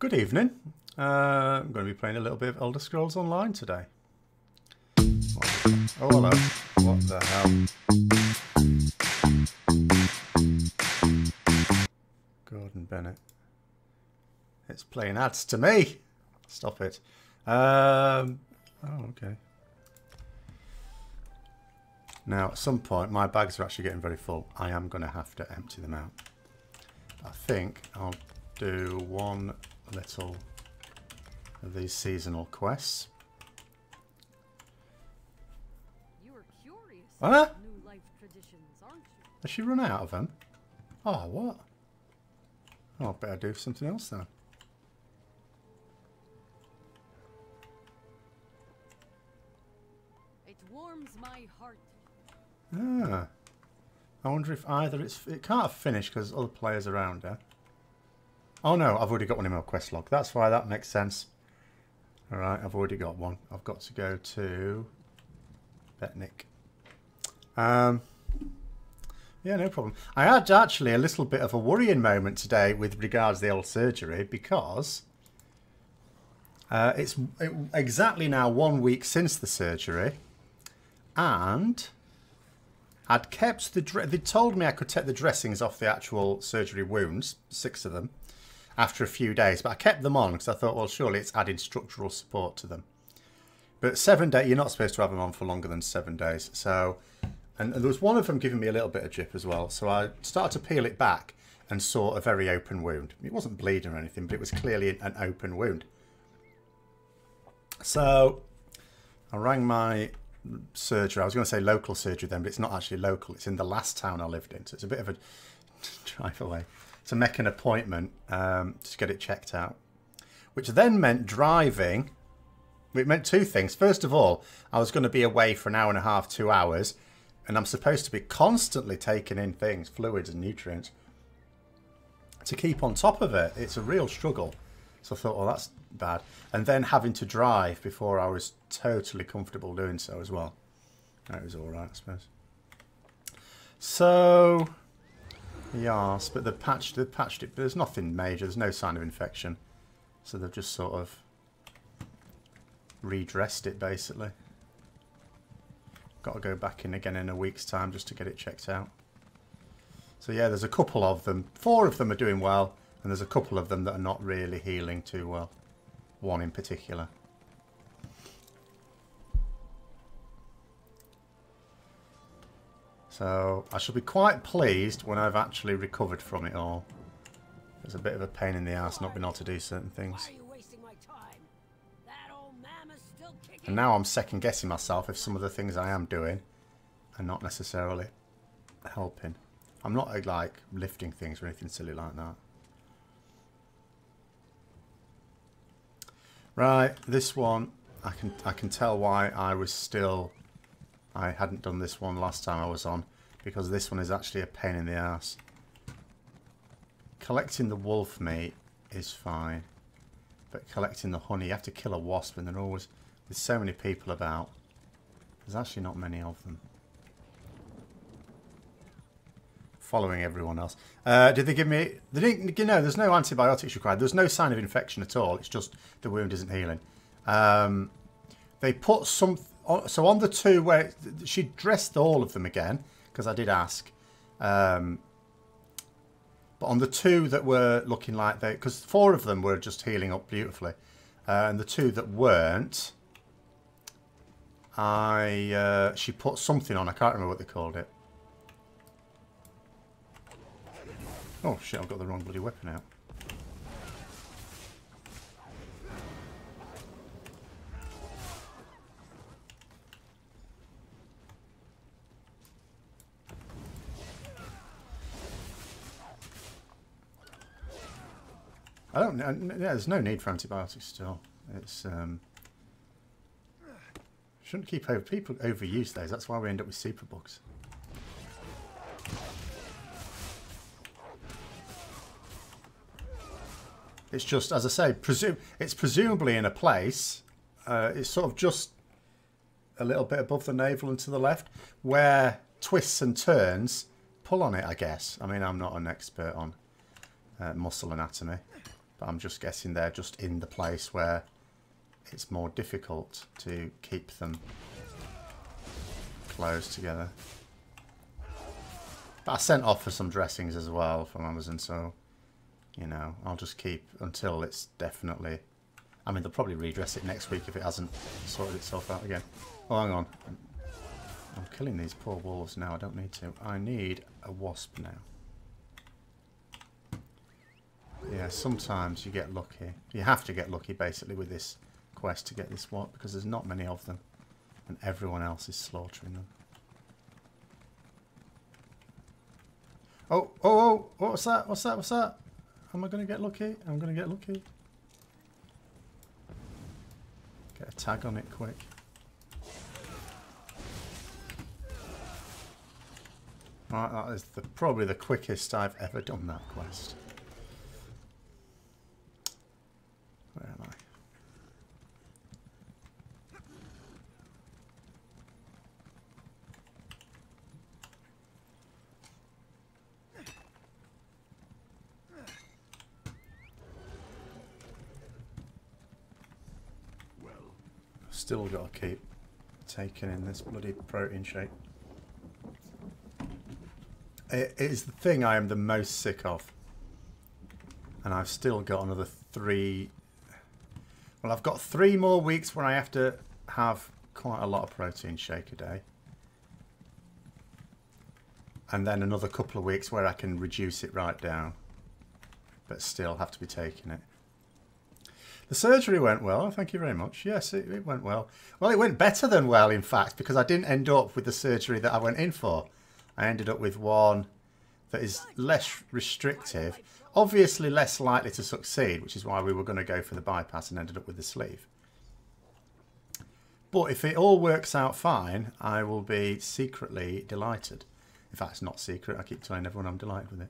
Good evening. I'm going to be playing a little bit of Elder Scrolls Online today. Oh, hello. What the hell? Gordon Bennett. It's playing ads to me. Stop it. Oh, okay. Now, at some point, my bags are actually getting very full. I am going to have to empty them out. I think I'll do one little of these seasonal quests. You are curious Huh? new life traditions, aren't you? Has she run out of them? Oh, what? Oh, I better do something else then. It warms my heart. Ah. I wonder if either it can't have finished because other players are around here. Oh no, I've already got one in my quest log. That's why that makes sense. Alright, I've already got one. I've got to go to Betnik. Yeah, no problem. I had actually a little bit of a worrying moment today with regards to the old surgery because it's exactly now 1 week since the surgery, and I'd kept the they told me I could take the dressings off the actual surgery wounds, 6 of them, after a few days, but I kept them on because I thought, well, surely it's adding structural support to them. But 7 days, you're not supposed to have them on for longer than 7 days. So, and there was one of them giving me a little bit of drip as well. So I started to peel it back and saw a very open wound. It wasn't bleeding or anything, but it was clearly an open wound. So I rang my surgery. I was going to say local surgery then, but it's not actually local. It's in the last town I lived in. So it's a bit of a drive away to make an appointment to get it checked out. Which then meant driving. It meant 2 things. First of all, I was going to be away for an hour and a half, 2 hours. And I'm supposed to be constantly taking in things, fluids and nutrients, to keep on top of it. It's a real struggle. So I thought, well, that's bad. And then having to drive before I was totally comfortable doing so as well. That was all right, I suppose. So, yes, but they've patched it. But there's nothing major. There's no sign of infection. So they've just sort of redressed it, basically. Got to go back in again in a week's time just to get it checked out. So yeah, there's a couple of them. 4 of them are doing well, and there's a couple of them that are not really healing too well. One in particular. So I shall be quite pleased when I've actually recovered from it all. It's a bit of a pain in the ass not being able to do certain things. And now I'm second guessing myself if some of the things I am doing are not necessarily helping. I'm not like lifting things or anything silly like that. Right, this one I can tell why I hadn't done this one last time I was on, because this one is actually a pain in the ass. Collecting the wolf meat is fine, but collecting the honey, you have to kill a wasp, and there's so many people about. There's actually not many of them. Following everyone else. Did they give me... They didn't, you know, there's no antibiotics required. There's no sign of infection at all. It's just the wound isn't healing. They put some... So on the 2 where... She dressed all of them again, because I did ask. But on the 2 that were looking like they... Because 4 of them were just healing up beautifully. And the 2 that weren't... she put something on. I can't remember what they called it. Oh shit, I've got the wrong bloody weapon out. I don't know. Yeah, there's no need for antibiotics still. It's shouldn't keep people overuse those. That's why we end up with superbugs. It's just, as I say, it's presumably in a place. It's sort of just a little bit above the navel and to the left, where twists and turns pull on it, I guess. I mean, I'm not an expert on muscle anatomy, But I'm just guessing they're just in the place where it's more difficult to keep them close together. But I sent off for some dressings as well from Amazon, so, you know, I'll just keep until it's definitely... I mean, they'll probably redress it next week if it hasn't sorted itself out again. Oh, hang on. I'm killing these poor wolves now. I don't need to. I need a wasp now. Yeah, sometimes you get lucky. You have to get lucky, basically, with this quest to get this one, because there's not many of them, and everyone else is slaughtering them. Oh, oh, oh, what's that? What's that? What's that? Am I going to get lucky? I'm going to get lucky. Get a tag on it quick. Right, that is probably the quickest I've ever done that quest. Where am I? Still got to keep taking in this bloody protein shake. It is the thing I am the most sick of. And I've still got another 3... Well, I've got 3 more weeks where I have to have quite a lot of protein shake a day. And then another couple of weeks where I can reduce it right down. But still have to be taking it. The surgery went well, thank you very much. Yes, it went well. Well, it went better than well, in fact, because I didn't end up with the surgery that I went in for. I ended up with one that is less restrictive, obviously less likely to succeed, which is why we were going to go for the bypass and ended up with the sleeve. But if it all works out fine, I will be secretly delighted. In fact, it's not secret. I keep telling everyone I'm delighted with it.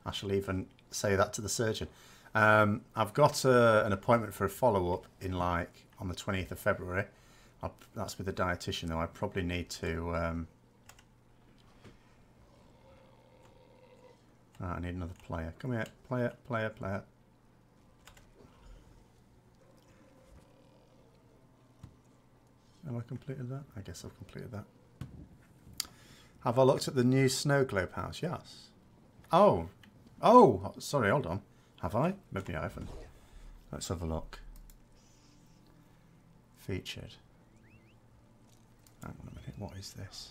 I shall even say that to the surgeon. I've got an appointment for a follow-up in on the 20th of February. That's with a dietitian, though. I probably need to... I need another player. Come here. Player, player, player. Have I completed that? I guess I've completed that. Have I looked at the new snow globe house? Yes. Oh. Oh, sorry, hold on. Have I? Maybe I haven't. Let's have a look. Featured. Hang on a minute. What is this?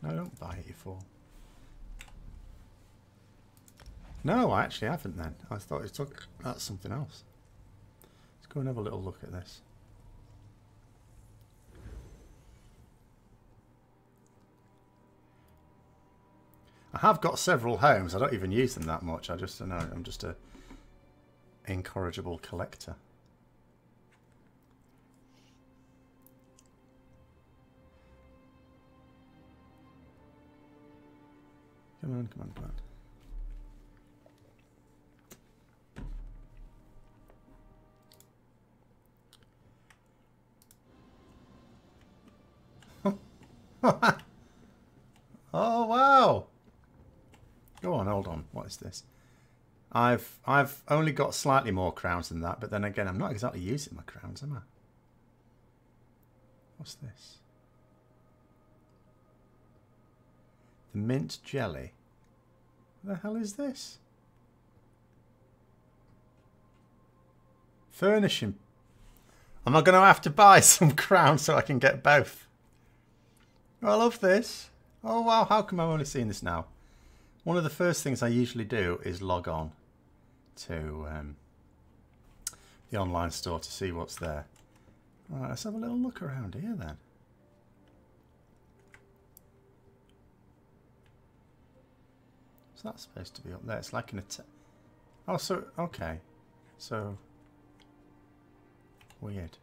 No, don't buy it, you fool. No, I actually haven't then. I thought it took... That's something else. Let's go and have a little look at this. I have got several homes. I don't even use them that much. I just don't know. I'm just a incorrigible collector. Come on, come on, come on. Oh wow! Go on, hold on. What is this? I've only got slightly more crowns than that, but then again, I'm not exactly using my crowns, am I? What's this? The mint jelly. What the hell is this? Furnishing. Am I going to have to buy some crowns so I can get both? I love this. Oh wow, how come I'm only seeing this now? One of the first things I usually do is log on to the online store to see what's there. All right, let's have a little look around here then. What's that supposed to be up there? It's like an oh, so, okay. So, weird.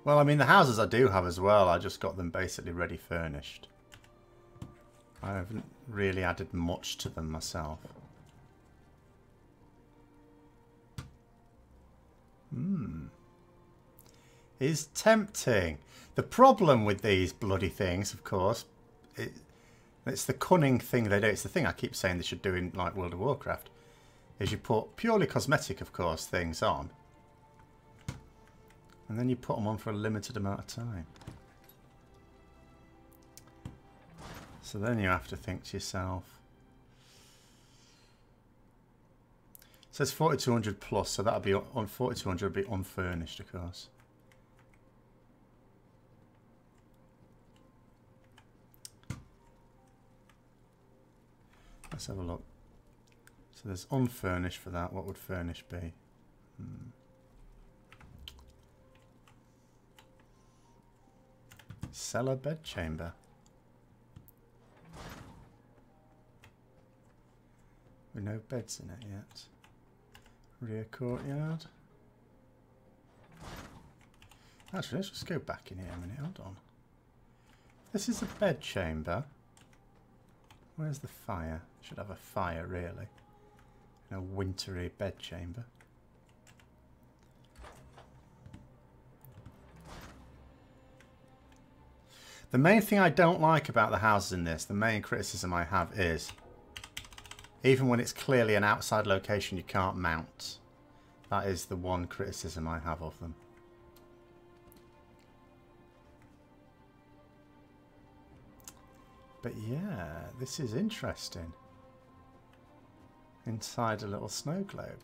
Well, I mean, the houses I do have as well, I just got them basically ready furnished. I haven't really added much to them myself. Is tempting. The problem with these bloody things, of course, it's the cunning thing they do. It's the thing I keep saying they should do in like World of Warcraft. Is you put purely cosmetic, of course, things on, and then you put them on for a limited amount of time. So then you have to think to yourself. It says 4200 plus, so that'll be on 4200 would be unfurnished, of course. Let's have a look. So there's unfurnished for that. What would furnished be? Cellar bedchamber. With no beds in it yet. Rear courtyard. Actually, let's just go back in here a minute. Hold on. This is a bedchamber. Where's the fire? Should have a fire, really. In a wintry bedchamber. The main thing I don't like about the houses in this, the main criticism I have is, even when it's clearly an outside location, you can't mount. That is the one criticism I have of them. But yeah, this is interesting. Inside a little snow globe.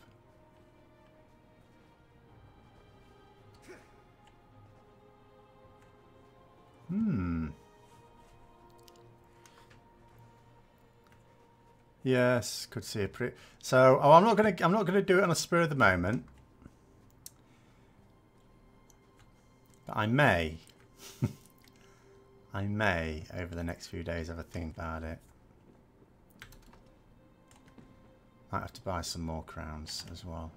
Yes, could see a pretty. So, I'm not gonna do it on a spur of the moment. But I may. I may, over the next few days, have a think about it. Might have to buy some more crowns as well.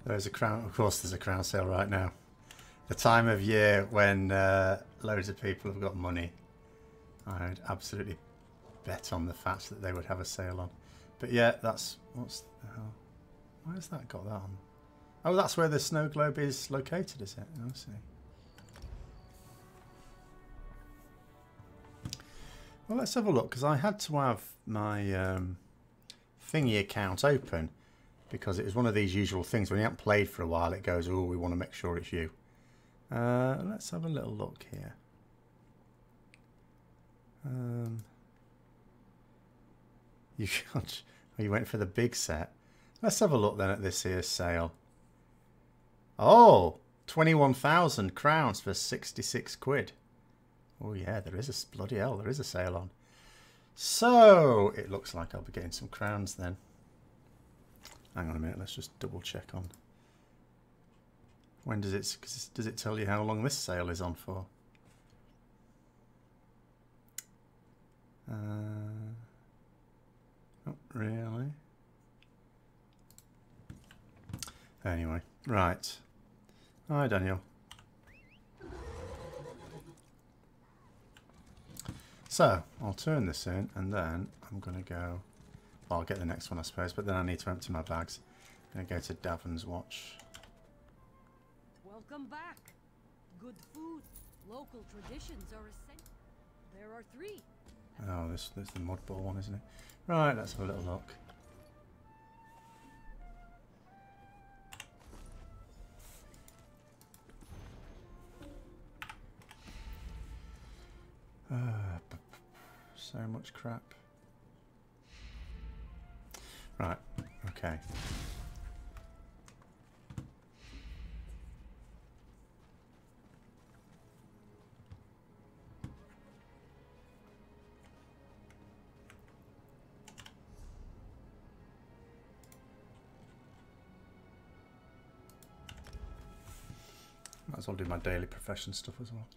There's a crown, of course there's a crown sale right now. The time of year when loads of people have got money. I'd absolutely bet on the fact that they would have a sale on. But yeah, that's, what's the hell? Why has that got that on? Oh, that's where the snow globe is located, is it? Oh, I see. Well, let's have a look, because I had to have my thingy account open. Because it was one of these usual things. When you haven't played for a while, it goes, oh, we want to make sure it's you. Let's have a little look here. You got, oh, you went for the big set. Let's have a look then at this here sale. Oh, 21,000 crowns for 66 quid. Oh yeah, there is a, bloody hell, there is a sale on. So, it looks like I'll be getting some crowns then. Hang on a minute, let's just double check on. When does it tell you how long this sale is on for? Not really. Anyway, right. Hi, Daniel. So, I'll turn this in and then I'm going to go... Well, I'll get the next one, I suppose, but then I need to empty my bags. I'm going to go to Davon's Watch. Welcome back. Good food. Local traditions are essential. There are 3. Oh, this is the mudball one, isn't it? Right, let's have a little look. So much crap. Right, okay. Might as well do my daily profession stuff as well.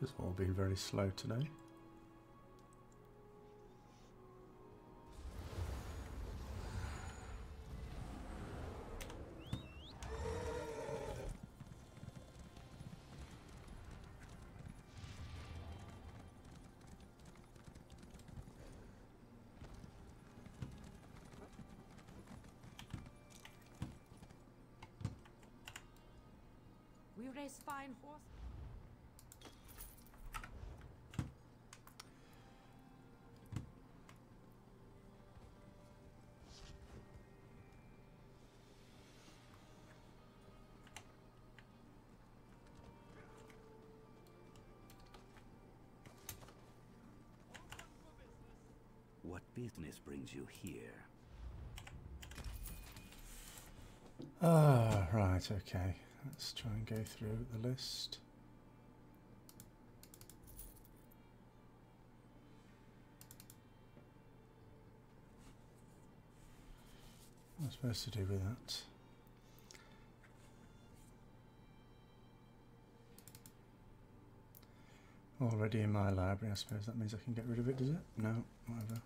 It's all been very slow today. We raise fine horses. What business brings you here? Ah, right, okay. Let's try and go through the list. What am I supposed to do with that? Already in my library, I suppose that means I can get rid of it, does it? No, whatever.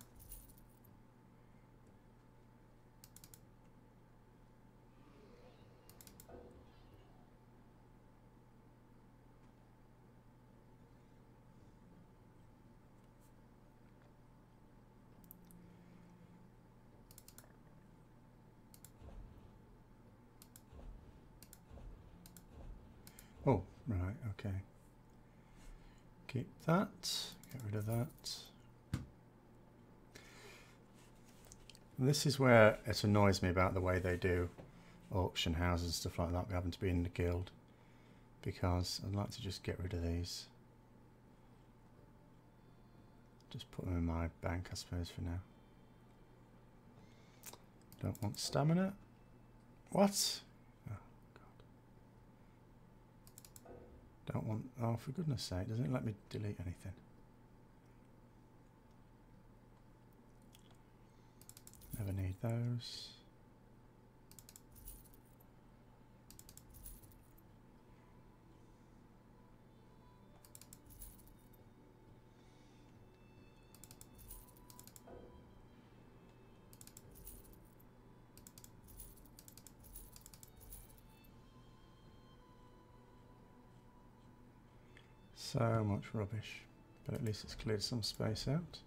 Oh, right, okay. Keep that, get rid of that. And this is where it annoys me about the way they do auction houses and stuff like that, having to be in the guild, because I'd like to just get rid of these. Just put them in my bank, I suppose, for now. Don't want stamina. What? Oh, God. Don't want... Oh, for goodness sake, doesn't it let me delete anything? Never need those. So much rubbish, but at least it's cleared some space out.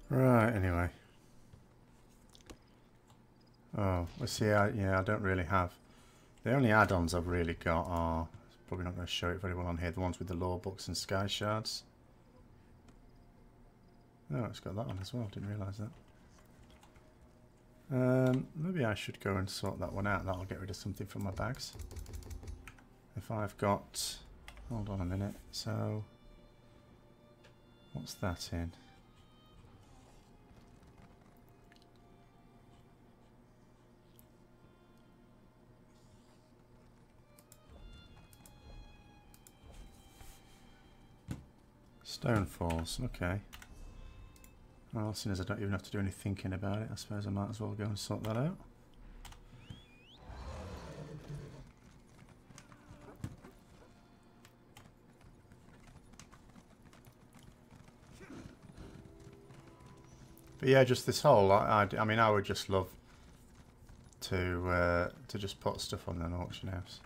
Right, anyway. Oh, well, see, yeah, I don't really have... The only add-ons I've really got are... Probably not going to show it very well on here. The ones with the lore books and sky shards. Oh, it's got that one as well. Didn't realise that. Maybe I should go and sort that one out. That'll get rid of something from my bags. If I've got... Hold on a minute. So... What's that in? Stone falls, okay. Well, seeing as I don't even have to do any thinking about it, I suppose I might as well go and sort that out. But yeah, just this whole, I mean, I would just love to just put stuff on an auction house.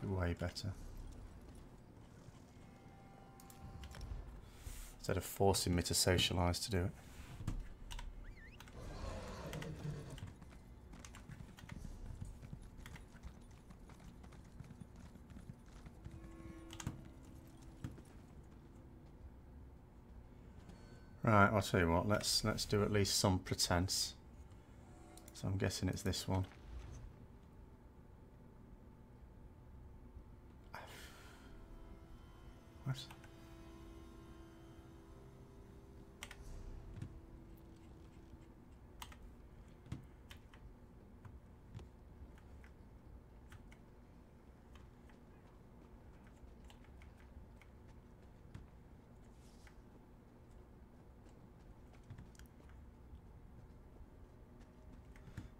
Be way better. Instead of forcing me to socialise to do it. Right, I'll tell you what, let's do at least some pretense. So I'm guessing it's this one. What?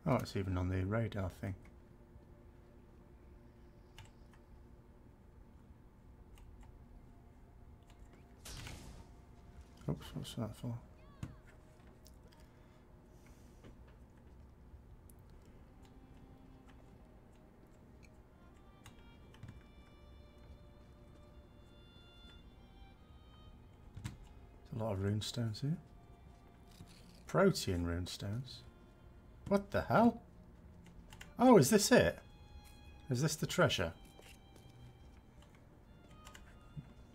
Oh, it's even on the radar thing. Oops, what's that for? There's a lot of runestones here. Protean runestones. What the hell? Oh, is this it? Is this the treasure?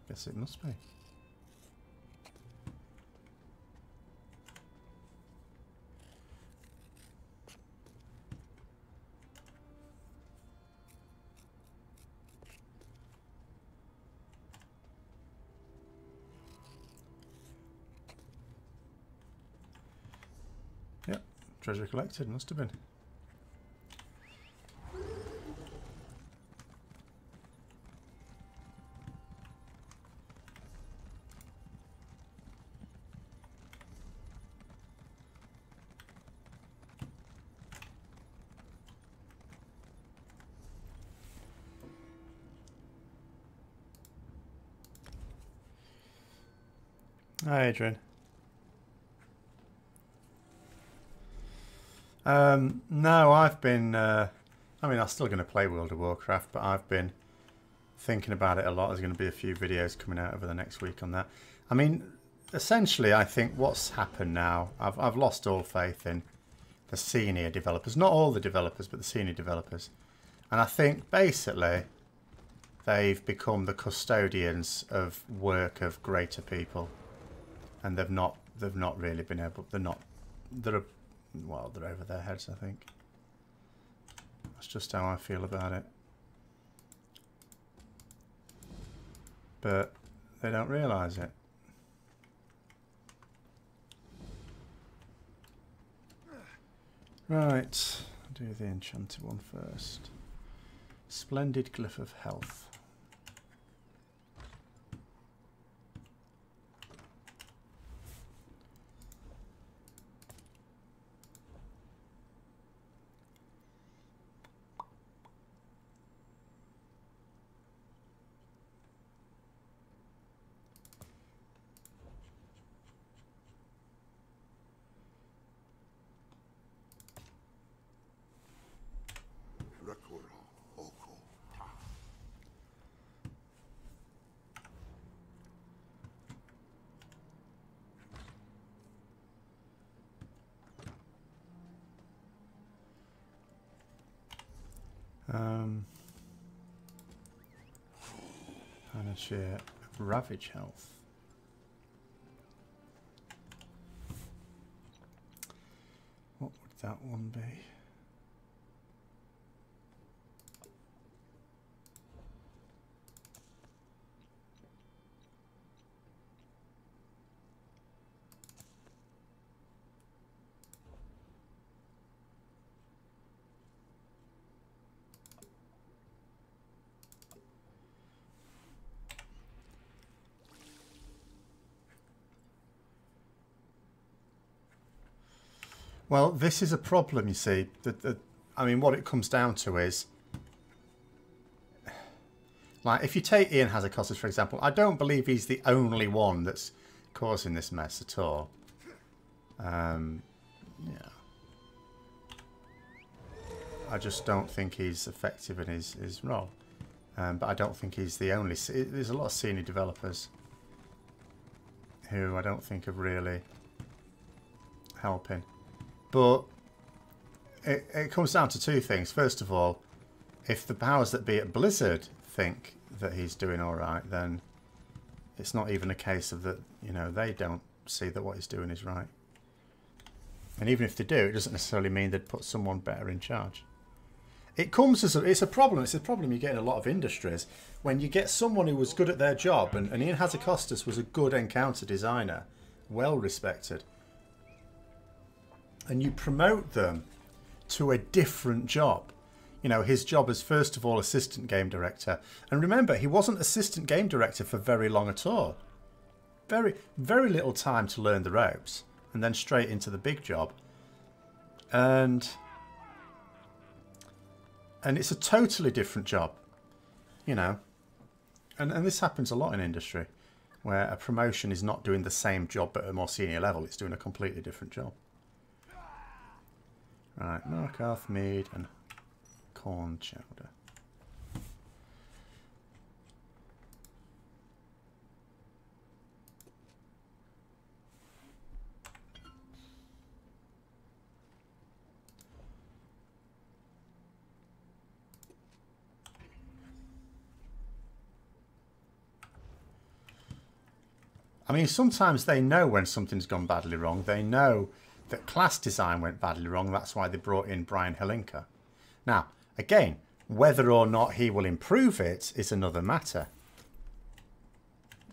Guess it must be. Yep, treasure collected, must have been. Hi, Adrian. No, I've been, I mean, I'm still going to play World of Warcraft, but I've been thinking about it a lot. There's going to be a few videos coming out over the next week on that. I mean, essentially, I think what's happened now, I've lost all faith in the senior developers. Not all the developers, but the senior developers. And I think, basically, they've become the custodians of work of greater people. And they've not really been able, well, they're over their heads, I think. That's just how I feel about it. But they don't realise it. Right, I'll do the enchanted one first. Splendid Glyph of Health. Panacea of Ravage Health. What would that one be? Well, this is a problem, you see. I mean, what it comes down to is, like, if you take Ian Hazacostas, for example, I don't believe he's the only one that's causing this mess at all. Yeah. I just don't think he's effective in his role. But I don't think he's the only... There's a lot of senior developers who I don't think are really helping. But it comes down to two things. First of all, if the powers that be at Blizzard think that he's doing all right, then it's not even a case of that, you know, they don't see that what he's doing is right. And even if they do, it doesn't necessarily mean they'd put someone better in charge. It comes as it's a problem. It's a problem you get in a lot of industries when you get someone who was good at their job, and Ian Hazacostas was a good encounter designer, well respected, and you promote them to a different job. You know, his job as first of all assistant game director, and remember, he wasn't assistant game director for very long at all. Very little time to learn the ropes, and then straight into the big job. And it's a totally different job, you know. And this happens a lot in industry, where a promotion is not doing the same job but at a more senior level. It's doing a completely different job. Right, Markarth, mead, and corn chowder. I mean, sometimes they know when something's gone badly wrong. They know that class design went badly wrong. That's why they brought in Brian Helinka. Now, again, whether or not he will improve it is another matter.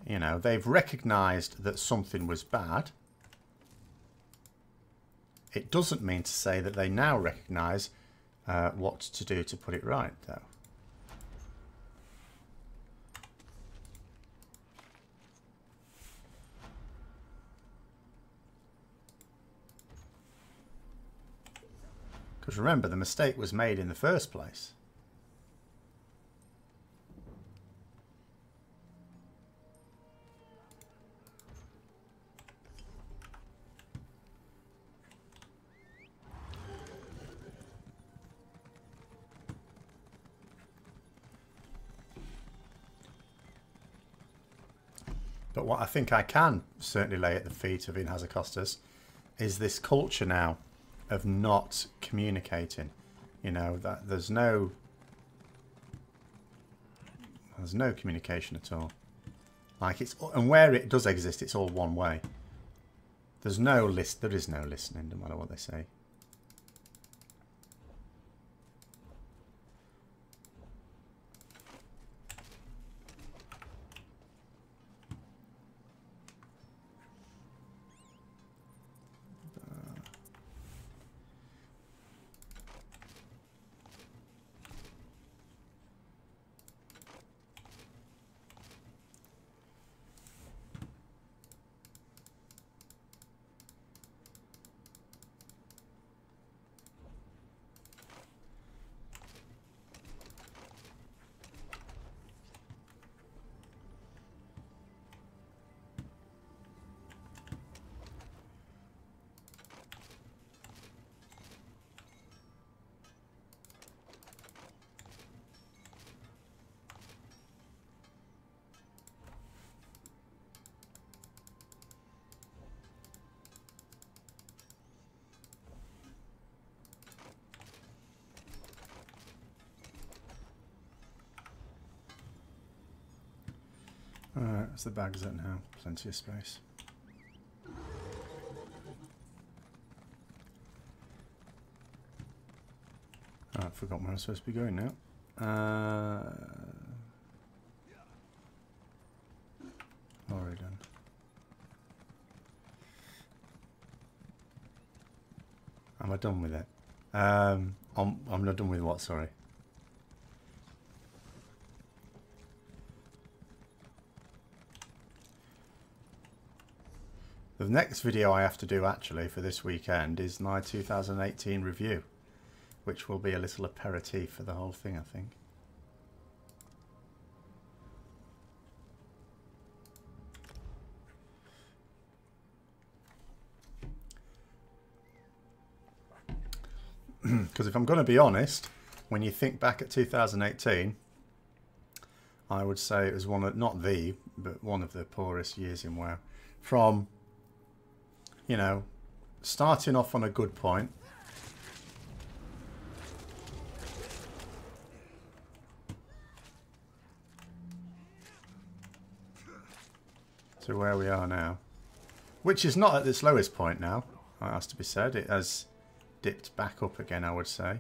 You know, they've recognised that something was bad. It doesn't mean to say that they now recognise what to do to put it right, though. Because remember, the mistake was made in the first place. But what I think I can certainly lay at the feet of Ian Hazacostas is this culture now of not communicating. You know, that there's no communication at all. Like, it's, and where it does exist, it's all one way. There is no listening, no matter what they say. Alright, that's the bags at now. Plenty of space. Oh, I forgot where I'm supposed to be going now. Already done. Am I done with it? I'm not done with what, sorry. The next video I have to do actually for this weekend is my 2018 review, which will be a little aperitif for the whole thing, I think. Because if I'm going to be honest, when you think back at 2018, I would say it was one of, not the, but one of the poorest years in WoW. From, you know, starting off on a good point, to where we are now, which is not at its lowest point now, it has to be said. It has dipped back up again, I would say.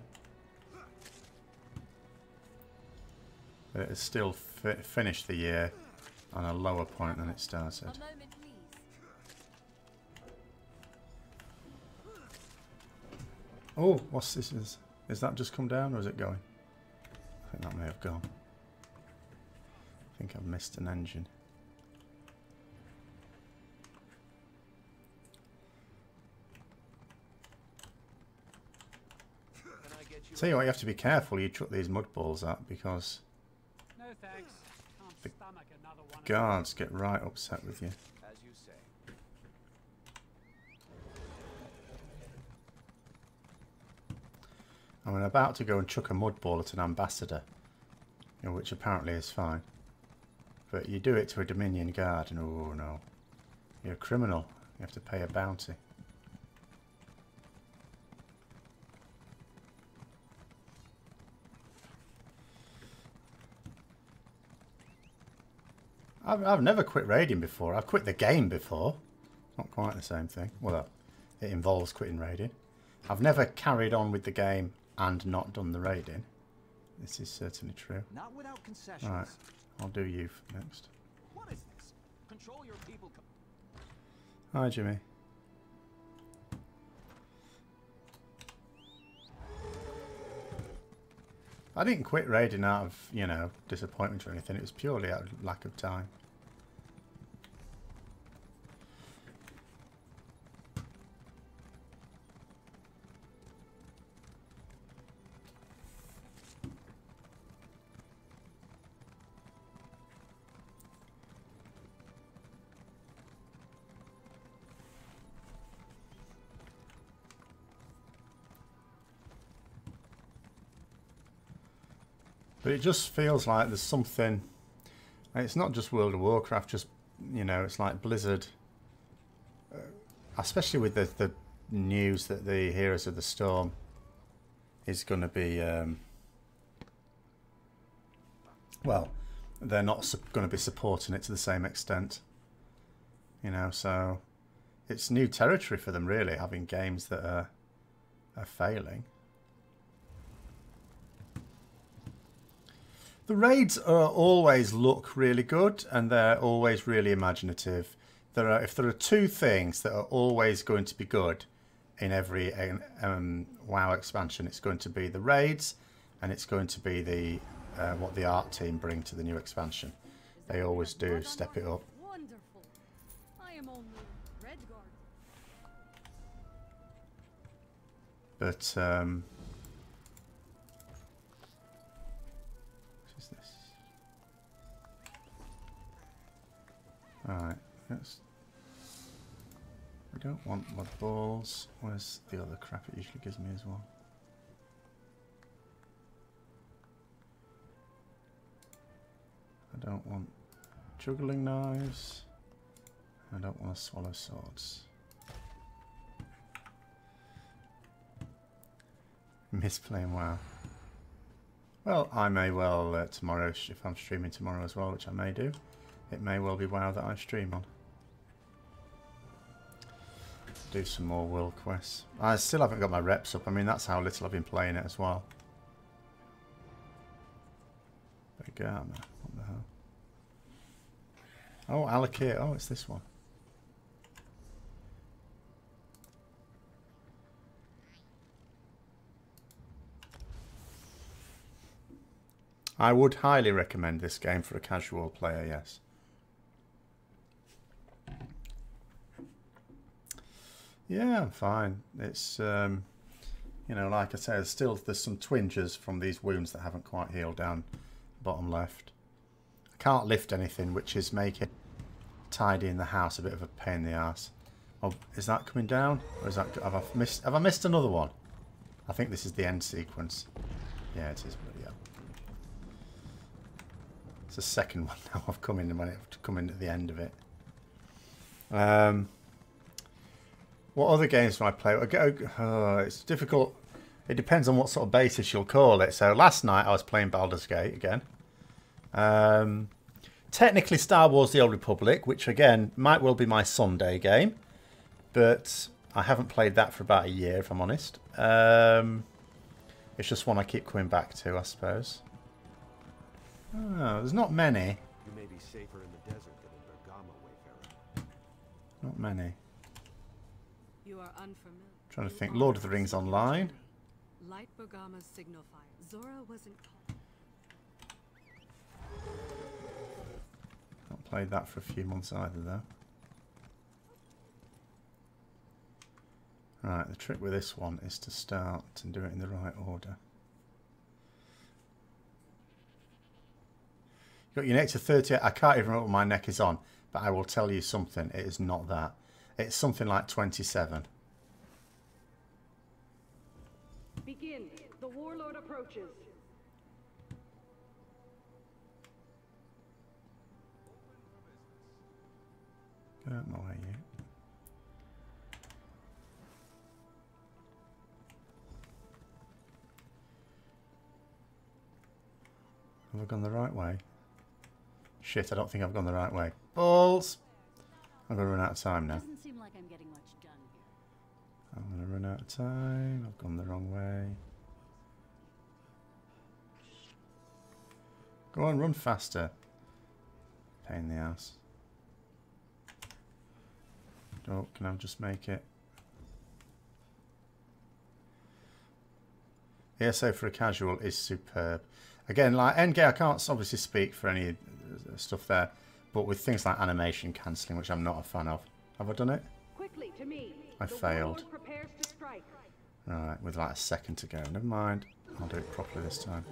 But it has still finished the year on a lower point than it started. A moment, please. Oh, what's this? Is that just come down or is it going? I think that may have gone. I think I've missed an engine. Tell you what, you have to be careful you chuck these mud balls at, because No thanks. Can't the stomach another one. guards get right upset with you. As you say. I'm about to go and chuck a mud ball at an ambassador, you know, which apparently is fine. But you do it to a Dominion guard and oh no, you're a criminal. You have to pay a bounty. I've never quit raiding before. I've quit the game before. Not quite the same thing. Well, it involves quitting raiding. I've never carried on with the game and not done the raiding. This is certainly true. Not without concessions. Alright, I'll do you next. What is this? Control your people. Hi, Jimmy. I didn't quit raiding out of, you know, disappointment or anything. It was purely out of lack of time. But it just feels like there's something, and it's not just World of Warcraft, just, you know, it's like Blizzard, especially with the news that the Heroes of the Storm is going to be, well, they're not going to be supporting it to the same extent, you know, so it's new territory for them really, having games that are failing. The raids always look really good and they're always really imaginative. If there are two things that are always going to be good in every WoW expansion, it's going to be the raids and it's going to be the what the art team bring to the new expansion. They always do step it up. Wonderful. I am only Redguard. But alright, we don't want mud balls. Where's the other crap it usually gives me as well? I don't want juggling knives. I don't want to swallow swords. Miss playing WoW. Well, I may well tomorrow, if I'm streaming tomorrow as well, which I may do. It may well be WoW that I stream on. Do some more world quests. I still haven't got my reps up. I mean, that's how little I've been playing it as well. Big armor. What the hell? Oh, allocate. Oh, it's this one. I would highly recommend this game for a casual player, yes. Yeah, I'm fine. It's, you know, like I say, there's some twinges from these wounds that haven't quite healed down bottom left. I can't lift anything, which is making tidying the house a bit of a pain in the ass. Oh, is that coming down? Or is that, have I missed another one? I think this is the end sequence. Yeah, it is. Bloody hell. It's the second one now I've come in when I've come in at the end of it. What other games do I play? It's difficult. It depends on what sort of basis you'll call it. So last night I was playing Baldur's Gate again. Technically Star Wars The Old Republic, which again might well be my Sunday game. But I haven't played that for about a year, if I'm honest. It's just one I keep coming back to, I suppose. Oh, there's not many. You may be safer in the desert than in Bergamo, Wayfarer. Not many. You are unfamiliar. Trying to think. Lord of the Rings Online. Light Bergama's signal fire. Zora wasn't called. Not played that for a few months either, though. Right, the trick with this one is to start and do it in the right order. You got your neck to 38. I can't even remember what my neck is on, but I will tell you something. It is not that. It's something like 27. Begin. The warlord approaches. Get out of my way, you. Have I gone the right way? Shit, I don't think I've gone the right way. Balls! I'm going to run out of time now. Doesn't seem like I'm getting much done here. I'm going to run out of time. I've gone the wrong way. Go on, run faster. Pain in the ass. Oh, can I just make it? ESO for a casual is superb. Again, like Endgame, I can't obviously speak for any stuff there, but with things like animation cancelling, which I'm not a fan of. Have I done it? Quickly to me. I failed. The warlord prepares to strike. Right, with like a second to go. Never mind. I'll do it properly this time.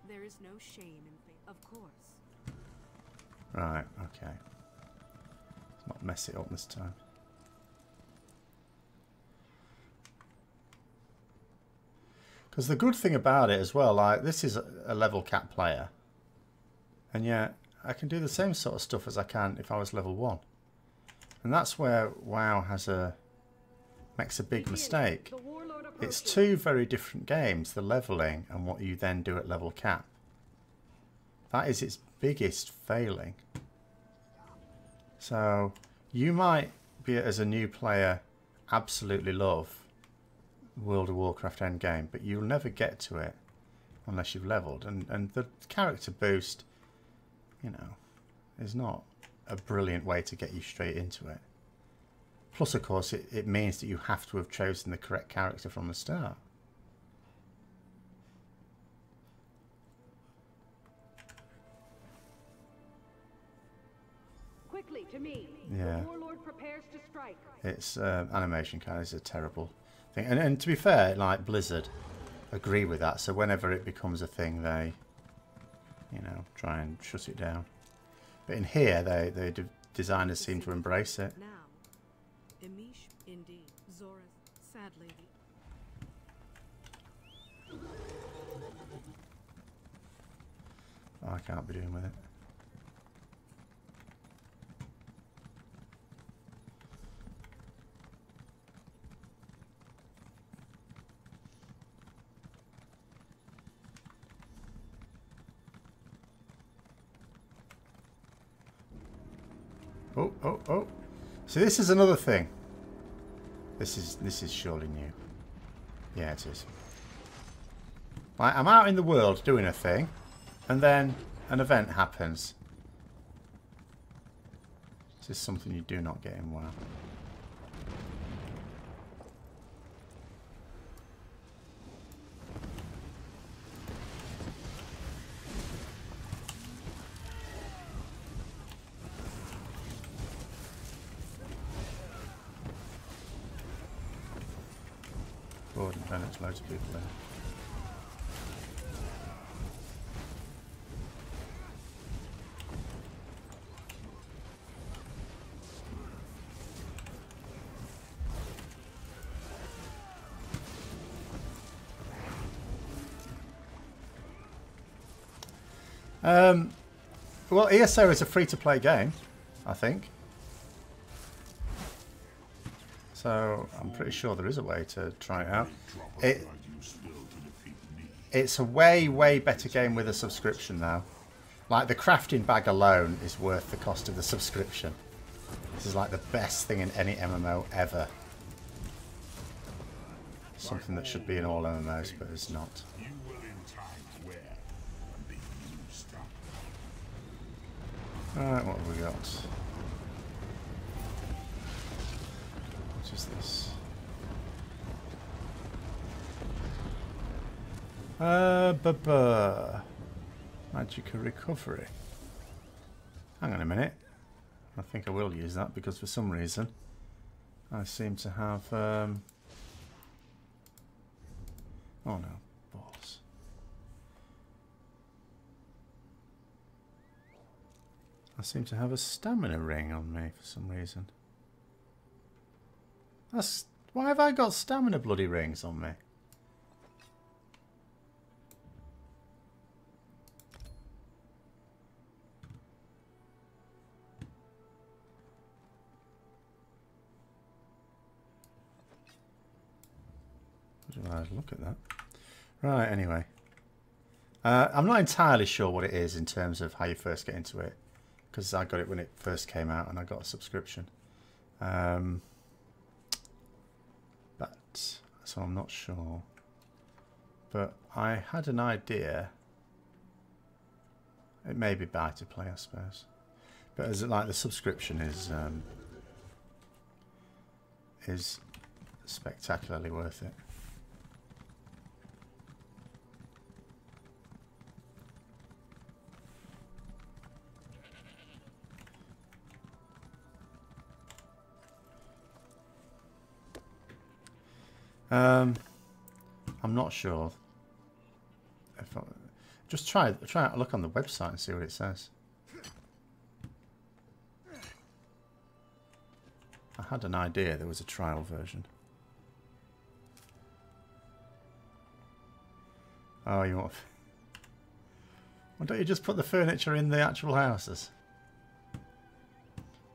There is no shame in faith, of course. Right, okay. Let's not mess it up this time. Because the good thing about it as well, like this is a level cap player, and yet I can do the same sort of stuff as I can if I was level 1, and that's where WoW makes a big mistake. It's two very different games, the leveling and what you then do at level cap. That is its biggest failing. So you might be, as a new player, absolutely love World of Warcraft endgame, but you'll never get to it unless you've leveled, and the character boost, you know, is not a brilliant way to get you straight into it. Plus, of course, it means that you have to have chosen the correct character from the start. Quickly to me. Yeah. The warlord prepares to strike. It's animation kind of is a terrible thing, and to be fair, like Blizzard agree with that, so whenever it becomes a thing, they, you know, try and shut it down. But in here, the designers seem to embrace it. Now, Emish, indeed. Zora, sad lady. I can't be doing with it. Oh. So this is another thing. This is surely new. Yeah, it is. Like, I'm out in the world doing a thing, and then an event happens. This is something you do not get in WoW. straightforward and then it's loads of people in. Well, ESO is a free-to-play game, I think. So I'm pretty sure there is a way to try it out. It's a way, way better game with a subscription now. Like the crafting bag alone is worth the cost of the subscription. This is like the best thing in any MMO ever. Something that should be in all MMOs, but is not. Alright, what have we got? What is this? Magical recovery. Hang on a minute. I think I will use that because for some reason I seem to have oh no, balls. I seem to have a stamina ring on me for some reason. That's why have I got stamina bloody rings on me? Look at that. Right, anyway. I'm not entirely sure what it is in terms of how you first get into it. Because I got it when it first came out and I got a subscription. But, so I'm not sure. But I had an idea. It may be buy to play, I suppose. But as it like the subscription is spectacularly worth it. I'm not sure. If I, just try a look on the website and see what it says. I had an idea there was a trial version. Oh, you want? Why don't you just put the furniture in the actual houses?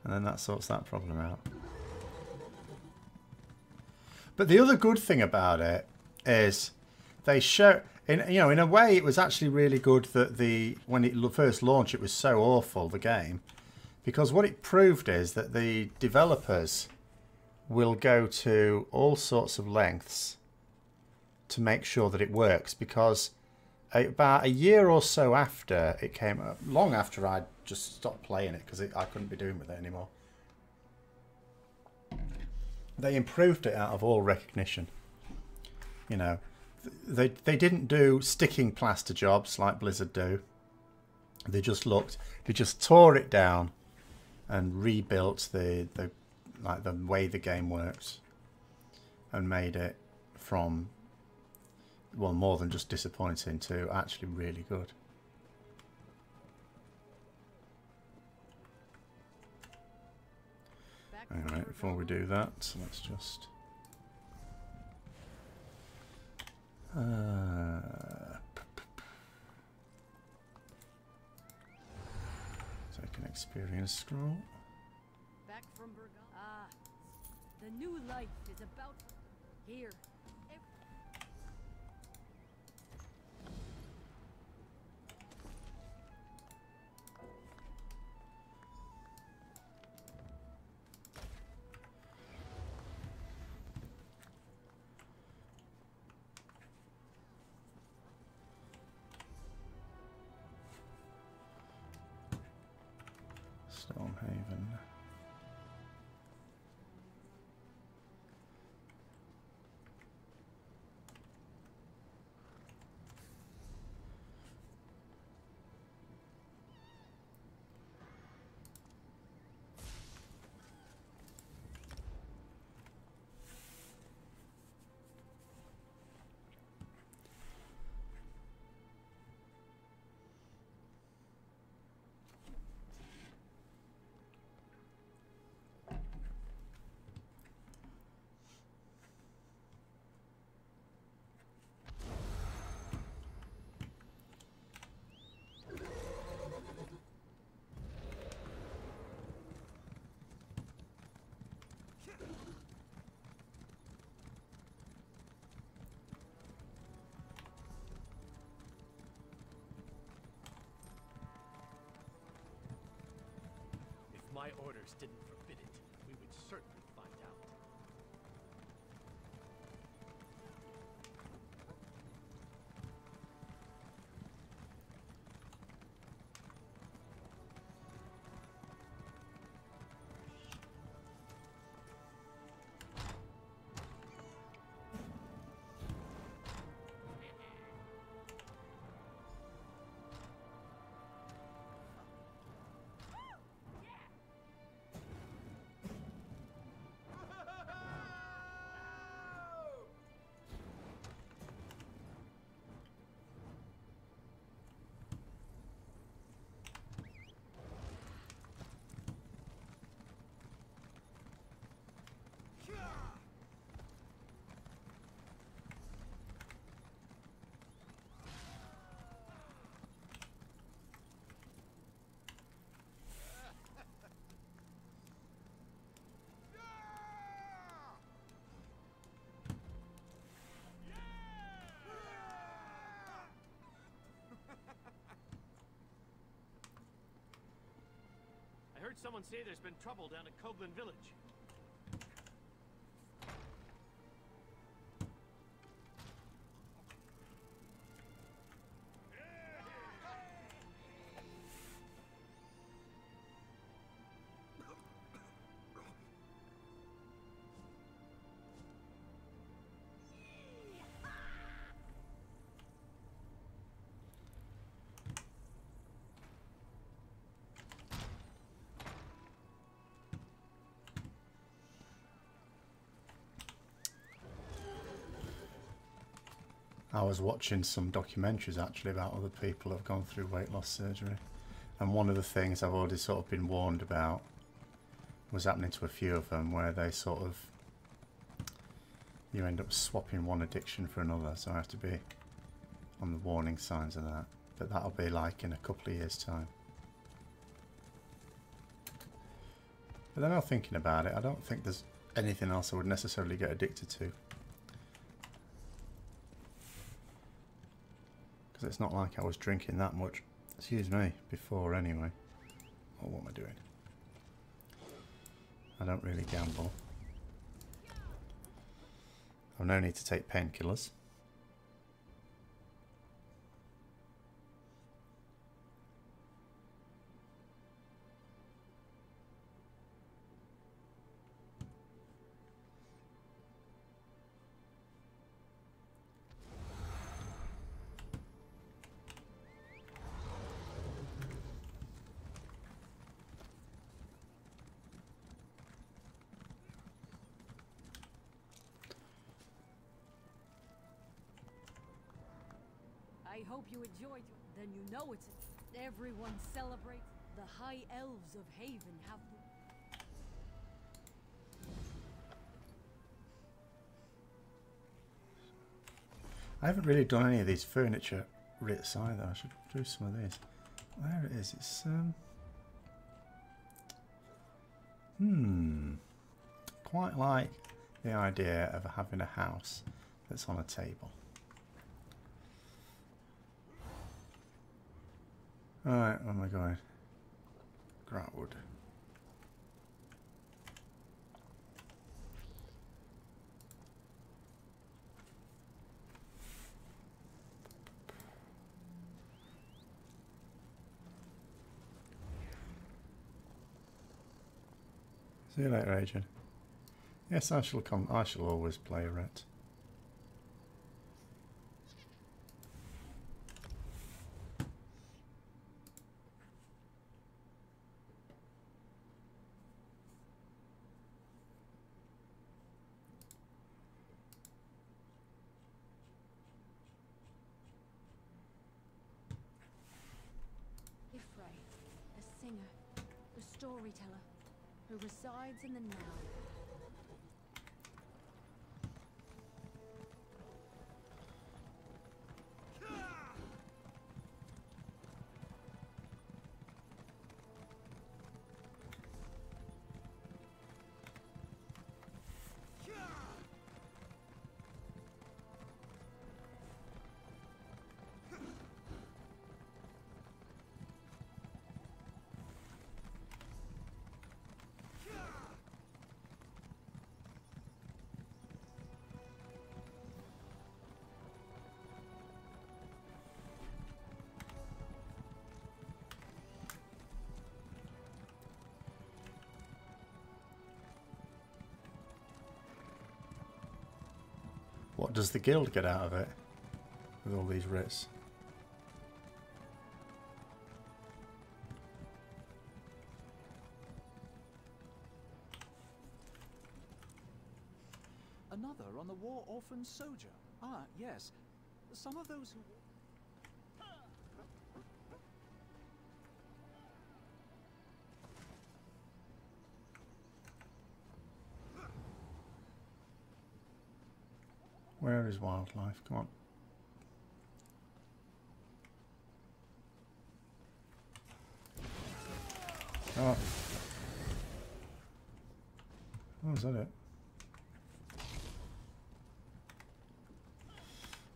And then that sorts that problem out. But the other good thing about it is they show, in a way, it was actually really good that when it first launched, it was so awful, the game, because what it proved is that the developers will go to all sorts of lengths to make sure that it works. Because about a year or so after it came, long after I'd just stopped playing it because I couldn't be doing with it anymore. They improved it out of all recognition. You know, they didn't do sticking plaster jobs like Blizzard do. They just tore it down and rebuilt the way the game works and made it from, well, more than just disappointing to actually really good. Alright, before we do that, let's just take an experience scroll. Back from Bergamo. Ah, the new life is about here. Stormhaven. my orders didn't forbid it, we would certainly find out. I heard someone say there's been trouble down at Coghlan Village. I was watching some documentaries actually about other people who have gone through weight loss surgery, and one of the things I've already sort of been warned about was happening to a few of them, where they sort of, you end up swapping one addiction for another, so I have to be on the warning signs of that. But that'll be like in a couple of years' time. But then I'm thinking about it, I don't think there's anything else I would necessarily get addicted to. Because it's not like I was drinking that much, excuse me, before anyway. Oh, what am I doing? I don't really gamble. I've no need to take painkillers. I hope you enjoyed. Then you know it's everyone celebrates. The high elves of Haven have. I haven't really done any of these furniture writs either. I should do some of these. There it is. It's quite like the idea of having a house that's on a table. Alright, where am I going? Gratwood. See you later, Adrian. Yes, I shall come. I shall always play a ret. A singer, a storyteller, who resides in the now. What does the guild get out of it with all these writs? Another on the war orphan soldier. Ah, yes. Some of those who... Where is wildlife? Come on. Oh. Oh, is that it?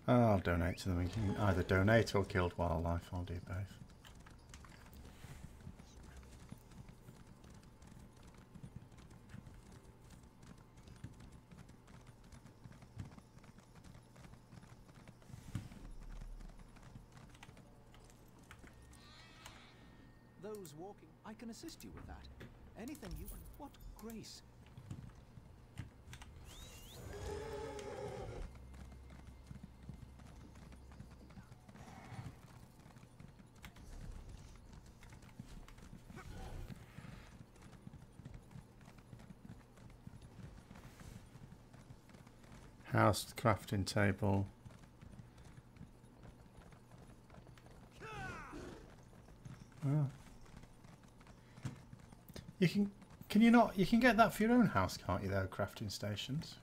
Oh, I'll donate to them. We can either donate or kill wildlife. I'll do both. Those walking... I can assist you with that. Anything you can... What grace. House, crafting table. Oh. Can you not? You can get that for your own house, can't you? Though crafting stations.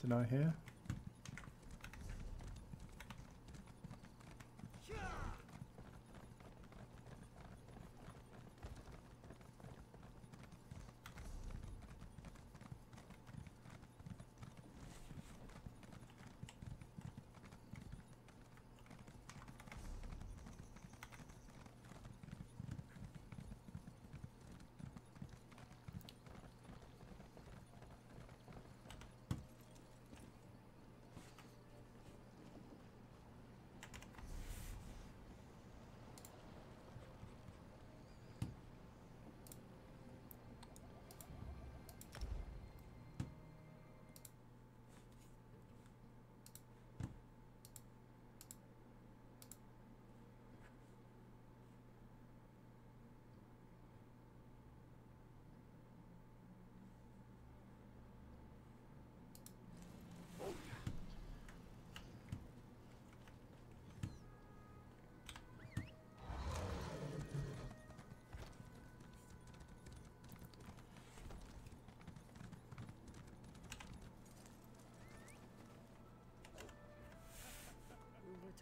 Did I hear?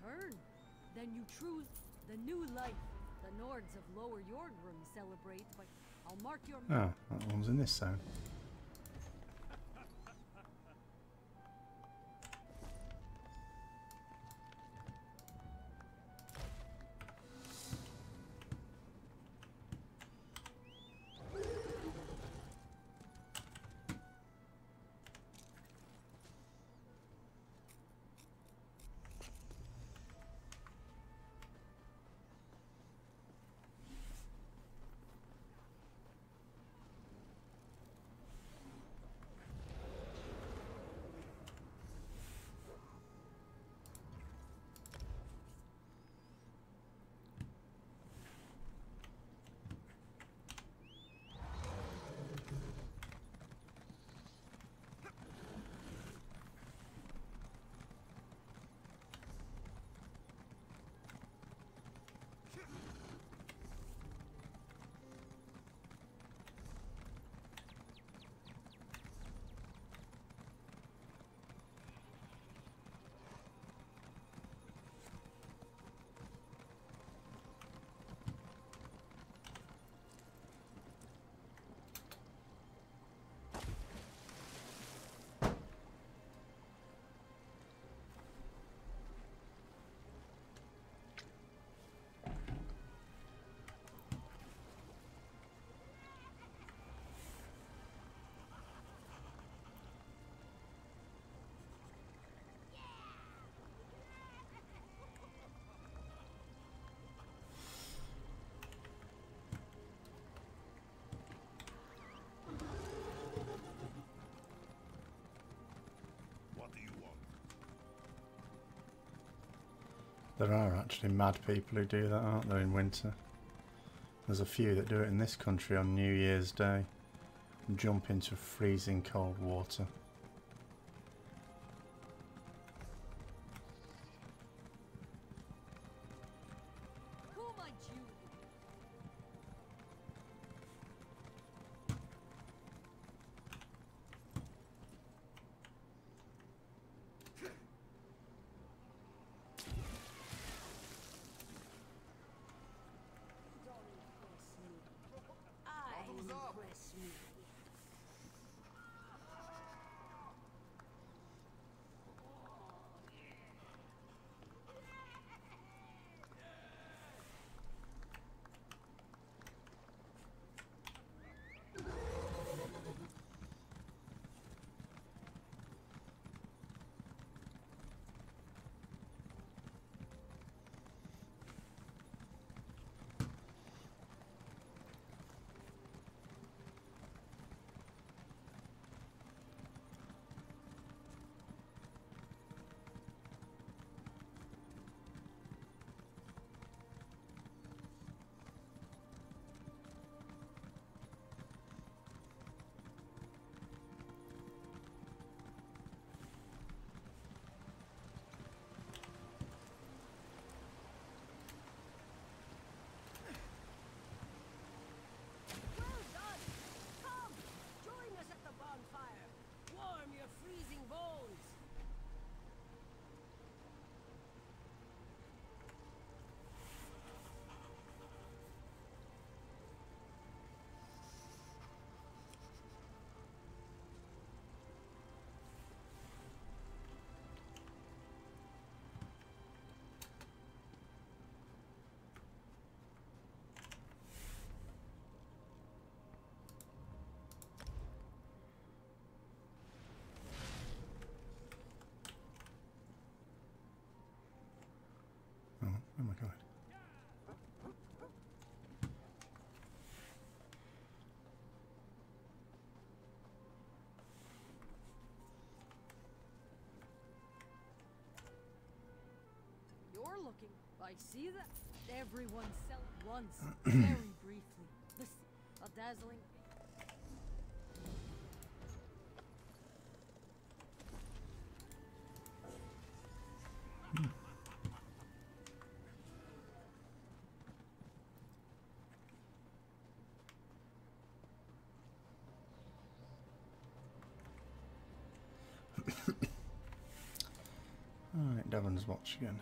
Return. Then you choose the new life. The Nords of Lower Yordrum celebrate, but I'll mark your... Oh, that one's in this zone. There are actually mad people who do that, aren't there, in winter? There's a few that do it in this country on New Year's Day. Jump into freezing cold water. Who might you? Impress me. Oh my god. You're looking. I see that. Everyone sell once, very briefly. Listen, a dazzling. Alright, Devon's watch again.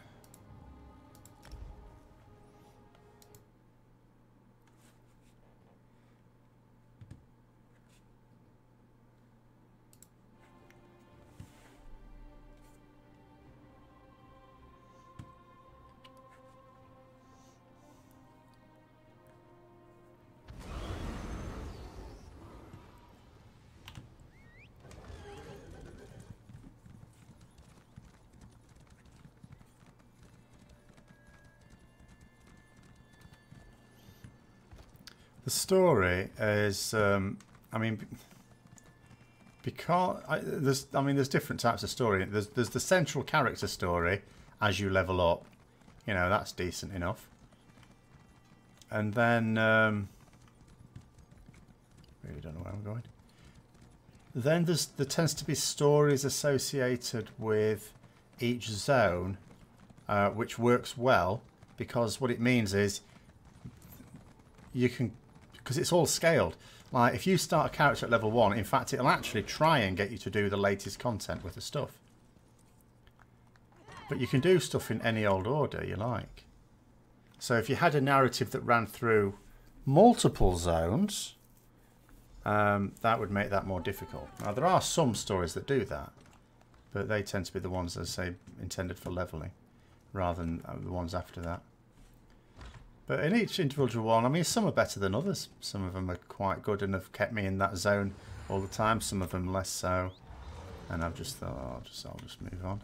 The story is, I mean, because there's different types of story. There's the central character story as you level up, you know, that's decent enough. And then, really don't know where I'm going. Then there tends to be stories associated with each zone, which works well because what it means is you can. Because it's all scaled. Like, if you start a character at level 1, in fact, it'll actually try and get you to do the latest content with the stuff. But you can do stuff in any old order you like. So if you had a narrative that ran through multiple zones, that would make that more difficult. Now, there are some stories that do that, but they tend to be the ones, as I say, intended for leveling, rather than the ones after that. But in each individual one, I mean, some are better than others. Some of them are quite good and have kept me in that zone all the time. Some of them less so. And I've just thought, oh, I'll just move on.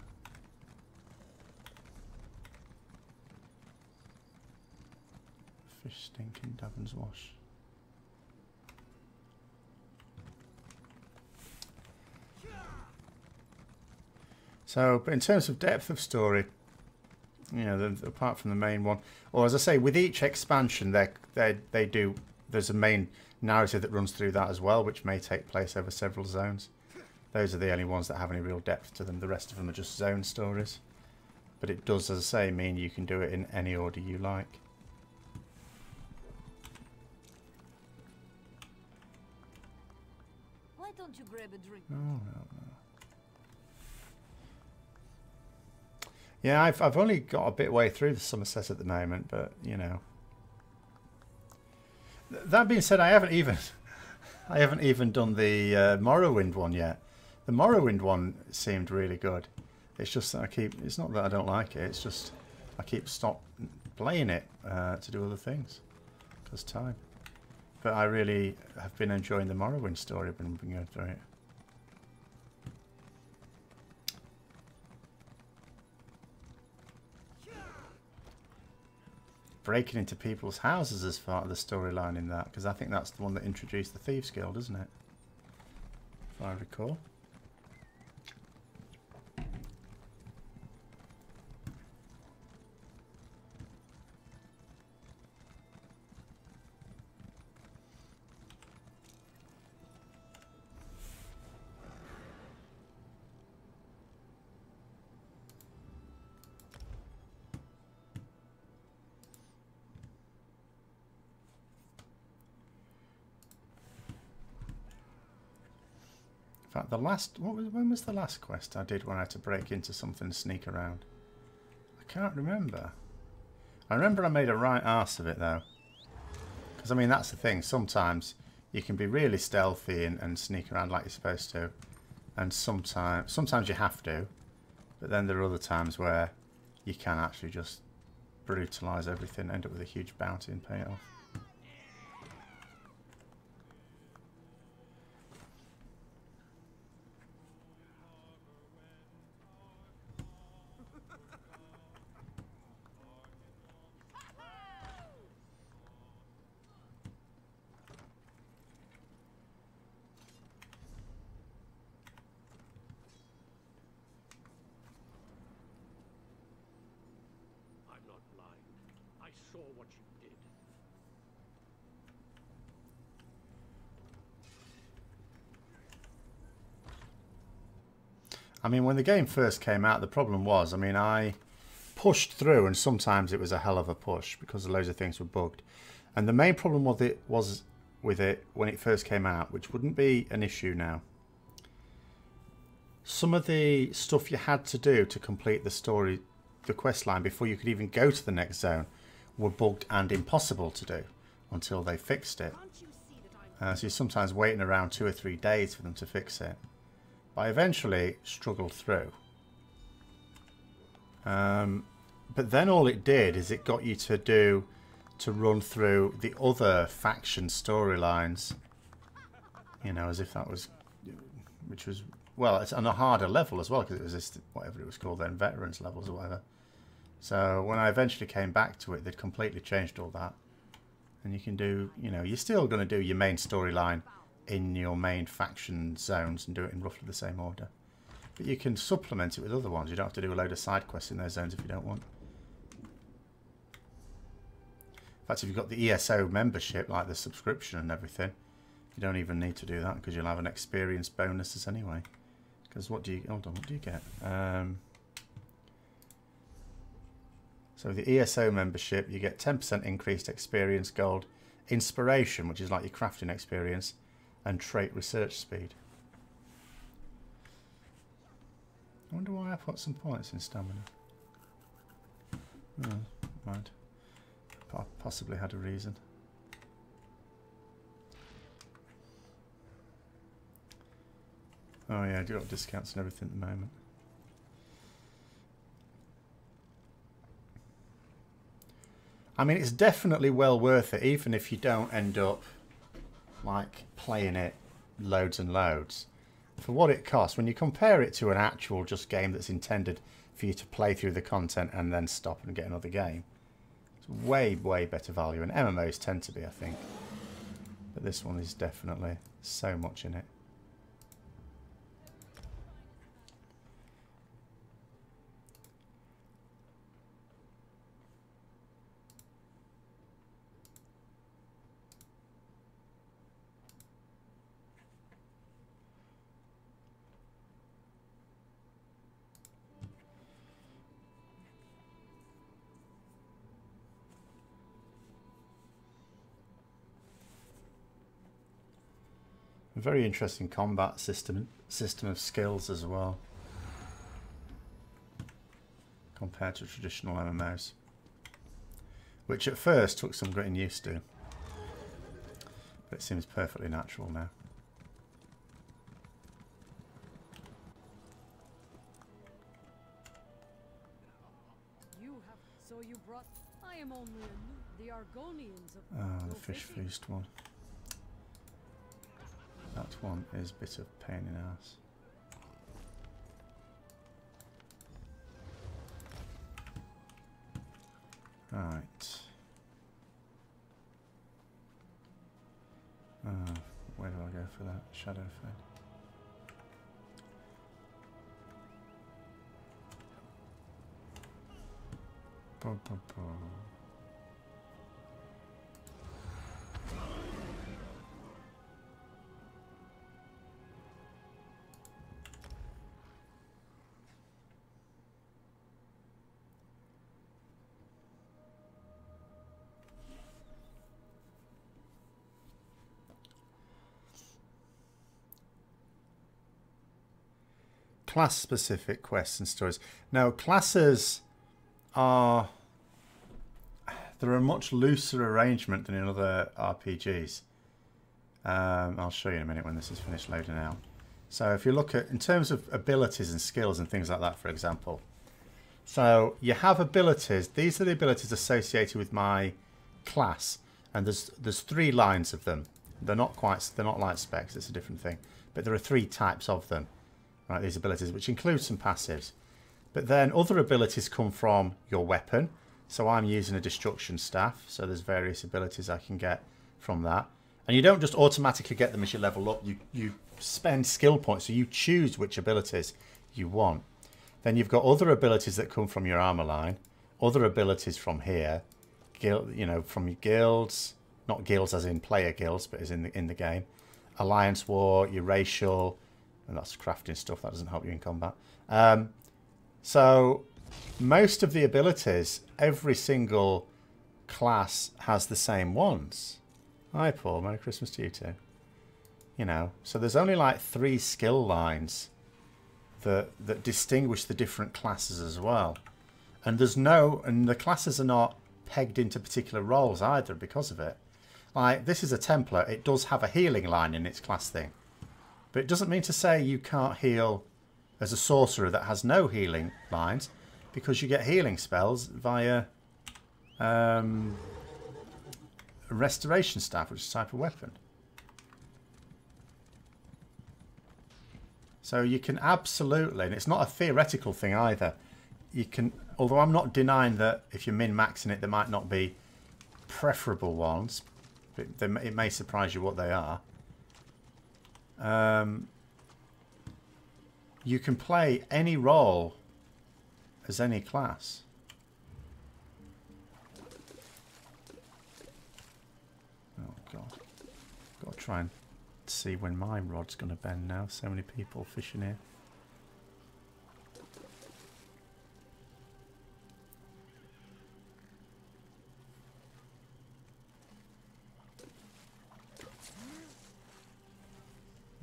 Fish stinking Davon's Wash. So, but in terms of depth of story, you know, apart from the main one, or as I say, with each expansion, they do. There's a main narrative that runs through that as well, which may take place over several zones. Those are the only ones that have any real depth to them. The rest of them are just zone stories. But it does, as I say, mean you can do it in any order you like. Why don't you grab a drink? Oh, no. Yeah, I've only got a bit way through the Somerset at the moment, but you know. That being said, I haven't even done the Morrowind one yet. The Morrowind one seemed really good. It's just that it's not that I don't like it. It's just I keep playing it to do other things because time. But I really have been enjoying the Morrowind story. I've been going through it. Breaking into people's houses as part of the storyline in that, because I think that's the one that introduced the Thieves Guild, isn't it? If I recall. In fact, the last when was the last quest I did when I had to break into something and sneak around? I can't remember. I remember I made a right arse of it though, because I mean that's the thing. Sometimes you can be really stealthy and sneak around like you're supposed to, and sometimes you have to, but then there are other times where you can actually just brutalise everything, end up with a huge bounty and pay it off. What you did. I mean, when the game first came out, the problem was, I mean, I pushed through, and sometimes it was a hell of a push because loads of things were bugged. And the main problem was with it when it first came out, which wouldn't be an issue now. Some of the stuff you had to do to complete the story, the quest line, before you could even go to the next zone, were bugged and impossible to do until they fixed it. So you're sometimes waiting around 2 or 3 days for them to fix it. But I eventually struggled through. But then all it did is it got you to run through the other faction storylines. You know, as if that was, which was, well, it's on a harder level as well, because it was this, whatever it was called then, veterans levels or whatever. So when I eventually came back to it, they'd completely changed all that. And you can do, you know, you're still going to do your main storyline in your main faction zones and do it in roughly the same order. But you can supplement it with other ones. You don't have to do a load of side quests in those zones if you don't want. In fact, if you've got the ESO membership, like the subscription and everything, you don't even need to do that because you'll have an experience bonuses anyway. Because what do you, hold on, what do you get? So the ESO membership, you get 10% increased experience gold, inspiration, which is like your crafting experience, and trait research speed. I wonder why I put some points in stamina. Oh, mind. Possibly had a reason. Oh yeah, I do got discounts and everything at the moment. I mean, it's definitely well worth it, even if you don't end up like playing it loads and loads. For what it costs, when you compare it to an actual just game that's intended for you to play through the content and then stop and get another game, it's way, way better value. And MMOs tend to be, I think. But this one is definitely so much in it. A very interesting combat system of skills as well, compared to traditional MMOs, which at first took some getting used to, but it seems perfectly natural now. You have. So you brought. I am only a new. The Argonians of. Oh, the go fish fishing. feast one. That one is a bit of pain in the ass. Right. Where do I go for that? Shadow Fade. Bum, bum, bum. Class-specific quests and stories. Now, classes are... They're a much looser arrangement than in other RPGs. I'll show you in a minute when this is finished loading out. So if you look at, in terms of abilities and skills and things like that, for example. So you have abilities. These are the abilities associated with my class. And there's 3 lines of them. They're not like specs, it's a different thing. But there are 3 types of them. Right, these abilities, which include some passives. But then other abilities come from your weapon. So I'm using a destruction staff. So there's various abilities I can get from that. And you don't just automatically get them as you level up. You spend skill points. So you choose which abilities you want. Then you've got other abilities that come from your armor line. Other abilities from here. From your guilds. Not guilds as in player guilds, but as in the game. Alliance War, your racial... And that's crafting stuff, that doesn't help you in combat. So most of the abilities, every single class has the same ones. Hi Paul, Merry Christmas to you too. You know, so there's only like 3 skill lines that distinguish the different classes as well. And the classes are not pegged into particular roles either because of it. Like, this is a Templar, it does have a healing line in its class thing. But it doesn't mean to say you can't heal as a sorcerer that has no healing lines, because you get healing spells via a restoration staff, which is a type of weapon. So you can absolutely, and it's not a theoretical thing either, you can, although I'm not denying that if you're min-maxing it, there might not be preferable ones, but it may surprise you what they are. You can play any role as any class. Oh god. Got to try and see when my rod's going to bend now. So many people fishing here.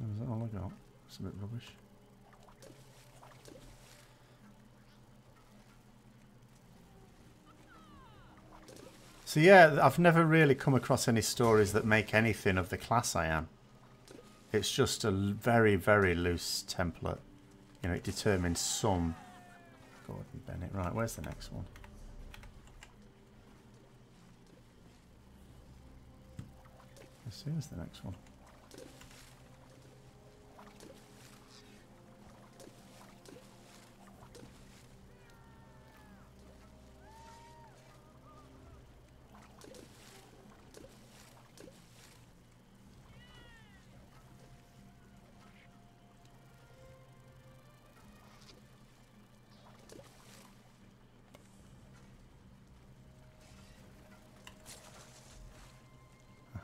Is that all I got? It's a bit rubbish. So yeah, I've never really come across any stories that make anything of the class I am. It's just a very, very loose template. You know, it determines some... Gordon Bennett. Right, where's the next one? Let's see, where's the next one?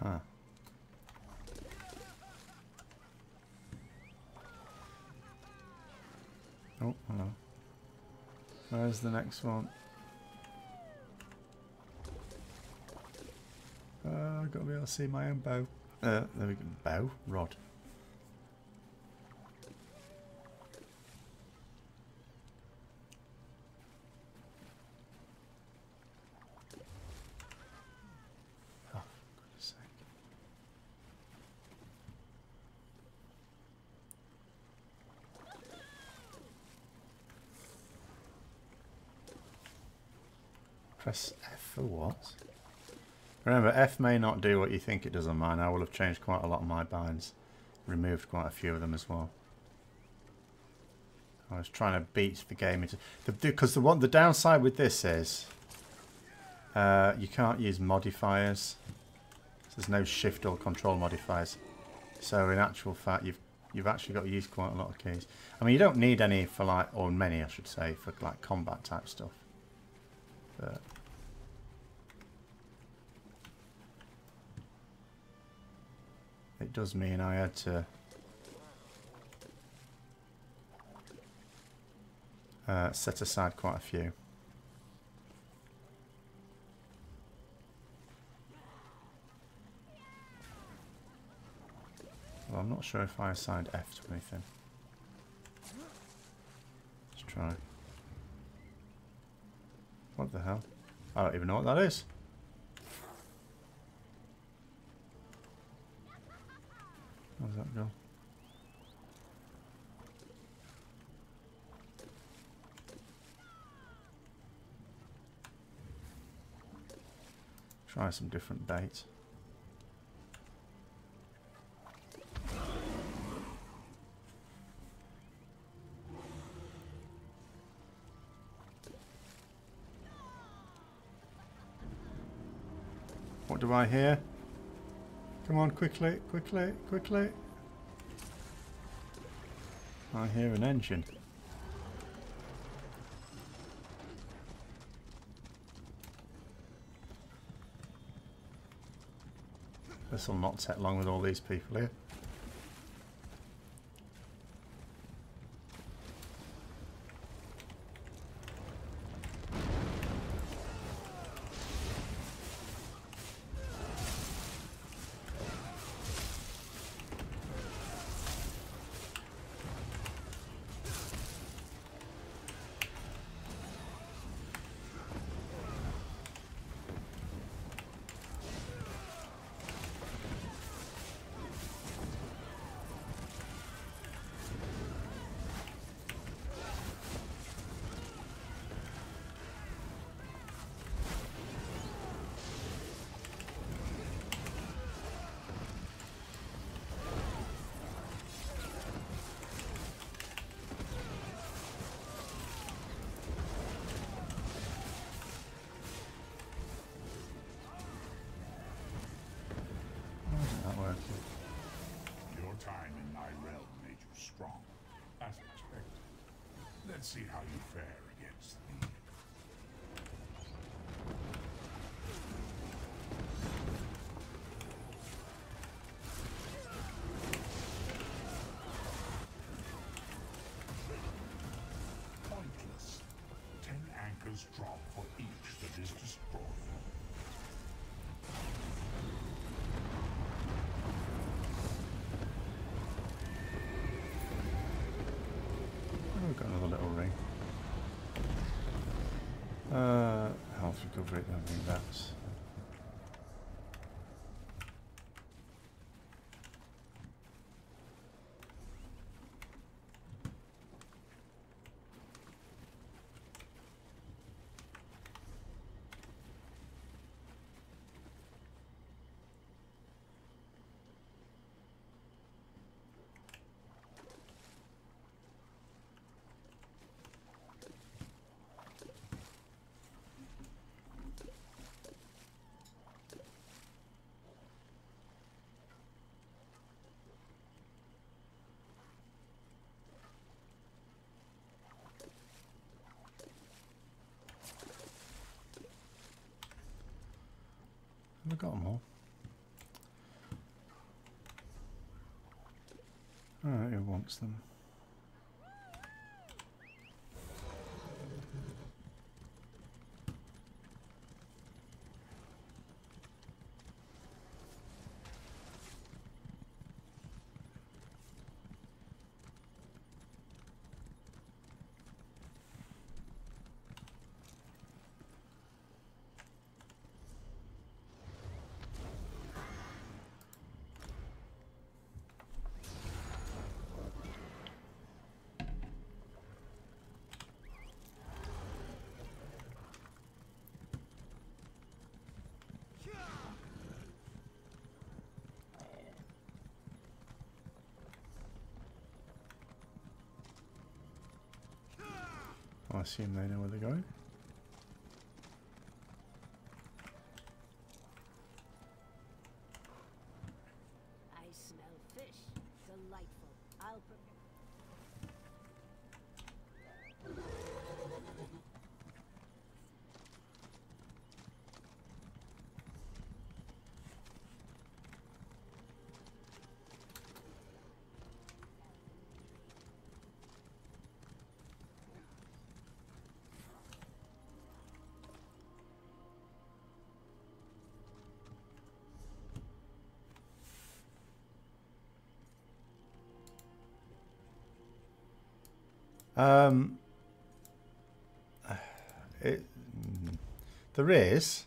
Huh. Oh, hello. Where's the next one? I've got to be able to see my own bow. There we go. Bow? Rod. Press F for what? Remember, F may not do what you think it does on mine. I will have changed quite a lot of my binds. Removed quite a few of them as well. I was trying to beat the game into... Because the downside with this is... you can't use modifiers. There's no shift or control modifiers. So in actual fact, you've actually got to use quite a lot of keys. I mean, you don't need any for like... Or many, I should say, for like combat type stuff. But... It does mean I had to set aside quite a few. Well, I'm not sure if I assigned F to anything. Let's try. What the hell? I don't even know what that is. How does that go? Try some different bait. What do I hear? Come on, quickly, quickly, quickly. I hear an engine. This will not take long with all these people here. Your time in my realm made you strong, as expected. Let's see how you fare against me. Pointless. 10 anchors drop for each that is destroyed. We've got another little ring. Health recovery, I think that's... Have I got them all? Alright, who wants them? I assume they know where they're going. I smell fish. Delightful. I'll prepare. There is,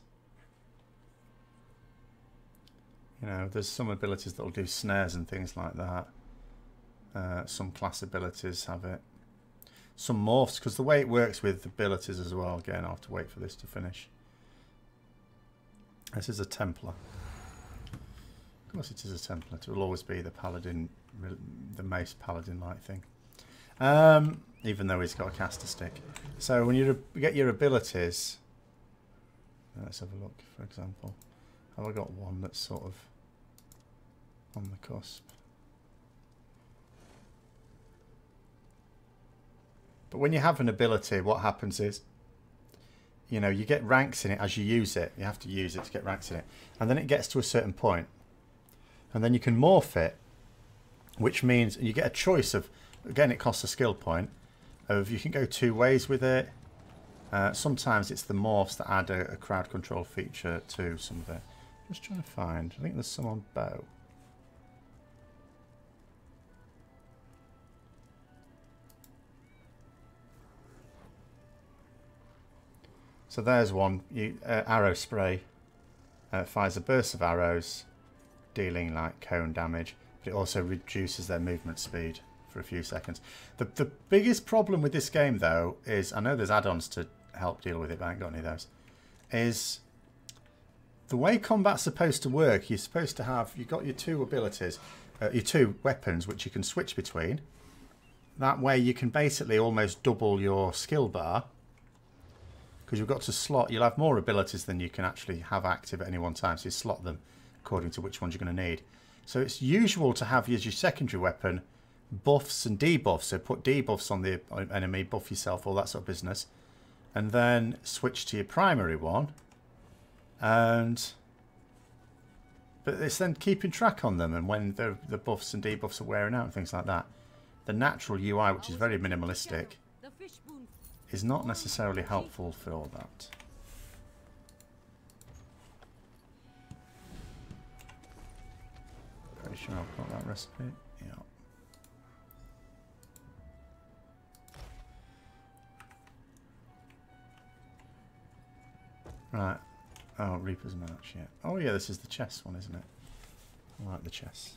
you know, there's some abilities that will do snares and things like that. Some class abilities have it. Some morphs, because the way it works with abilities as well, again, I'll have to wait for this to finish. This is a Templar. Of course it is a Templar. It will always be the Paladin, the Mace Paladin-like thing. Even though he's got a caster stick. So when you get your abilities, let's have a look, for example. Have I got one that's sort of on the cusp? But when you have an ability, what happens is, you know, you get ranks in it as you use it. You have to use it to get ranks in it. And then it gets to a certain point. And then you can morph it, which means you get a choice of, again, it costs a skill point, of you can go two ways with it. Sometimes it's the morphs that add a crowd control feature to some of it. Just trying to find, I think there's some on bow. So there's one, arrow spray, fires a burst of arrows, dealing like cone damage, but it also reduces their movement speed for a few seconds. The biggest problem with this game, though, is, I know there's add-ons to help deal with it, but I ain't got any of those, is the way combat's supposed to work. You're supposed to have, you've got your two abilities, your two weapons, which you can switch between. That way you can basically almost double your skill bar, because you've got to slot, you'll have more abilities than you can actually have active at any one time, so you slot them according to which ones you're going to need. So it's usual to have as your secondary weapon buffs and debuffs, so put debuffs on the enemy, buff yourself, all that sort of business, and then switch to your primary one, but it's then keeping track on them, and when the buffs and debuffs are wearing out and things like that. The natural UI, which is very minimalistic, is not necessarily helpful for all that. Pretty sure I've got that recipe. Yeah. Right. Oh, Reaper's March, yeah. Oh yeah, this is the chess one, isn't it? I like the chess.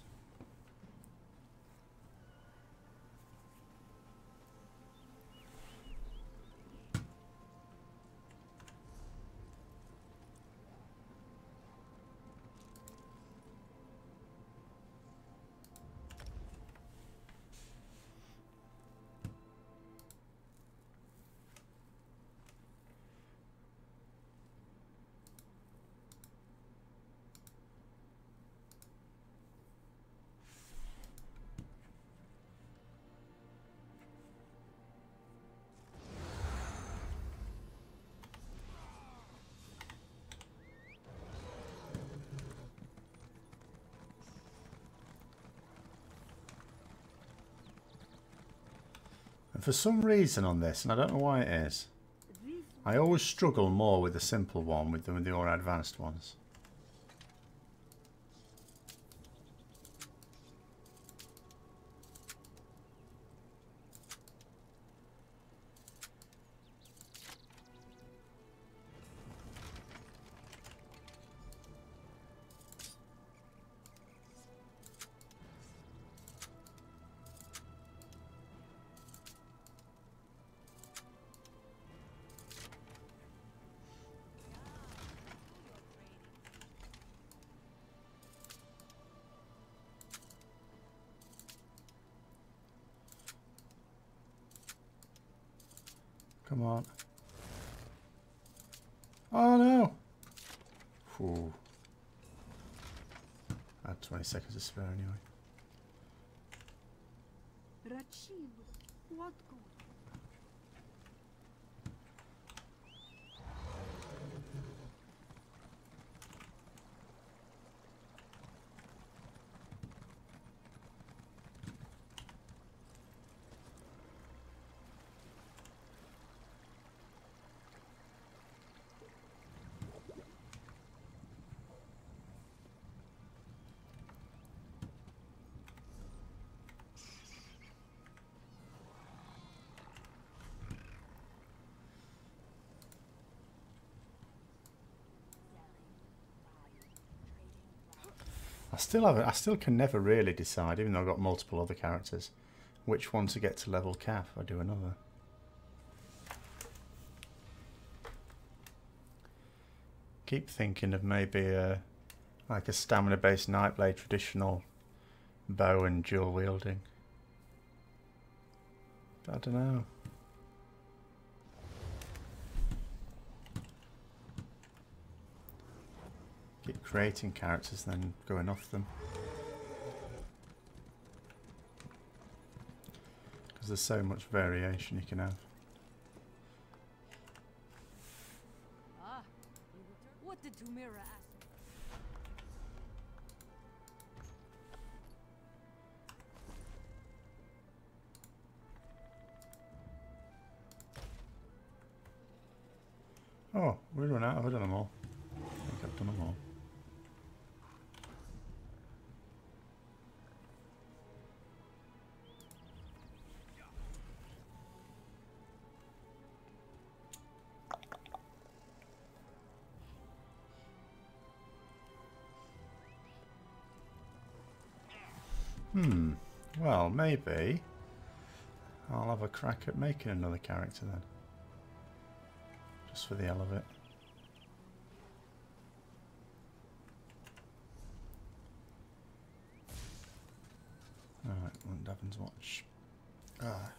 And for some reason on this, and I don't know why it is, I always struggle more with the simple one than with the more advanced ones. Come on. Oh no! Ooh. I had 20 seconds to spare anyway. Rachid, what good? I still can never really decide, even though I've got multiple other characters, which one to get to level cap if I do another. Keep thinking of maybe like a stamina-based Nightblade traditional bow and dual wielding. But I don't know. Keep creating characters then going off them. Because there's so much variation you can have. Ah, you return. What did Tumira ask? Oh, we run out. I've done them all. I think I've done them all. Well, maybe I'll have a crack at making another character then. Just for the hell of it. Alright, on Davin's watch. Ah.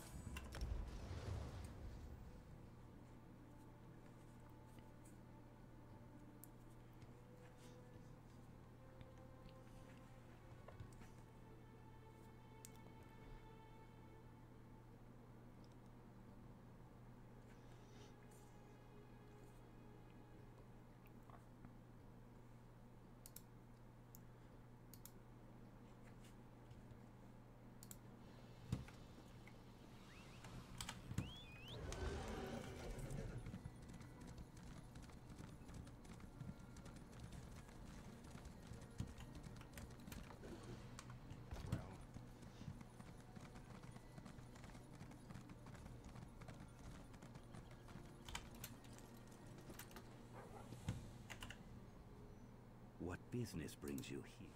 What business brings you here?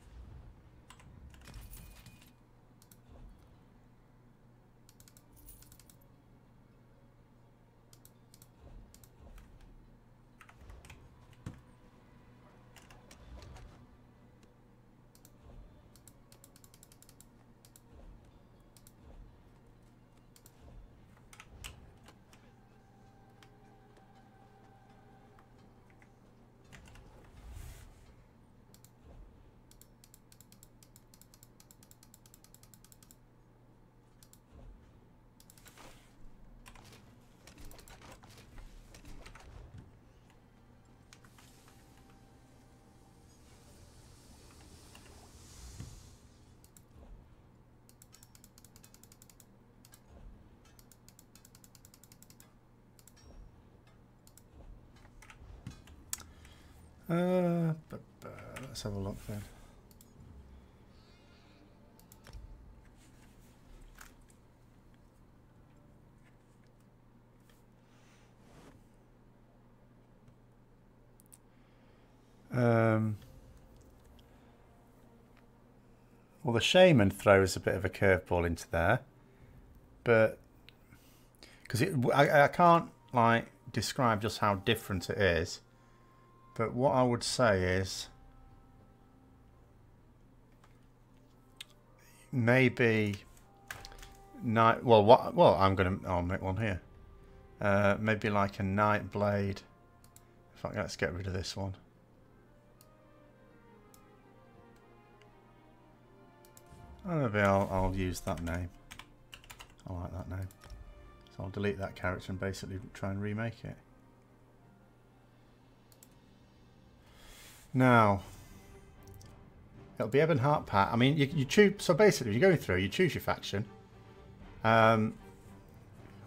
Let's have a look then. Well, the shaman throws a bit of a curveball into there, but because I can't like describe just how different it is. But what I would say is maybe night. Well, I'll make one here. Maybe like a night blade. In fact, let's get rid of this one. Maybe I'll use that name. I like that name. So I'll delete that character and basically try and remake it. Now, it'll be Ebonheart Pat. I mean, you choose. So basically, you're going through. You choose your faction.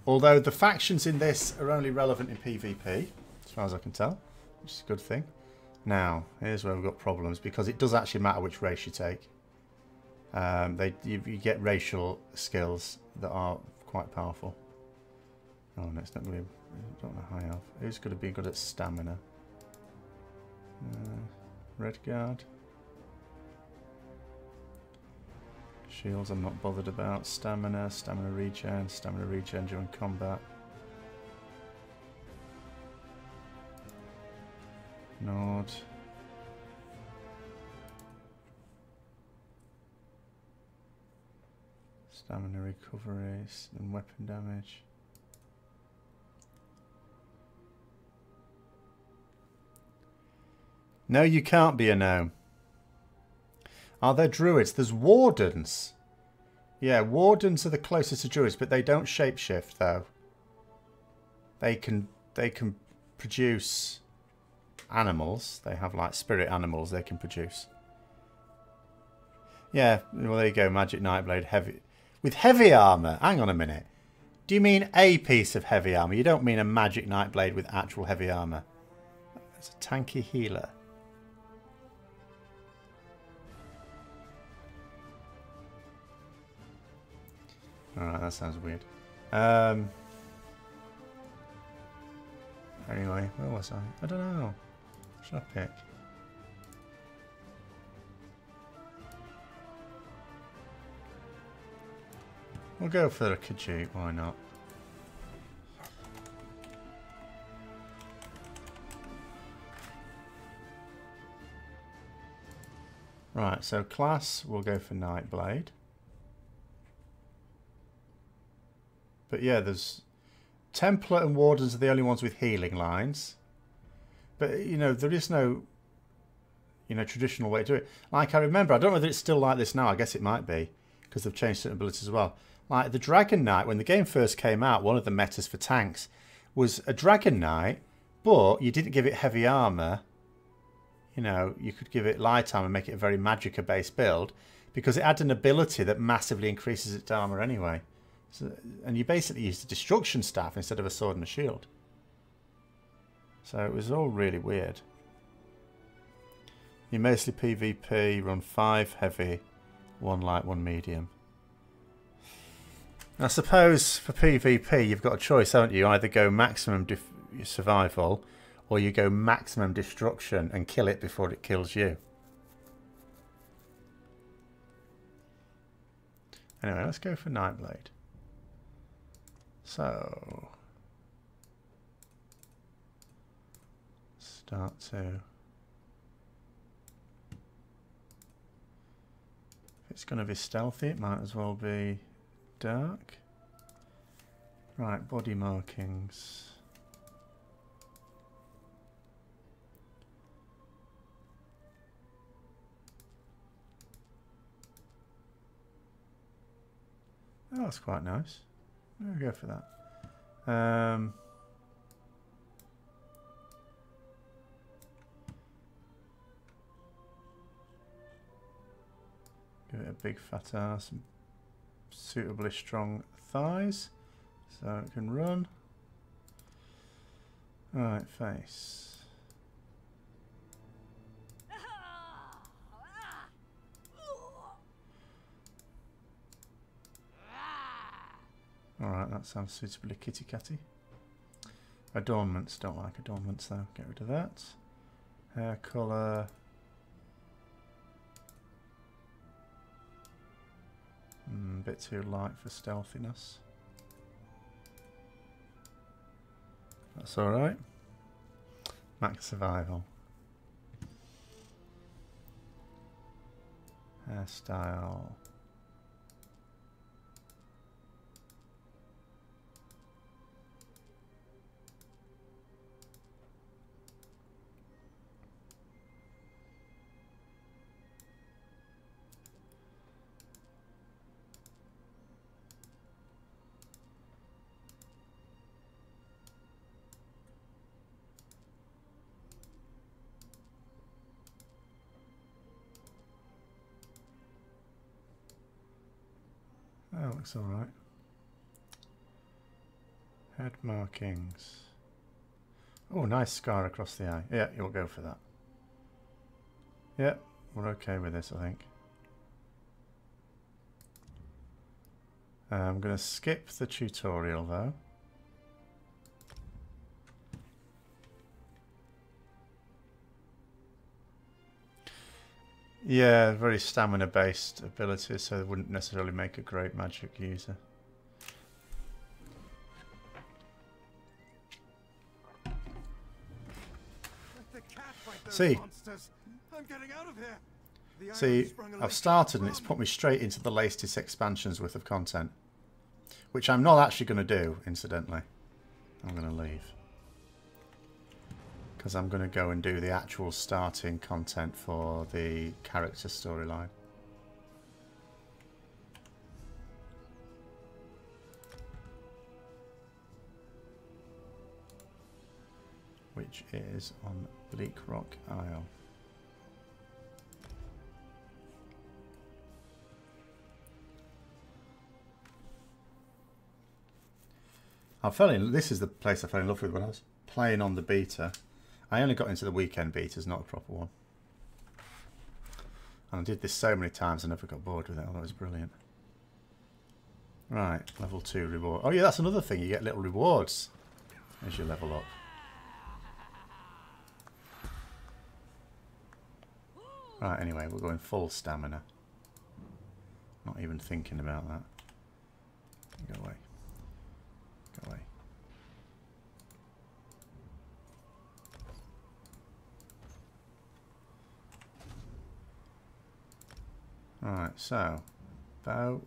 Although the factions in this are only relevant in PvP, as far as I can tell, which is a good thing. Now, here's where we've got problems because it does actually matter which race you take. You get racial skills that are quite powerful. Oh, no, it's not going to be. I don't know high elf. Who's going to be good at stamina? Red guard. Shields I'm not bothered about. Stamina regen during combat. Nord. Stamina recoveries and weapon damage. No, you can't be a gnome. Are there druids? There's wardens. Yeah, wardens are the closest to druids, but they don't shapeshift though. They can produce animals. They have like spirit animals they can produce. Yeah, well there you go, Magic Nightblade heavy with heavy armor. Hang on a minute. Do you mean a piece of heavy armor? You don't mean a Magic Nightblade with actual heavy armor. It's a tanky healer. Alright, that sounds weird. Anyway, where was I? I don't know. What should I pick? We'll go for a Khajiit, why not? Right, so class, we'll go for Nightblade. But yeah, there's Templar and Wardens are the only ones with healing lines. But, you know, there is no, you know, traditional way to do it. Like, I remember, I don't know whether it's still like this now. I guess it might be, because they've changed certain abilities as well. Like, the Dragon Knight, when the game first came out, one of the metas for tanks was a Dragon Knight, but you didn't give it heavy armor. You know, you could give it light armor and make it a very Magicka-based build, because it had an ability that massively increases its armor anyway. So, and you basically used a destruction staff instead of a sword and a shield. So it was all really weird. You mostly PvP, run 5 heavy, 1 light, 1 medium. I suppose for PvP you've got a choice, haven't you? Either go maximum survival or you go maximum destruction and kill it before it kills you. Anyway, let's go for Nightblade. So, start to, if it's going to be stealthy, it might as well be dark. Right, body markings. Oh, that's quite nice. We'll go for that. Give it a big fat ass and suitably strong thighs so it can run. Alright, face. Alright, that sounds suitably kitty catty. Adornments, don't like adornments though, get rid of that. Hair colour. A bit too light for stealthiness. That's alright. Max survival. Hairstyle. that looks alright. Head markings. Oh, nice scar across the eye. Yeah, you'll go for that. Yeah, we're okay with this, I think. I'm going to skip the tutorial though. Yeah, very stamina based abilities, so it wouldn't necessarily make a great magic user. See, I'm getting out of here. see, I've started and it's put me straight into the latest expansion's worth of content, which I'm not actually going to do, incidentally. I'm going to leave. Because I'm going to go and do the actual starting content for the character storyline. Which is on Bleak Rock Isle. This is the place I fell in love with when I was playing on the beta. I only got into the weekend betas, not a proper one. And I did this so many times I never got bored with it, although it was brilliant. Right, level 2 reward. Oh yeah, that's another thing, you get little rewards as you level up. Right, anyway, we're going full stamina. Not even thinking about that. Go away. Go away. Alright, so bow.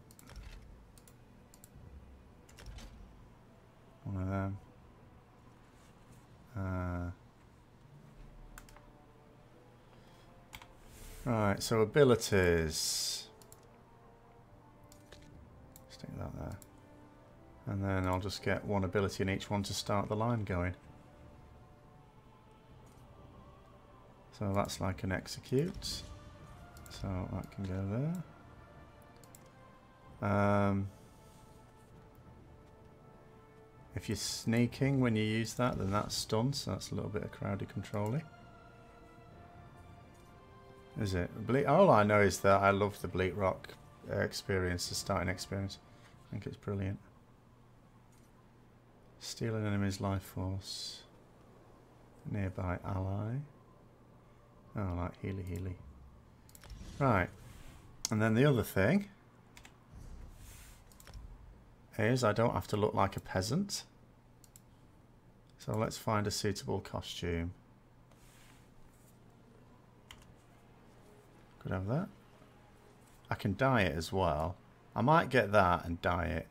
One of them. Right, so abilities. Stick that there. And then I'll just get one ability in each one to start the line going. So that's like an execute. So that can go there. If you're sneaking when you use that, then that's stun, so that's a little bit of crowded controlling. Is it? All I know is that I love the Bleak Rock experience, the starting experience. I think it's brilliant. Steal an enemy's life force. Nearby ally. Oh, like healy. Right. And then the other thing is I don't have to look like a peasant. So let's find a suitable costume. Could have that. I can dye it as well. I might get that and dye it.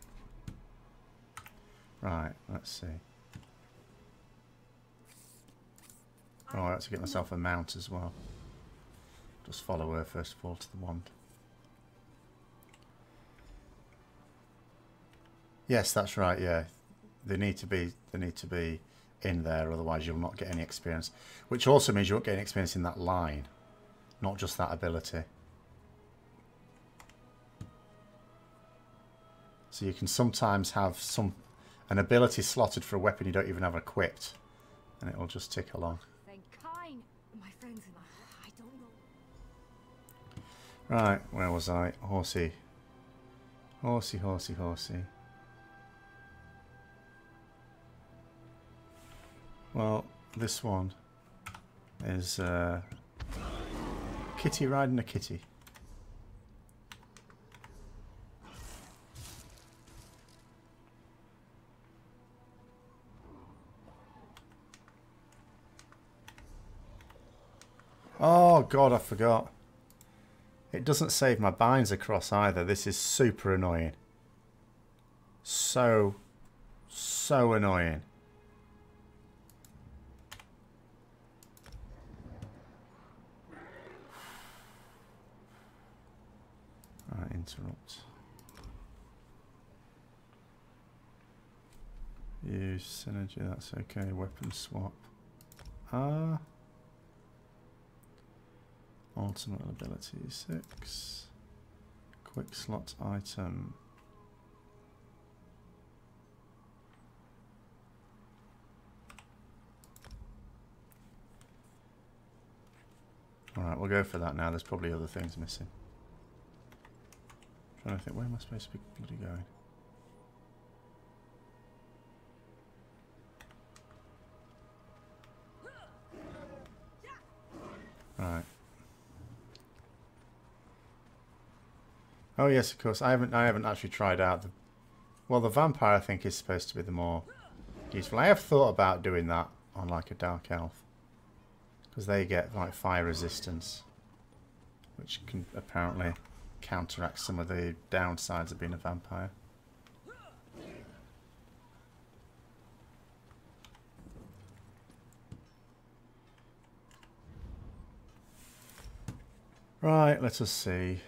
Right, let's see. Oh, I have to get myself a mount as well. Just follow her first of all to the wand. Yes, that's right, yeah. They need to be in there, otherwise you'll not get any experience. Which also means you won't get any experience in that line. Not just that ability. So you can sometimes have an ability slotted for a weapon you don't even have equipped, and it'll just tick along. My friends and I don't know. Right, where was I? Horsey. Horsey. Well, this one is kitty riding a kitty. Oh god, I forgot. It doesn't save my binds across either. This is super annoying. So annoying. Right, interrupt. Use synergy, that's okay. Weapon swap. Ultimate ability 6. Quick slot item. Right, we'll go for that now. There's probably other things missing. I'm trying to think, where am I supposed to be bloody going? Right. Oh yes, of course. I haven't actually tried out the. Well, the vampire I think is supposed to be the more useful. I have thought about doing that on like a dark elf, because they get like fire resistance, which can apparently counteract some of the downsides of being a vampire. Right, let us see.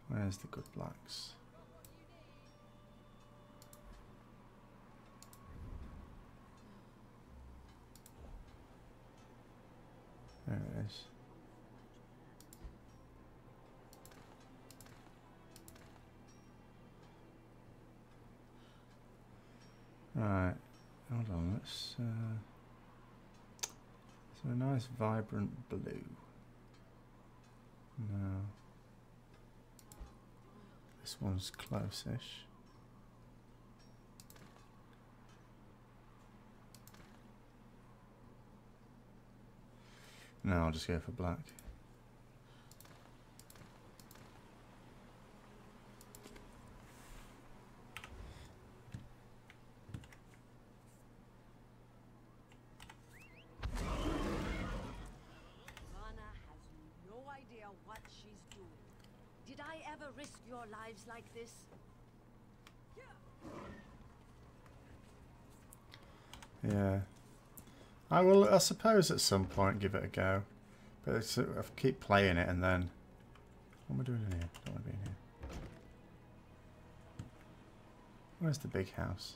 Where's the good blacks? There it is. Right, hold on, let's so a nice vibrant blue. No. This one's close-ish. No, I'll just go for black. Did I ever risk your lives like this? Yeah. I will, I suppose, at some point give it a go. But it's, I keep playing it and then... What am I doing in here? Don't want to be in here. Where's the big house?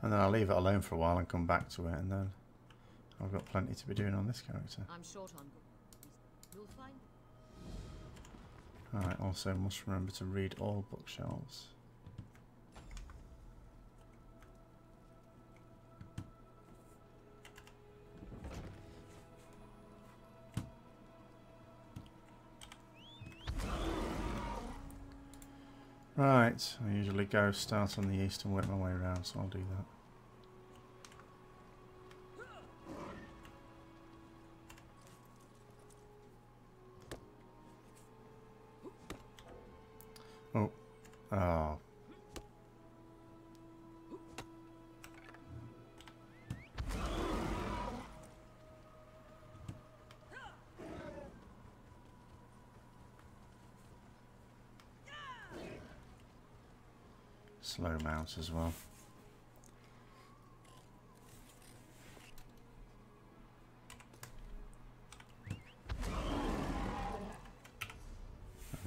And then I'll leave it alone for a while and come back to it, and then I've got plenty to be doing on this character. I'm short on. You'll find. Alright, also must remember to read all bookshelves. Right, I usually go start on the east and work my way around, so I'll do that. Oh. Oh. Slow mouse as well.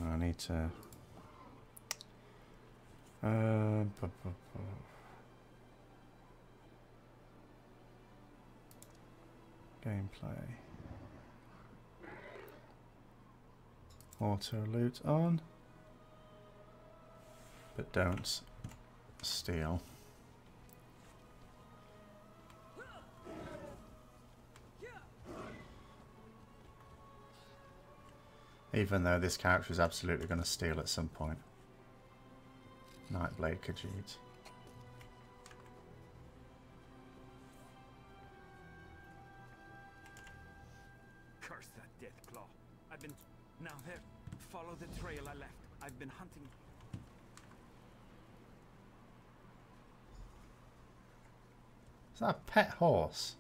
I need to gameplay. Auto loot on, but don't steal. Even though this character is absolutely going to steal at some point. Nightblade Khajiit. Curse that death claw. I've been... Now there. Follow the trail I left. I've been hunting... Is that a pet horse?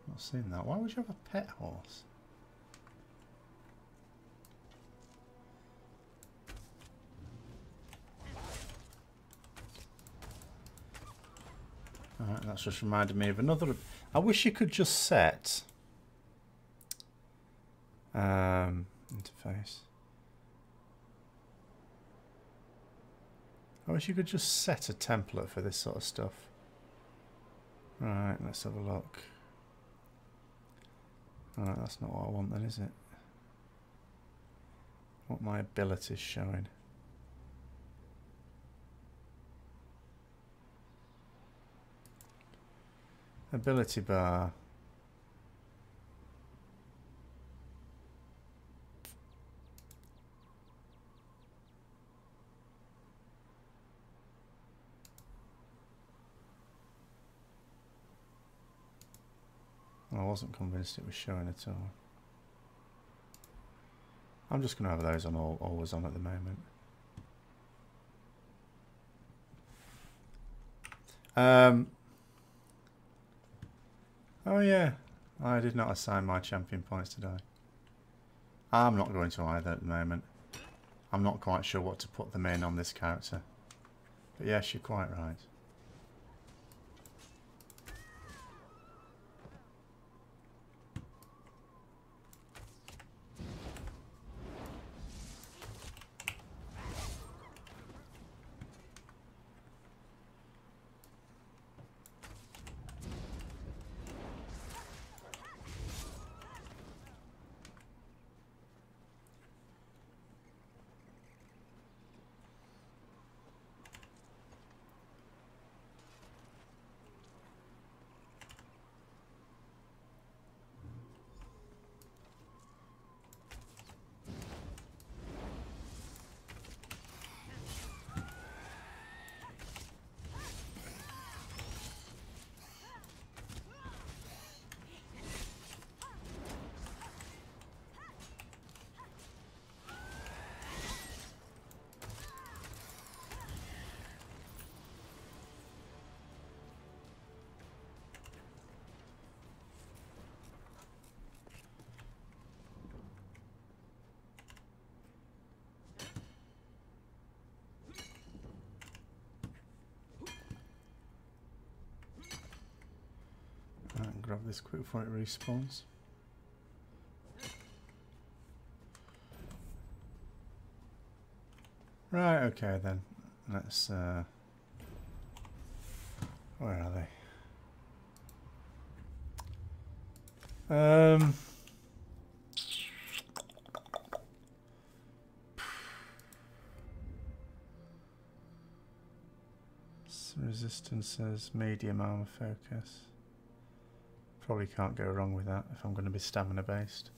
Not seen that. Why would you have a pet horse? Alright, that's just reminded me of another... I wish you could just set... interface. I wish you could just set a template for this sort of stuff. Right, let's have a look. Alright, that's not what I want then, is it? What my ability's showing. Ability bar. I wasn't convinced it was showing at all. I'm just going to have those on always on at the moment. Oh yeah, I did not assign my champion points today. I'm not going to either at the moment. I'm not quite sure what to put them in on this character. But yes, you're quite right. Right, grab this quick before it respawns. Right, okay then. Let's where are they? Resistance says medium armor focus. Probably can't go wrong with that if I'm going to be stamina based.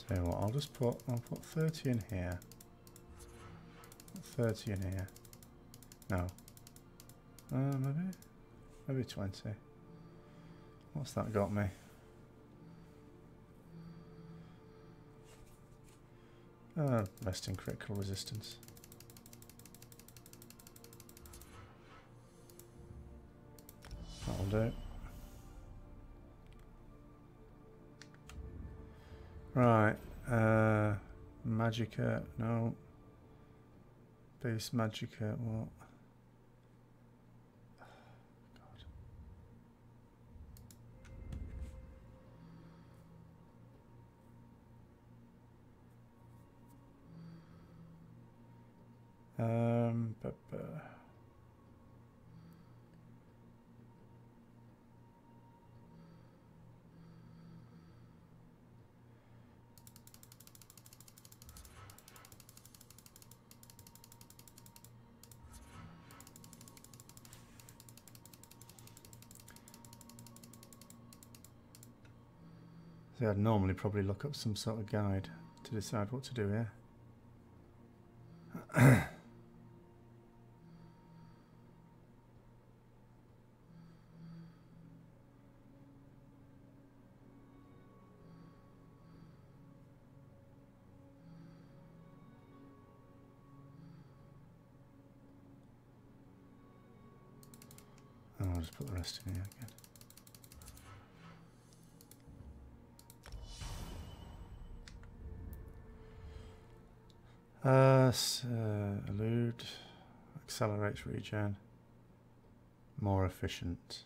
Tell you what, I'll put 30 in here. 30 in here. No. Maybe 20. What's that got me? Rest in critical resistance. That'll do. Right, Magicka, no. Base Magicka, what? God. See, I'd normally probably look up some sort of guide to decide what to do here. Oh, I'll just put the rest in here again. Elude, accelerates regen, more efficient.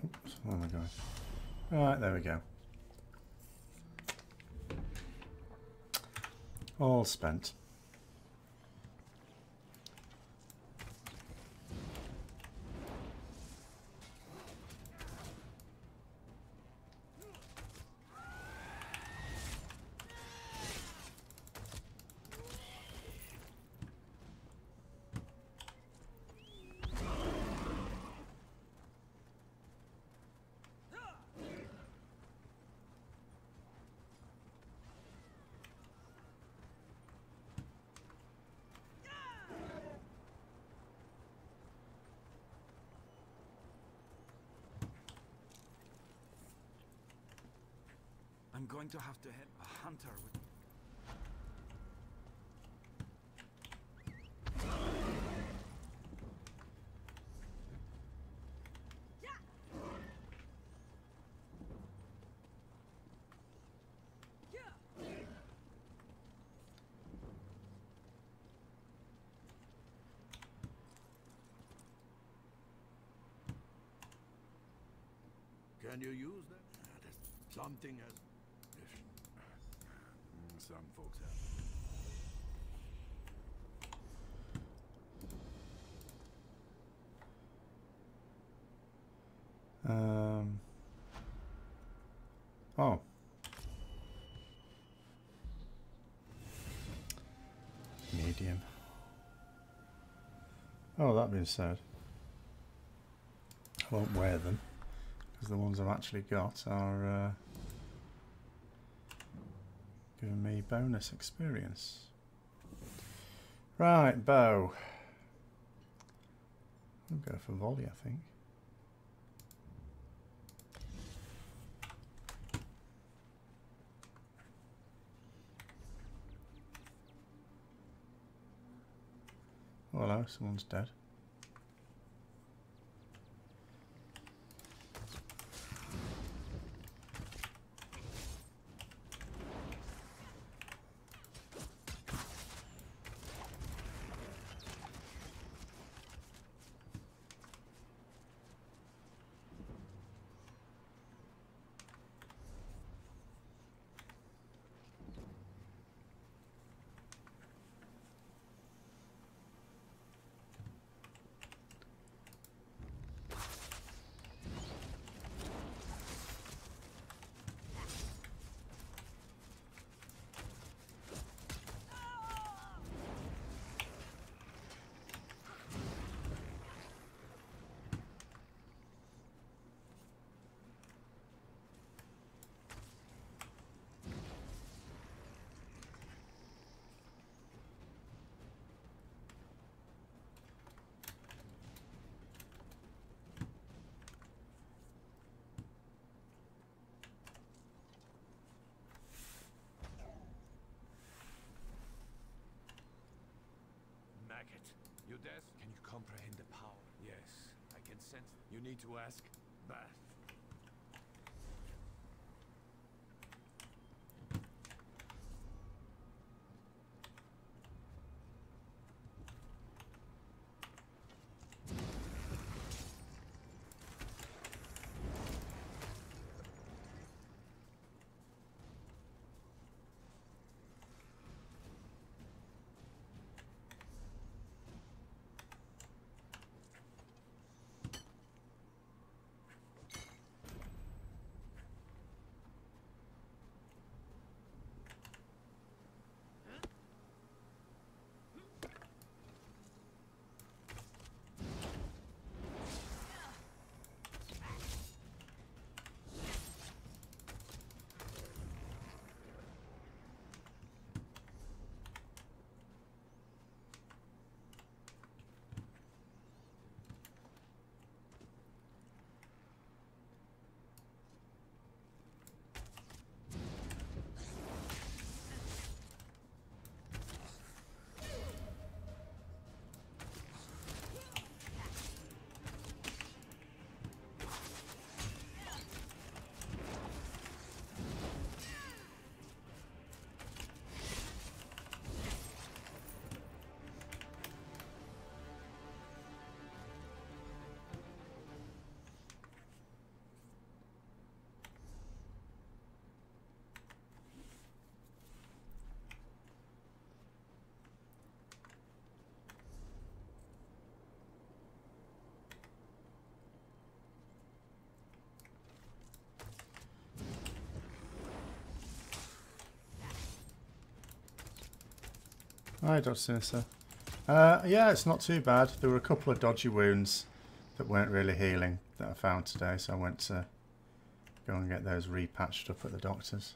Oops, oh my god. Right, there we go. All spent. I'm going to have to hit a hunter with... Can you use that? Something as... Some folks have. Oh. Medium. Oh, that being said, I won't wear them because the ones I've actually got are giving me bonus experience. Right, bow. I'll go for volley, I think. Oh, hello, someone's dead. You deaf? Can you comprehend the power? Yes, I can sense. You need to ask Bath. Hi, Dodge Sinister. Yeah, it's not too bad. There were a couple of dodgy wounds that weren't really healing that I found today, so I went to go and get those repatched up at the doctor's.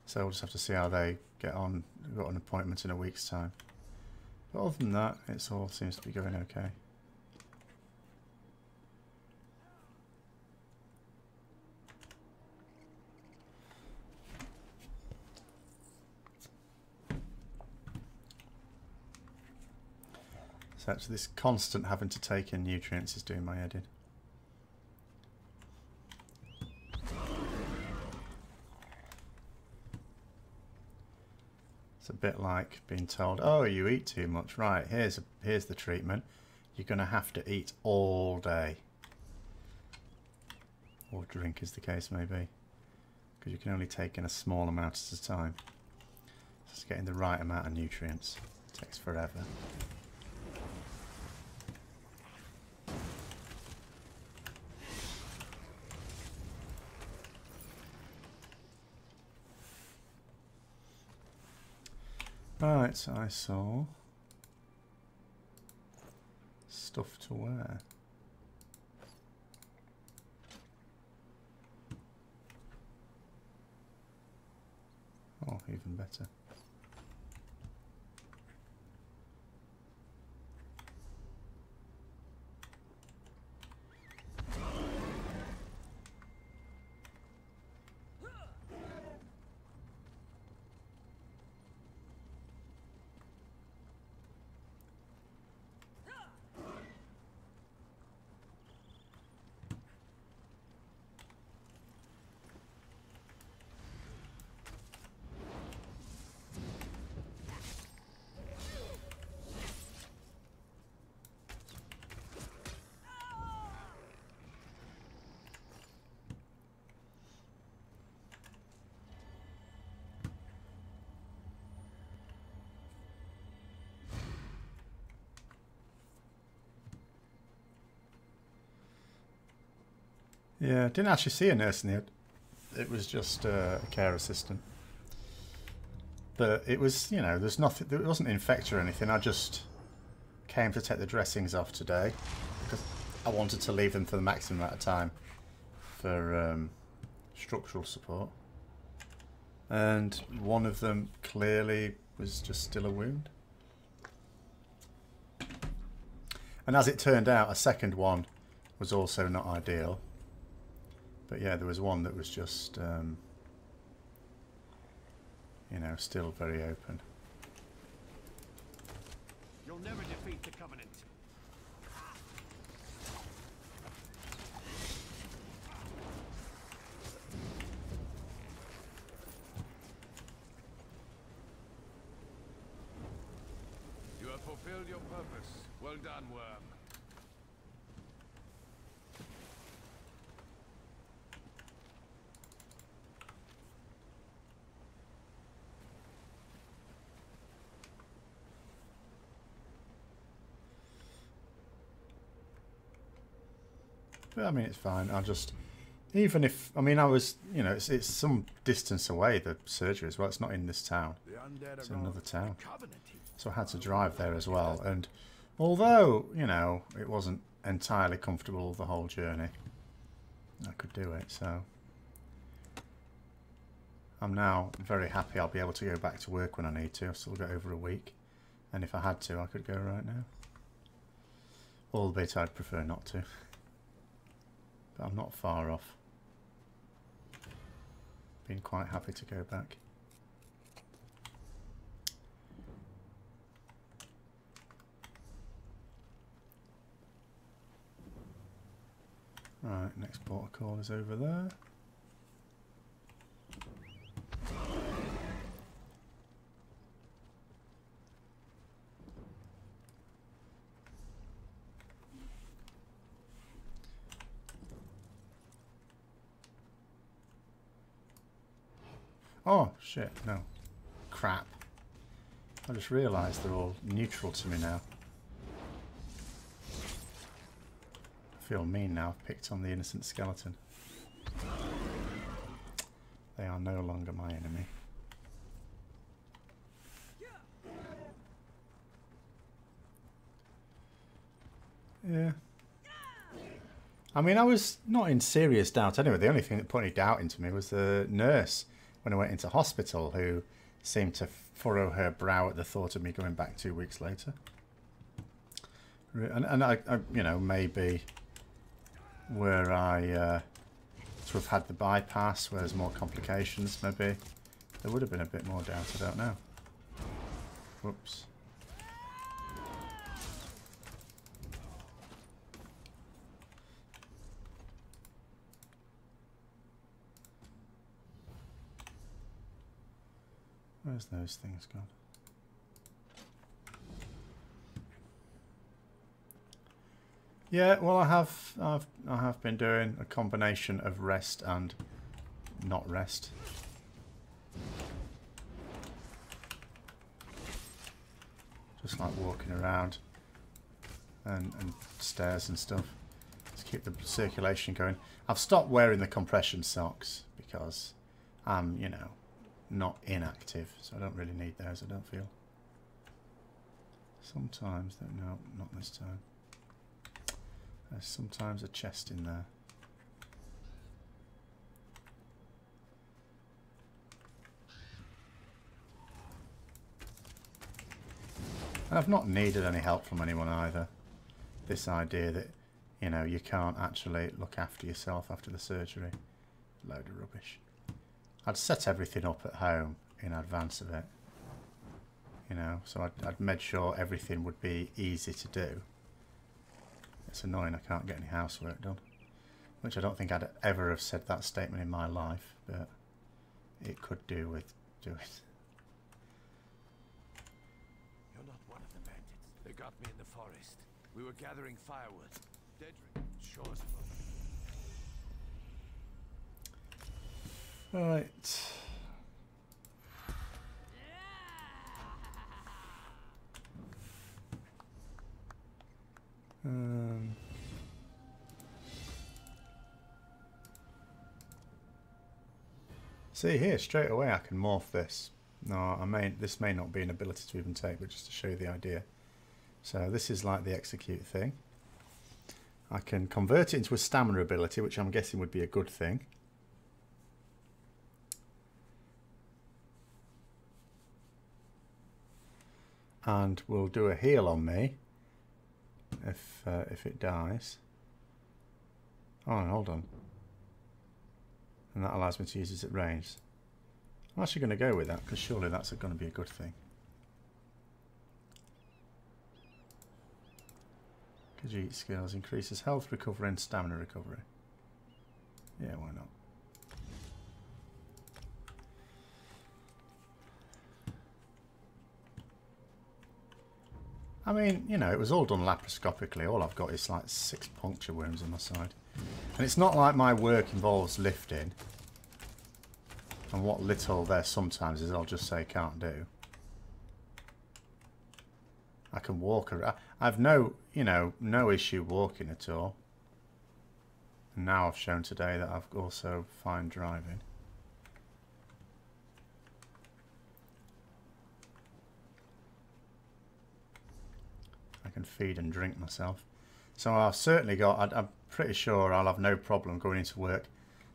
So we'll just have to see how they get on. We've got an appointment in a week's time. But other than that, it all seems to be going okay. So actually this constant having to take in nutrients is doing my head in. It's a bit like being told, oh, you eat too much. Right, here's the treatment. You're going to have to eat all day. Or drink, as the case may be. Because you can only take in a small amount at a time. Just getting the right amount of nutrients. It takes forever. Right, so I saw stuff to wear. Oh, even better. Yeah, didn't actually see a nurse in the end. It was just a care assistant. But it was, you know, there's nothing. It wasn't infected or anything. I just came to take the dressings off today because I wanted to leave them for the maximum amount of time for structural support. And one of them clearly was just still a wound. And as it turned out, a second one was also not ideal. But yeah, there was one that was just, you know, still very open. You'll never defeat the Covenant. You have fulfilled your purpose. Well done, worm. But I mean, it's fine. I'll just, even if, I mean, I was, you know, it's some distance away, the surgery as well. It's not in this town. It's in another town. So I had to drive there as well. And although, you know, it wasn't entirely comfortable the whole journey, I could do it. So I'm now very happy I'll be able to go back to work when I need to. I've still got over a week. And if I had to, I could go right now. Albeit I'd prefer not to. But I'm not far off. Been quite happy to go back. Right, next port of call is over there. Oh, shit, no. Crap. I just realised they're all neutral to me now. I feel mean now. I've picked on the innocent skeleton. They are no longer my enemy. Yeah. I mean, I was not in serious doubt anyway. The only thing that put any doubt into me was the nurse when I went into hospital, who seemed to furrow her brow at the thought of me going back 2 weeks later. And I you know, maybe where I sort of had the bypass, where there's more complications, maybe there would have been a bit more doubt. I don't know. Whoops. Where's those things gone? Yeah, well, I have been doing a combination of rest and not rest. Just like walking around and stairs and stuff to keep the circulation going. I've stopped wearing the compression socks because I'm, you know, not inactive, so I don't really need those, I don't feel. Sometimes, no, not this time. There's sometimes a chest in there. And I've not needed any help from anyone either. This idea that, you know, you can't actually look after yourself after the surgery. Load of rubbish. I'd set everything up at home in advance of it, you know, so I'd made sure everything would be easy to do. It's annoying I can't get any housework done, which I don't think I'd ever have said that statement in my life, but it could do with doing. You're not one of the bandits. They got me in the forest. We were gathering firewood. Dedrick, show us about. Right. See here, straight away I can morph this. No, this may not be an ability to even take, but just to show you the idea. So this is like the execute thing. I can convert it into a stamina ability, which I'm guessing would be a good thing. And we'll do a heal on me if it dies. Oh, hold on. And that allows me to use it at range. I'm actually going to go with that because surely that's going to be a good thing. Khajiit skills increases health recovery and stamina recovery. Yeah, why not? I mean, you know, it was all done laparoscopically. All I've got is like 6 puncture wounds on my side. And it's not like my work involves lifting. And what little there sometimes is I'll just say can't do. I can walk around. I've no issue walking at all. And now I've shown today that I've also fine driving. I can feed and drink myself. So I've certainly got, I'm pretty sure I'll have no problem going into work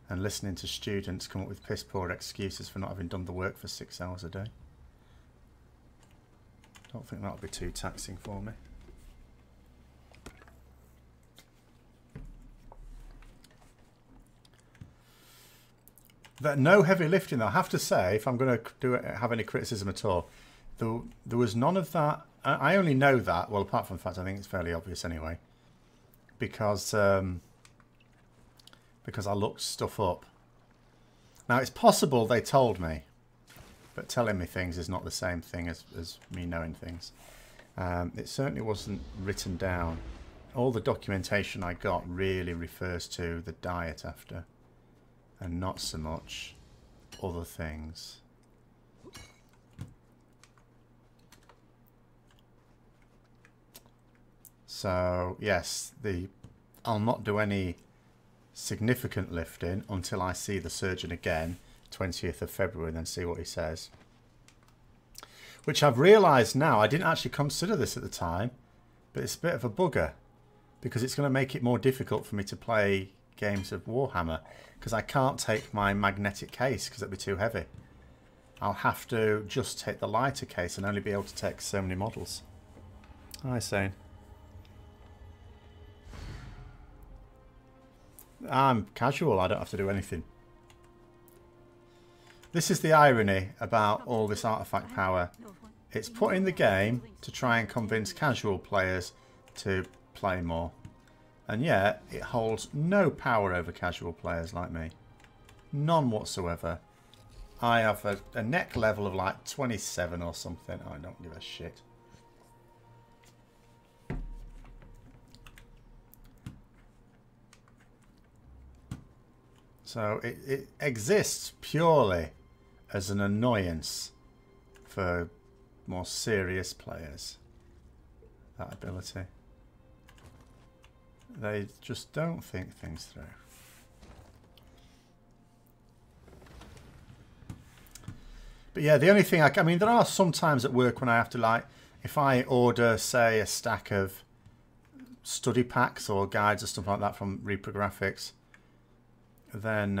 and listening to students come up with piss poor excuses for not having done the work for 6 hours a day. Don't think that'll be too taxing for me. That no heavy lifting though. I have to say, if I'm going to have any criticism at all, there was none of that. I only know that, well, apart from the fact I think it's fairly obvious anyway, because I looked stuff up. Now, it's possible they told me, but telling me things is not the same thing as me knowing things. It certainly wasn't written down. All the documentation I got really refers to the diet after, and not so much other things. So yes, I'll not do any significant lifting until I see the surgeon again, 20th of February, and then see what he says. Which I've realised now, I didn't actually consider this at the time, but it's a bit of a bugger. because it's going to make it more difficult for me to play games of Warhammer, because I can't take my magnetic case because it'll be too heavy. I'll have to just take the lighter case and only be able to take so many models. Hi, Sane. I'm casual, I don't have to do anything. This is the irony about all this artifact power. It's put in the game to try and convince casual players to play more. And yet, it holds no power over casual players like me. None whatsoever. I have a neck level of like 27 or something. I don't give a shit. So it exists purely as an annoyance for more serious players. That ability. They just don't think things through. But yeah, the only thing I mean, there are some times at work when I have to, like, if I order, say, a stack of study packs or guides or stuff like that from Reprographics, then,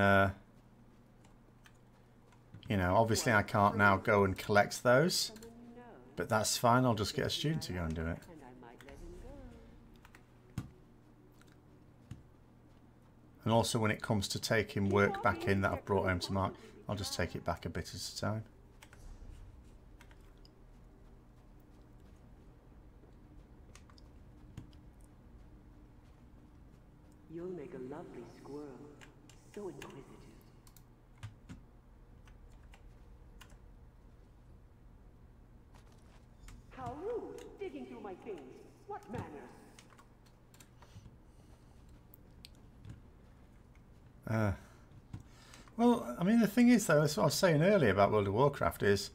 you know, obviously I can't now go and collect those. But that's fine, I'll just get a student to go and do it. And also when it comes to taking work back in that I've brought home to Mark, I'll just take it back a bit at a time. You'll make a lovely squirrel. So inquisitive. How rude! Digging through my things. What manners? Well, I mean, the thing is, though, that's what I was saying earlier about World of Warcraft, is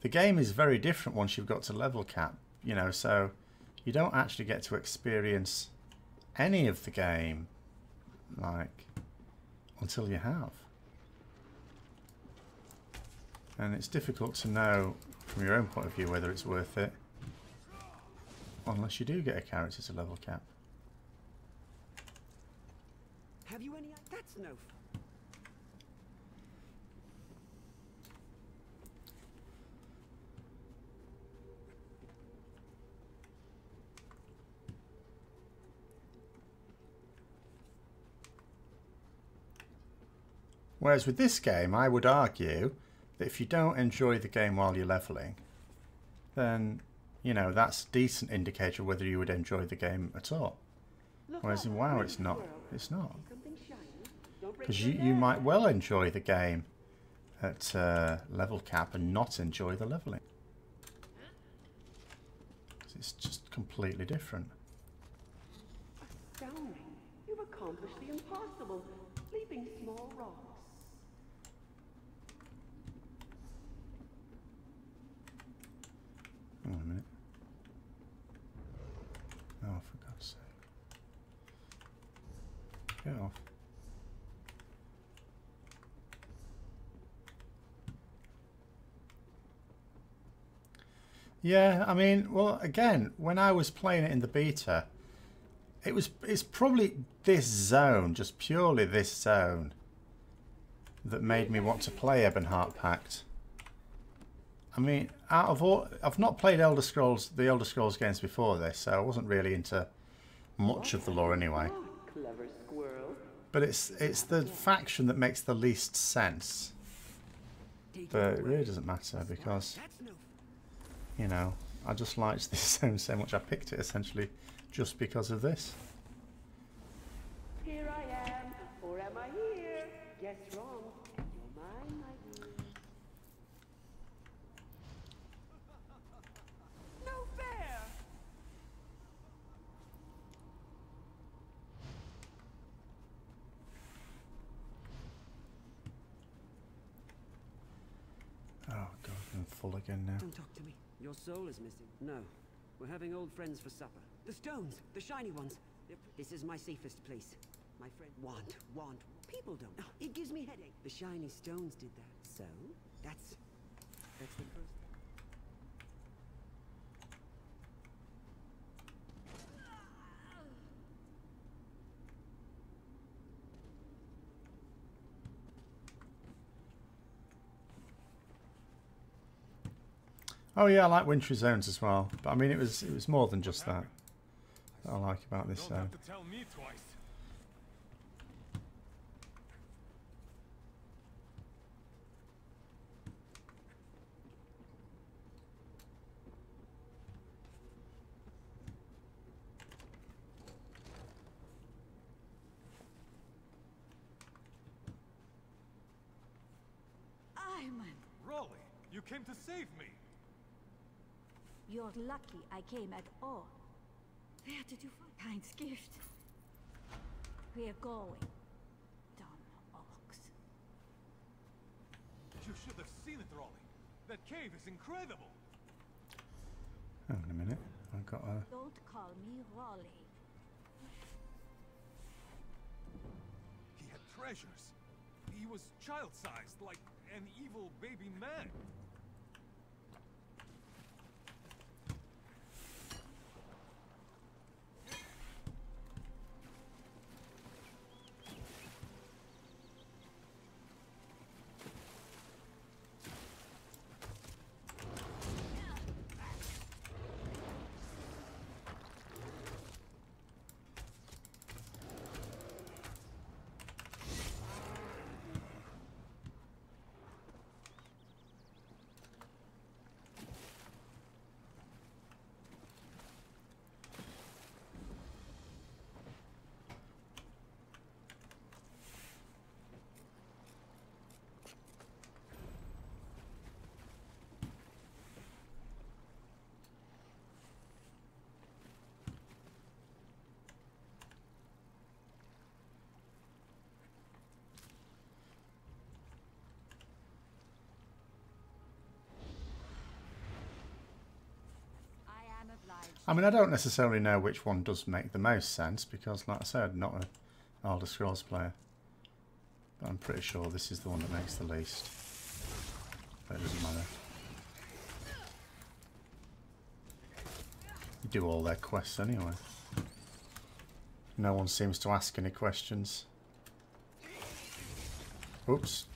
the game is very different once you've got to level cap, you know, so you don't actually get to experience any of the game, like, until you have. And it's difficult to know from your own point of view whether it's worth it, unless you do get a character to level cap. Have you any? That's no. Whereas with this game, I would argue that if you don't enjoy the game while you're leveling, then, you know, that's a decent indicator of whether you would enjoy the game at all. Whereas in WoW, it's not. It's not. Because you might well enjoy the game at level cap and not enjoy the leveling. It's just completely different. Astounding. You've accomplished the impossible. Leaping small rocks. Hang on a minute. Oh, for God's sake. Get off. Yeah, I mean, well, again, when I was playing it in the beta, it's probably this zone, just purely this zone, that made me want to play Ebonheart Pact. I mean, out of all, I've not played the Elder Scrolls games before this, so I wasn't really into much of the lore anyway. Clever squirrel. But it's the faction that makes the least sense. But it really doesn't matter because, you know, I just liked this zone so much I picked it essentially just because of this. Here I am, or am I here? Guess wrong. You're mine, my dear. No fair! Oh God, I'm full again now. Don't talk to me. Your soul is missing. No. We're having old friends for supper. The stones! The shiny ones! This is my safest place. My friend want. People don't. Oh, it gives me headache. The shiny stones did that. So, that's the first. Oh yeah, I like wintry zones as well. But I mean, it was more than just that I like about this zone. Don't have to tell me twice. Raleigh, you came to save me. You're lucky I came at all. Where did you find Kind's gift? We're going. Dumb ox. You should have seen it, Raleigh. That cave is incredible. Hang on a minute. I've got a... Don't call me Raleigh. He had treasures. He was child-sized, like an evil baby man. I mean, I don't necessarily know which one does make the most sense because, like I said, not an Elder Scrolls player. But I'm pretty sure this is the one that makes the least. But it doesn't matter. You do all their quests anyway. No one seems to ask any questions. Oops.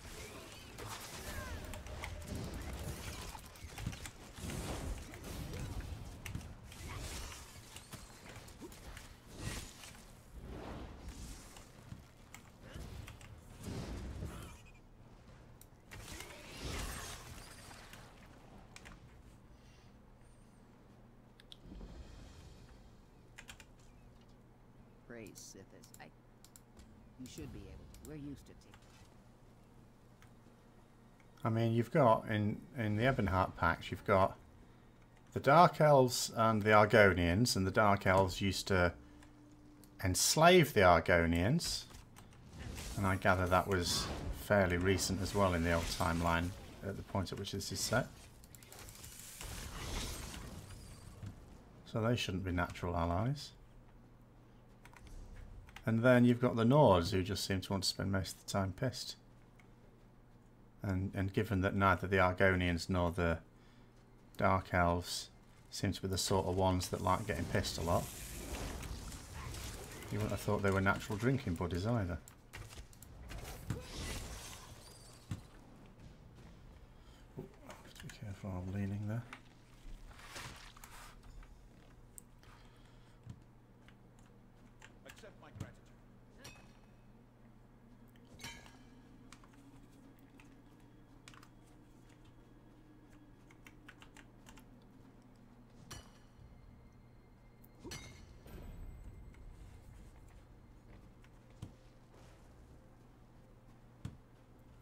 You should be able to. We're used to it. I mean, you've got in the Ebonheart Pact, you've got the Dark Elves and the Argonians, and the Dark Elves used to enslave the Argonians, and I gather that was fairly recent as well in the old timeline at the point at which this is set. So they shouldn't be natural allies. And then you've got the Nords, who just seem to want to spend most of the time pissed. And given that neither the Argonians nor the Dark Elves seem to be the sort of ones that like getting pissed a lot, you wouldn't have thought they were natural drinking buddies either. Ooh, have to be careful, I'm leaning there.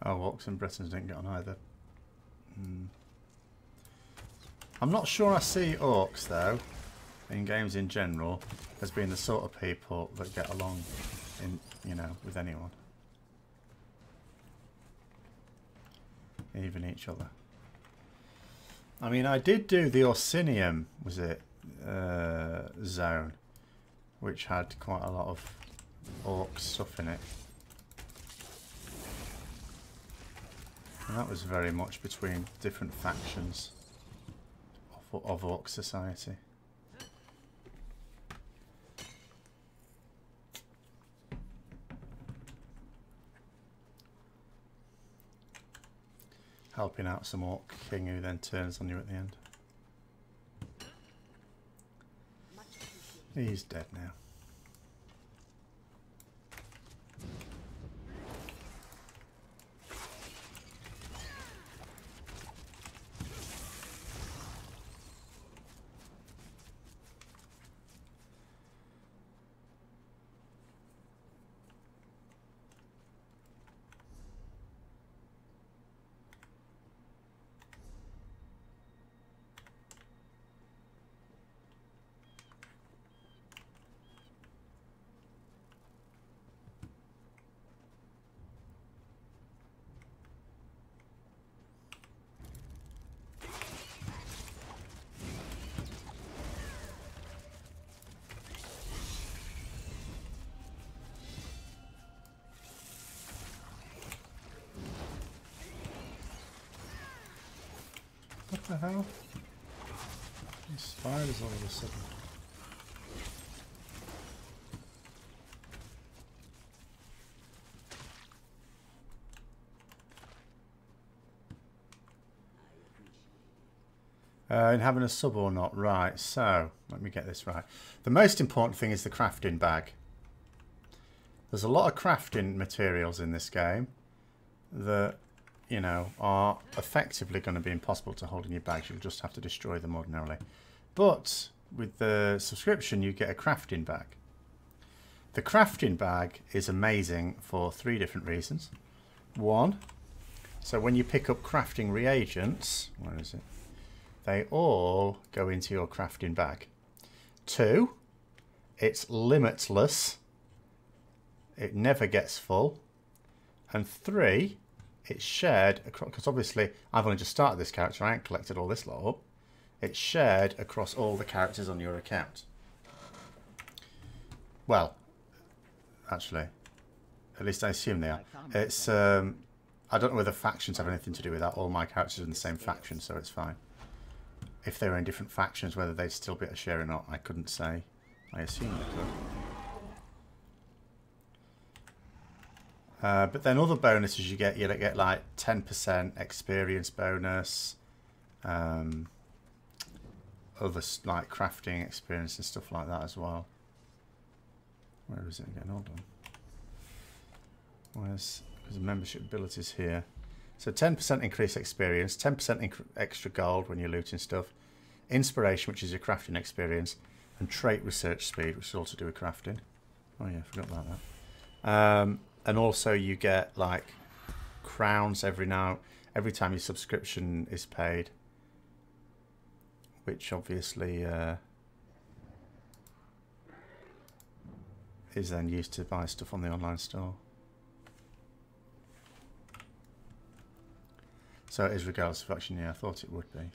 Oh, Orcs and Britons didn't get on either. I'm not sure I see Orcs, though, in games in general, as being the sort of people that get along, with anyone. Even each other. I mean, I did do the Orsinium, was it, zone, which had quite a lot of Orc stuff in it. And that was very much between different factions of Orc society. Helping out some Orc king who then turns on you at the end. He's dead now. What the hell? These spiders all of a sudden. In having a sub or not? Right, so let me get this right. The most important thing is the crafting bag. There's a lot of crafting materials in this game that, you know, are effectively going to be impossible to hold in your bags. You'll just have to destroy them ordinarily. But with the subscription, you get a crafting bag. The crafting bag is amazing for 3 different reasons. 1, so when you pick up crafting reagents, where is it? They all go into your crafting bag. 2, it's limitless. It never gets full. And 3, it's shared across, because obviously I've only just started this character, I ain't collected all this lot up. It's shared across all the characters on your account. Well, actually, at least I assume they are. It's, I don't know whether factions have anything to do with that. All my characters are in the same faction, so it's fine. If they were in different factions, whether they'd still be able to share or not, I couldn't say. I assume they could. But then other bonuses you get like 10% experience bonus, other like crafting experience and stuff like that as well. Where is it again? Hold on. Where's the membership abilities here? So 10% increased experience, 10% extra gold when you're looting stuff, inspiration, which is your crafting experience, and trait research speed, which is also to do with crafting. Oh yeah, I forgot about that. And also you get like crowns every time your subscription is paid, which obviously is then used to buy stuff on the online store. So it is regardless of faction. Yeah, I thought it would be.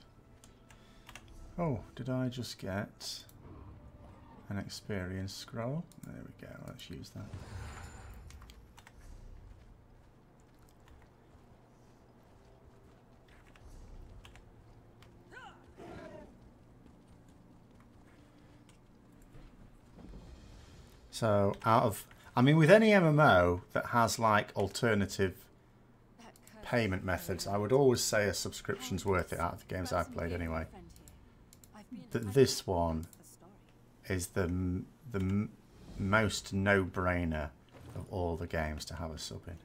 Oh, did I just get an experience scroll? There we go, let's use that. So out of, I mean, with any MMO that has like alternative payment methods, I would always say a subscription's worth it out of the games I've played anyway. That this one is the most no-brainer of all the games to have a sub in.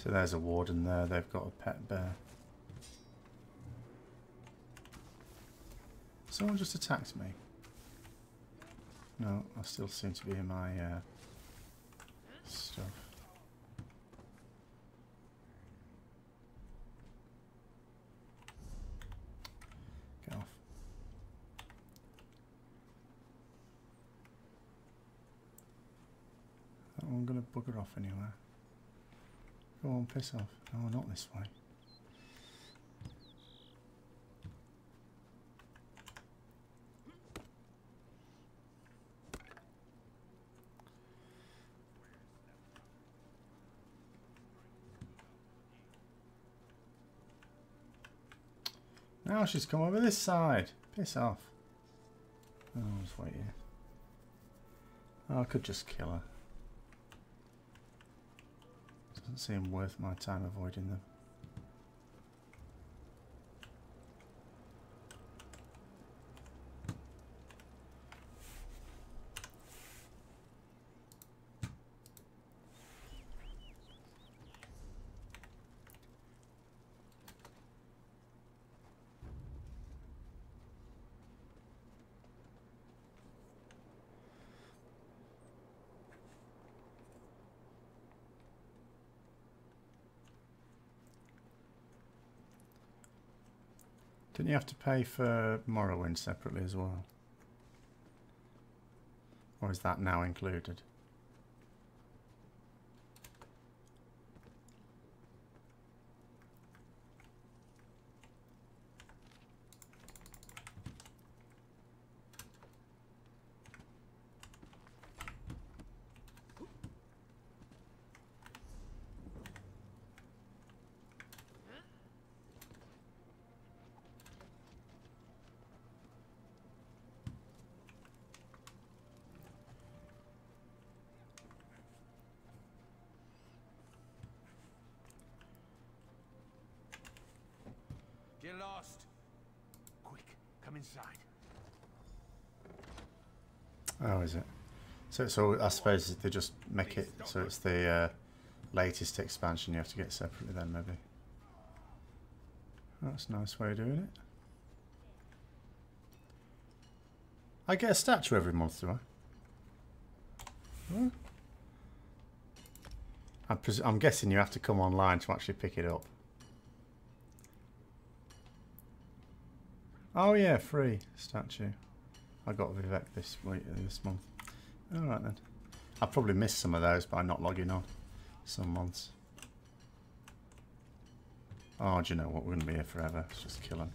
So there's a warden there, they've got a pet bear. Someone just attacked me. No, I still seem to be in my stuff. Get off. I'm going to bugger off anywhere. Go on, piss off. No, not this way. Now she's come over this side. Piss off. Oh, I'll just wait here. Oh, I could just kill her. Doesn't seem worth my time avoiding them. Didn't you have to pay for Morrowind separately as well? Or is that now included? Get lost. Quick, come inside. Oh, is it? So I suppose they just make it so it's the latest expansion you have to get separately then, maybe. That's a nice way of doing it. I get a statue every month, do I? I'm guessing you have to come online to actually pick it up. Oh yeah, free statue. I got Vivek this month. Alright then. I probably missed some of those by not logging on some months. Oh, do you know what? We're going to be here forever. Let's just kill them.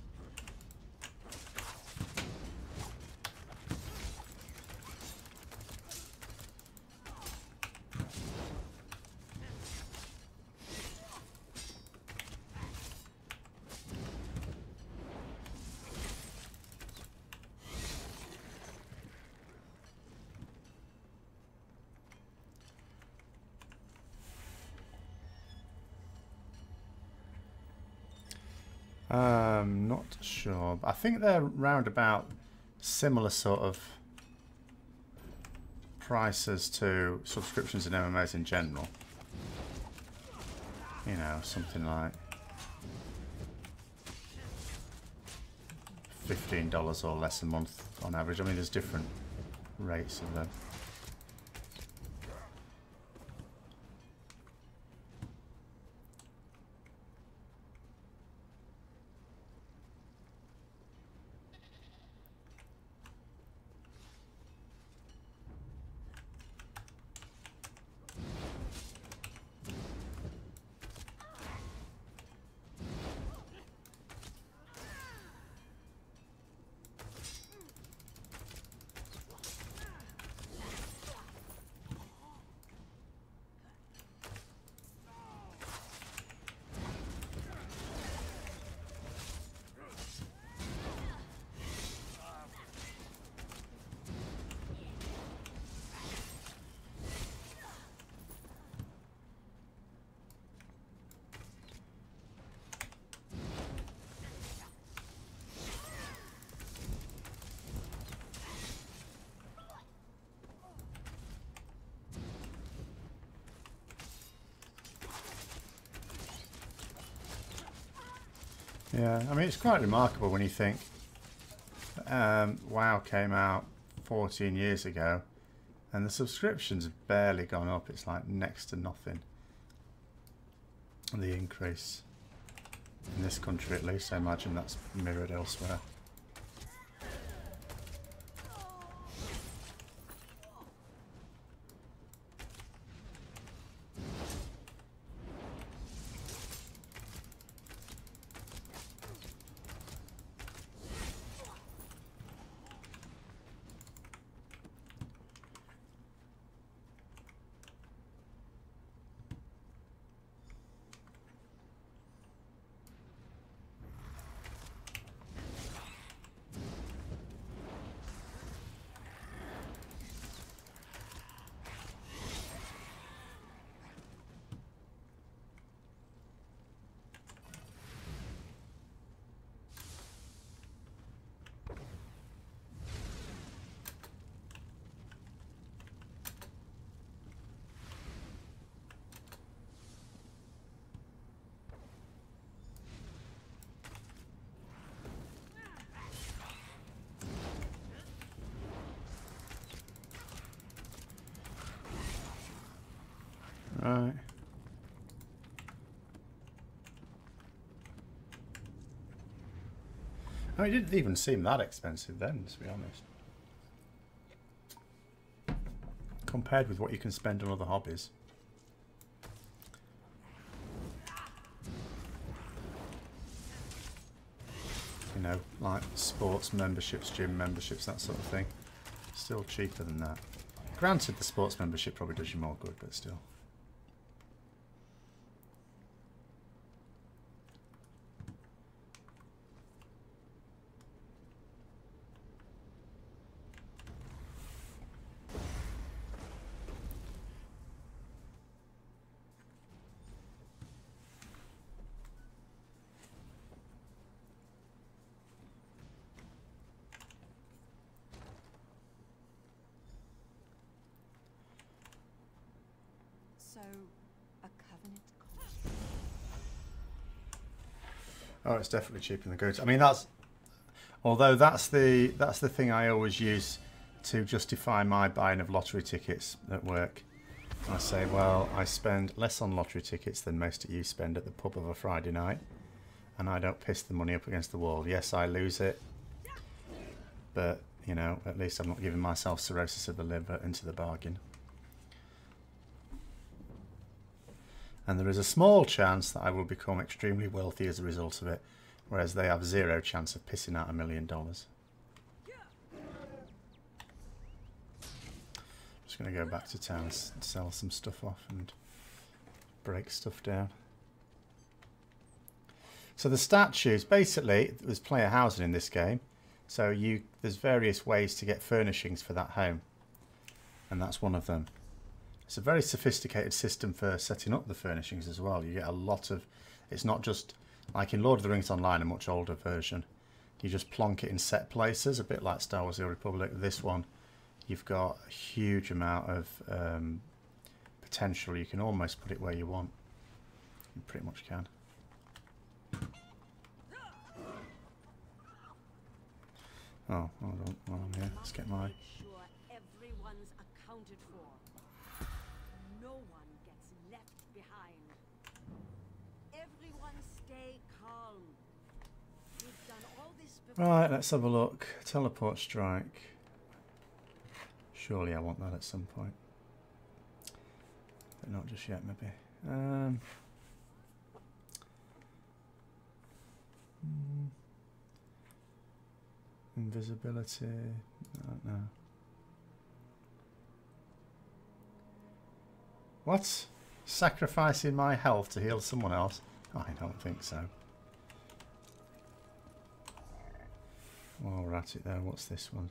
Not sure. I think they're round about similar sort of prices to subscriptions in MMOs in general. You know, something like $15 or less a month on average. I mean, there's different rates of them. Yeah, I mean, it's quite remarkable when you think WoW came out 14 years ago and the subscriptions have barely gone up. It's like next to nothing. The increase in this country, at least, I imagine that's mirrored elsewhere. Right. I mean, it didn't even seem that expensive then, to be honest. Compared with what you can spend on other hobbies. You know, like sports memberships, gym memberships, that sort of thing. Still cheaper than that. Granted, the sports membership probably does you more good, but still. So, a covenant contract. Oh, it's definitely cheaper than goods. I mean, that's although that's the thing I always use to justify my buying of lottery tickets at work. I say, well, I spend less on lottery tickets than most of you spend at the pub of a Friday night, and I don't piss the money up against the wall. Yes, I lose it, but you know, at least I'm not giving myself cirrhosis of the liver into the bargain. And there is a small chance that I will become extremely wealthy as a result of it, whereas they have zero chance of pissing out $1 million. Just going to go back to town and sell some stuff off and break stuff down. So the statues, basically, there's player housing in this game, so there's various ways to get furnishings for that home, and that's one of them. It's a very sophisticated system for setting up the furnishings as well. You get a lot of... It's not just like in Lord of the Rings Online, a much older version. You just plonk it in set places, a bit like Star Wars: The Old Republic. This one, you've got a huge amount of potential. You can almost put it where you want. You pretty much can. Oh, hold on. While I'm here, let's get my... Everyone's accounted for. No one gets left behind. Everyone stay calm. We've done all this before. Right, let's have a look. Teleport strike. Surely I want that at some point. But not just yet, maybe. Invisibility. I don't know. What? Sacrificing my health to heal someone else? I don't think so. While we're at it though, what's this one?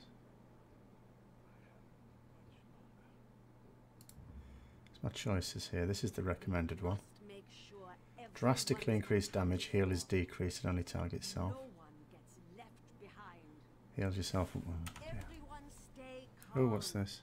It's my choices here. This is the recommended one. Drastically increased damage, heal is decreased and only targets self. Heals yourself. Oh, what's this?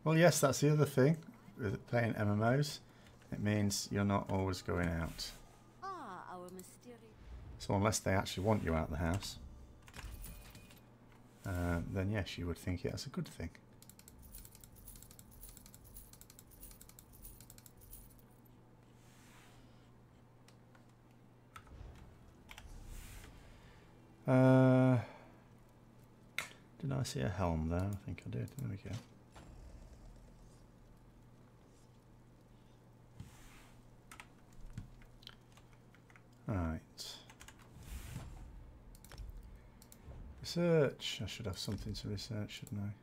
Well, yes, that's the other thing with playing MMOs. It means you're not always going out. So unless they actually want you out of the house, then yes, you would think it as a good thing. Did I see a helm there? I think I did. There we go. Right. Research. I should have something to research, shouldn't I?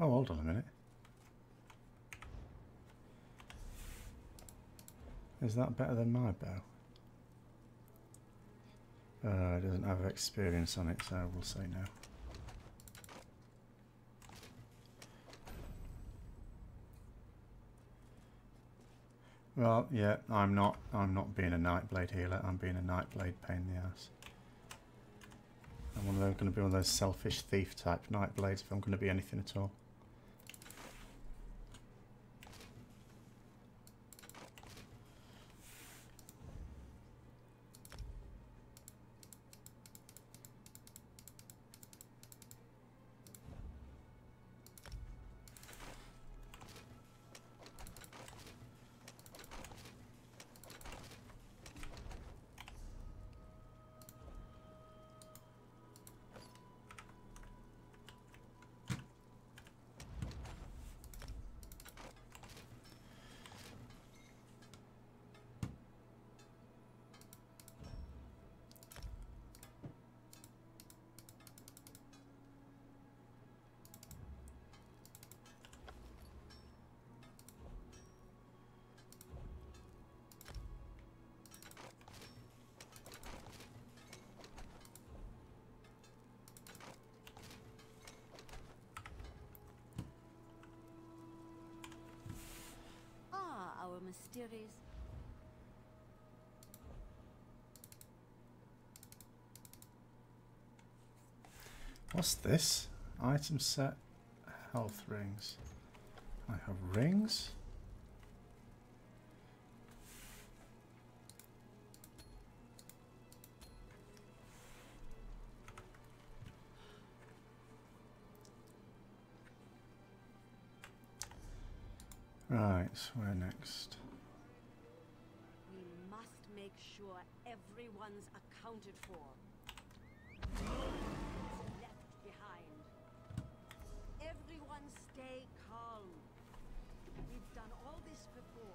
Oh, hold on a minute. Is that better than my bow? It doesn't have experience on it, so we'll say no. Well, yeah, I'm not being a Nightblade healer. I'm being a Nightblade pain in the ass. I'm going to be one of those selfish thief type night blades if I'm going to be anything at all. Our mysterious. What's this? Item set, health rings. I have rings. Right, so where next? We must make sure everyone's accounted for. Left behind. Everyone stay calm. We've done all this before.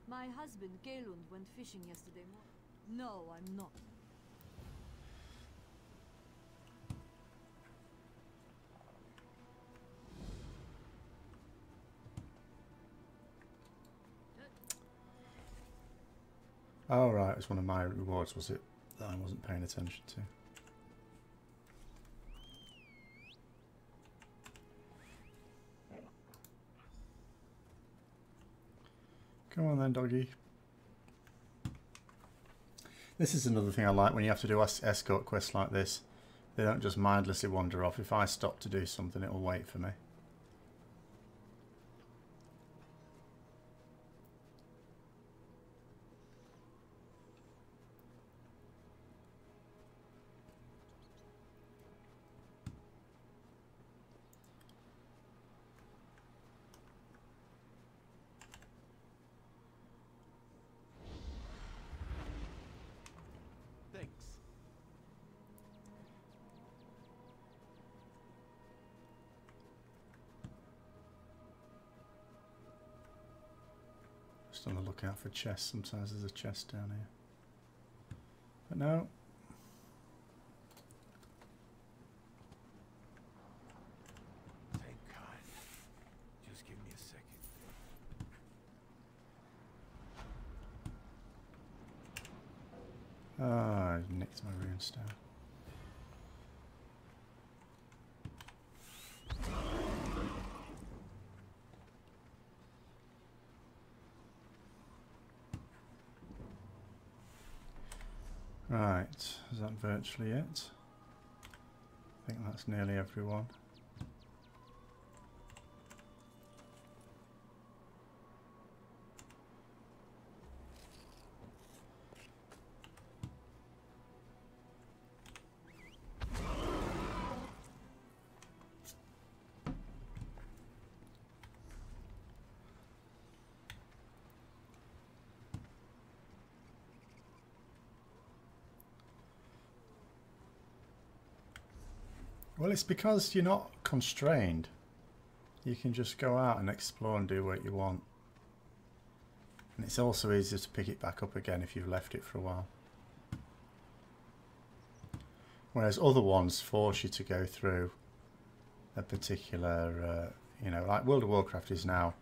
My husband, Galund, went fishing yesterday morning. No, I'm not. Oh right, it was one of my rewards, was it? That I wasn't paying attention to. Come on then, doggy. This is another thing I like when you have to do escort quests like this. They don't just mindlessly wander off. If I stop to do something, it'll wait for me. Just on the lookout for chests. Sometimes there's a chest down here. But no. Thank God. Just give me a second. Ah, I nicked my runestone. Right, is that virtually it? I think that's nearly everyone. Well, it's because you're not constrained. You can just go out and explore and do what you want. And it's also easier to pick it back up again if you've left it for a while. Whereas other ones force you to go through a particular, you know, like World of Warcraft is now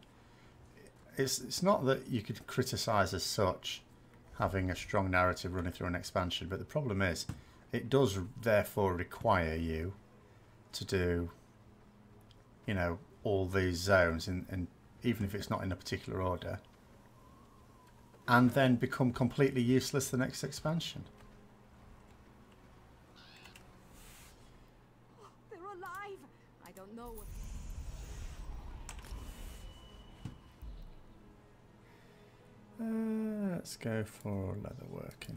it's not that you could criticise as such having a strong narrative running through an expansion, but the problem is it does therefore require you to do, you know, all these zones, and even if it's not in a particular order, and then become completely useless the next expansion. They're alive. I don't know what. Let's go for leatherworking.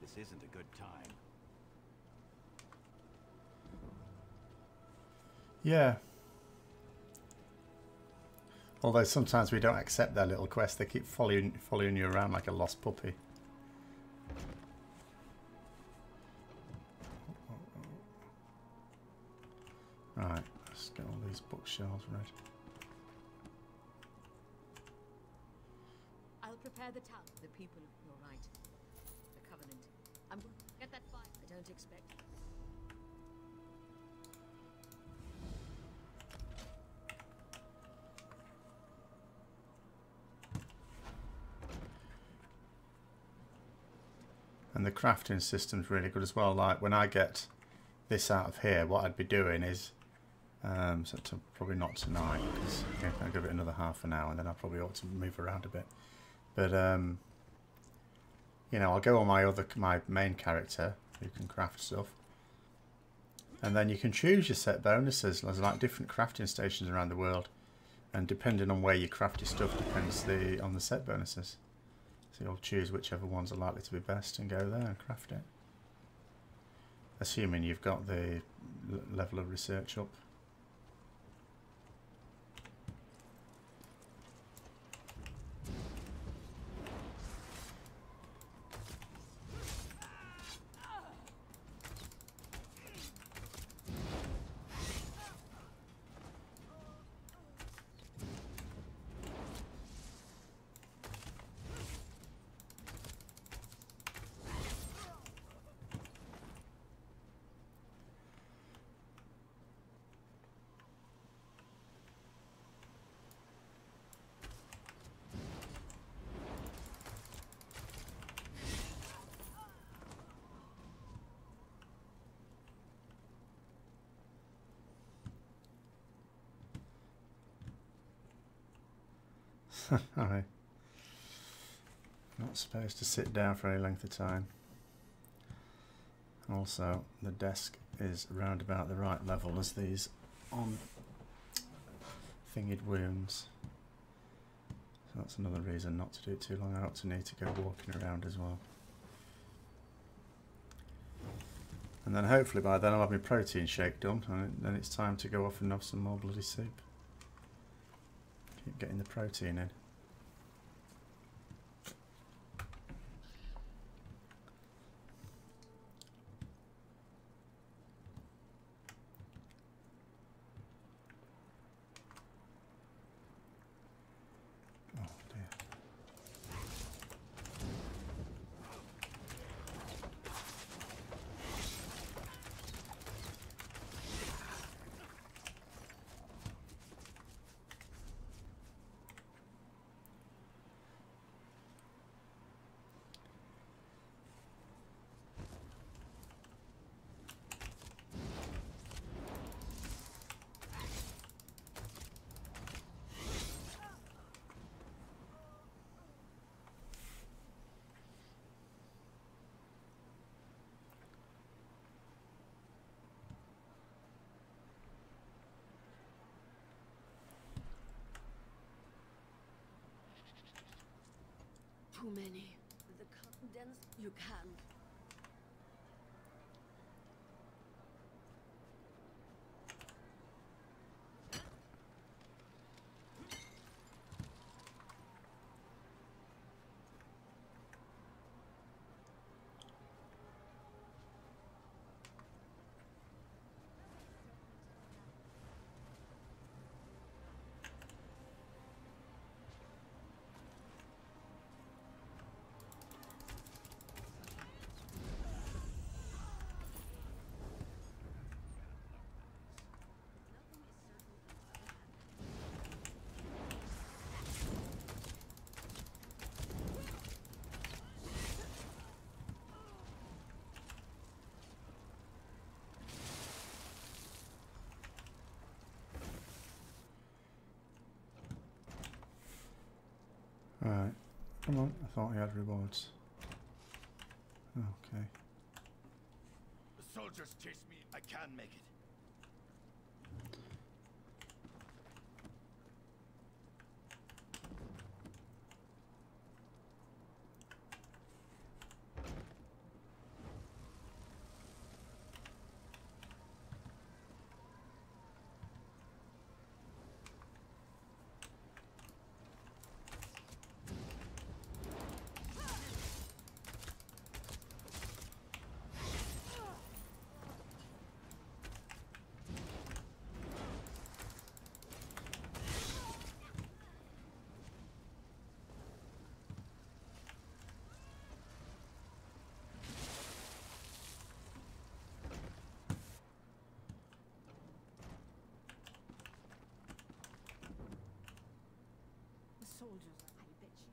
This isn't a good time. Yeah. Although sometimes we don't accept their little quest, they keep following you around like a lost puppy. Right, let's get all these bookshelves ready. I'll prepare the town. The people, you're right. The Covenant. I'm going to get that fire. I don't expect. And the crafting system's really good as well. Like when I get this out of here, what I'd be doing is, probably not tonight, because I'll give it another half an hour, and then I probably ought to move around a bit. But you know, I'll go on my main character who can craft stuff, and then you can choose your set bonuses. There's like different crafting stations around the world, and depending on where you craft your stuff depends on the set bonuses. So you'll choose whichever ones are likely to be best and go there and craft it. Assuming you've got the level of research up. Alright. Not supposed to sit down for any length of time. Also, the desk is round about the right level as these on thinged wounds. So that's another reason not to do it too long. I ought to need to go walking around as well. And then hopefully by then I'll have my protein shake done, and then it's time to go off and have some more bloody soup. Keep getting the protein in. Oh dear. Too many. The confidence you can. Right. Come on. I thought he had rewards. Okay. The soldiers chase me. I can't make it. The soldiers, I bet you.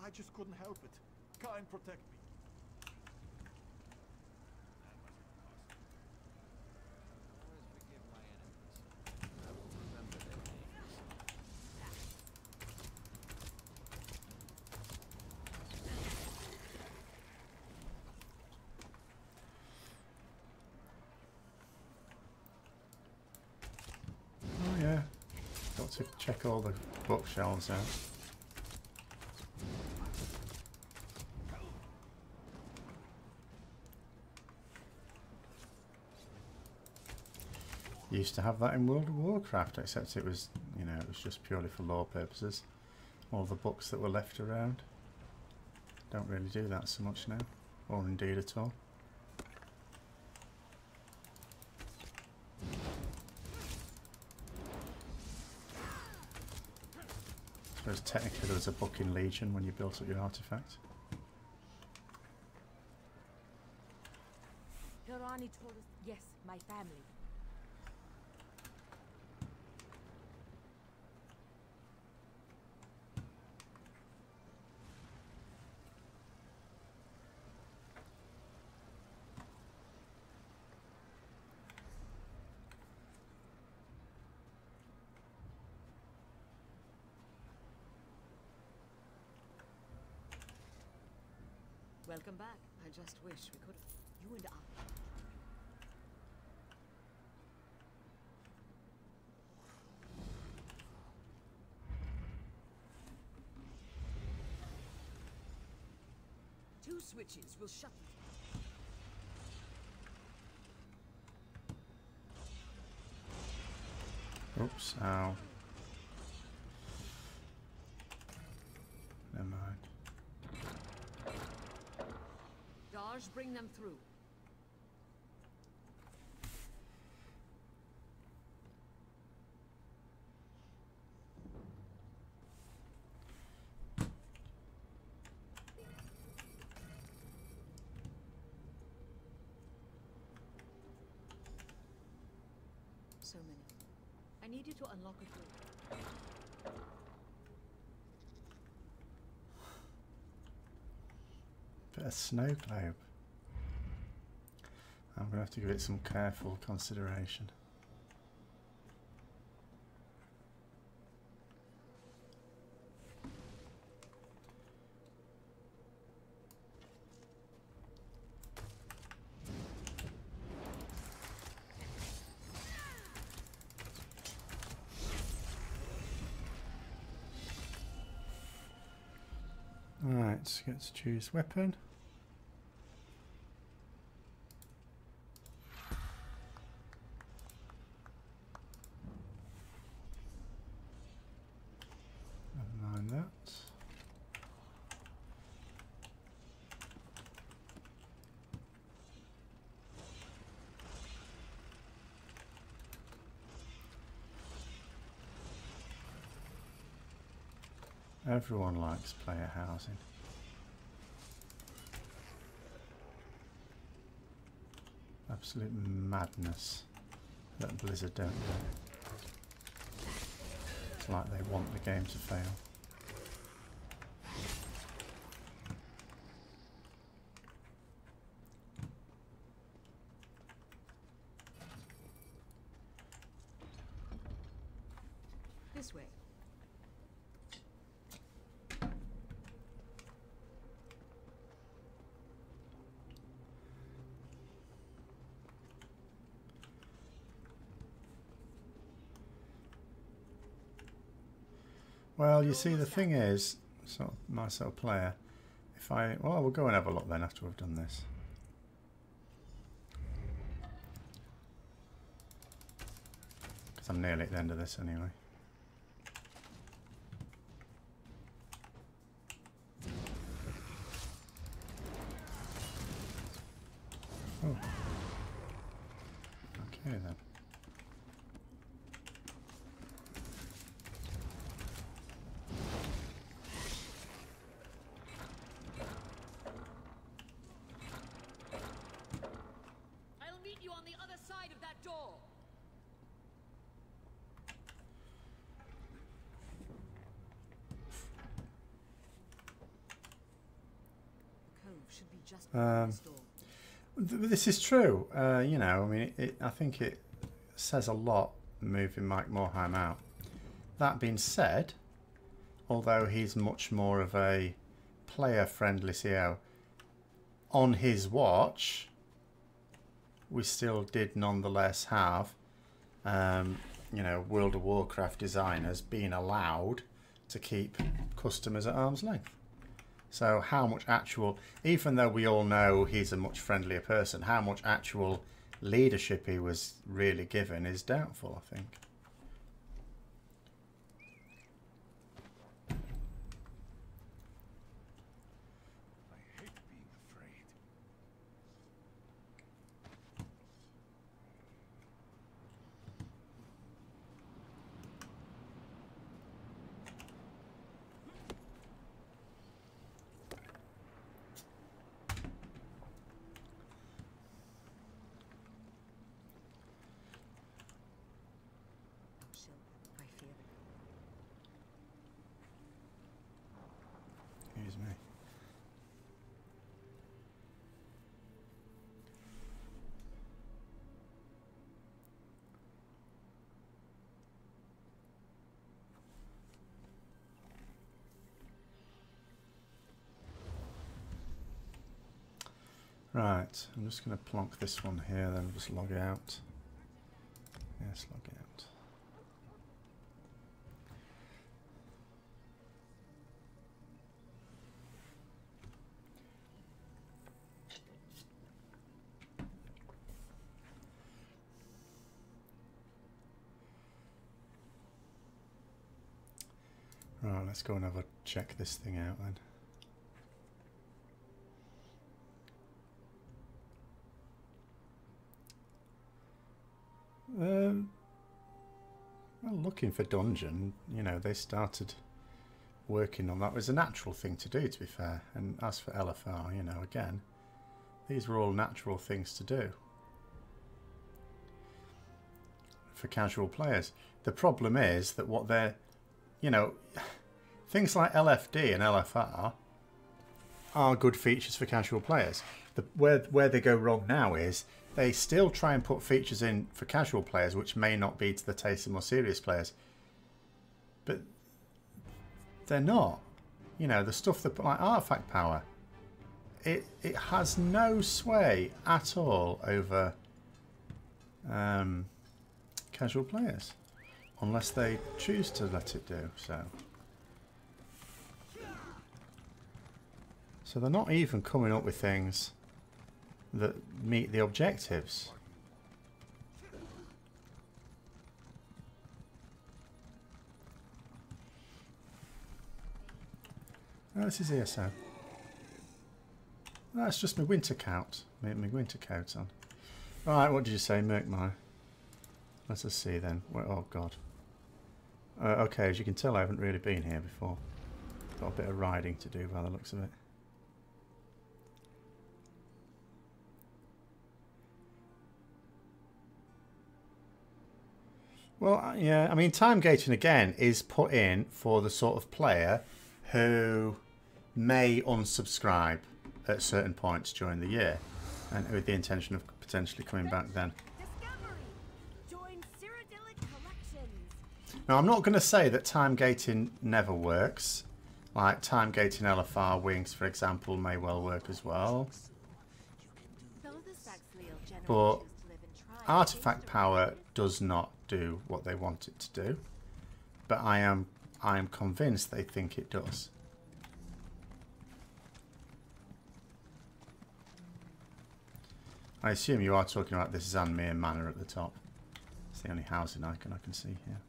I just couldn't help it. Kind protect me. Oh yeah. Got to check all the bookshelves out. Used to have that in World of Warcraft, except it was, you know, it was just purely for lore purposes. All the books that were left around. Don't really do that so much now, or indeed at all. I suppose technically there was a book in Legion when you built up your artifact. Hirani told us, yes, my family. Welcome back. I just wish we could have. You and I. Two switches will shut the... Oops, ow. Never mind. Dodge, bring them through. So many. I need you to unlock a door. Bit of snow globe. I'm going to have to give it some careful consideration. Right, get to choose weapon. Never mind that. Everyone likes player housing. Absolute madness that Blizzard don't do. It's like they want the game to fail. This way. Well, you see, the thing is, sort of my sort of player, if I, well, we'll go and have a look then after we've done this. Because I'm nearly at the end of this anyway. Oh. Okay then. I'll meet you on the other side of that door. Cove should be just next door. This is true. You know, I mean, I think it says a lot moving Mike Morheim out. That being said, although he's much more of a player-friendly CEO, on his watch, we still did nonetheless have, you know, World of Warcraft designers being allowed to keep customers at arm's length. So how much actual, even though we all know he's a much friendlier person, how much actual leadership he was really given is doubtful, I think. I hate being afraid. I fear it. Excuse me. Right, I'm just going to plonk this one here, then just log out. Yes, log out. Right, let's go and have a check this thing out then. Well, looking for dungeon, you know, they started working on that. It was a natural thing to do, to be fair. And as for LFR, you know, again, these were all natural things to do for casual players. The problem is that what they're, you know, things like LFD and LFR are good features for casual players. Where they go wrong now is they still try and put features in for casual players which may not be to the taste of more serious players. But they're not. You know, the stuff that, like artifact power, it has no sway at all over casual players. Unless they choose to let it do so. So they're not even coming up with things that meet the objectives. Oh, this is ESO. That's just my winter coat. My winter coat on. Right, what did you say, Merkmeyer? Let's just see then. Oh, God. Okay, as you can tell, I haven't really been here before. Got a bit of riding to do by the looks of it. Well, yeah, I mean, time gating again is put in for the sort of player who may unsubscribe at certain points during the year, and with the intention of potentially coming back then. Now, I'm not going to say that time gating never works. Like time gating LFR wings, for example, may well work as well. But artifact power does not do what they want it to do. But I am convinced they think it does. I assume you are talking about this Zanmir Manor at the top. It's the only housing icon I can see here.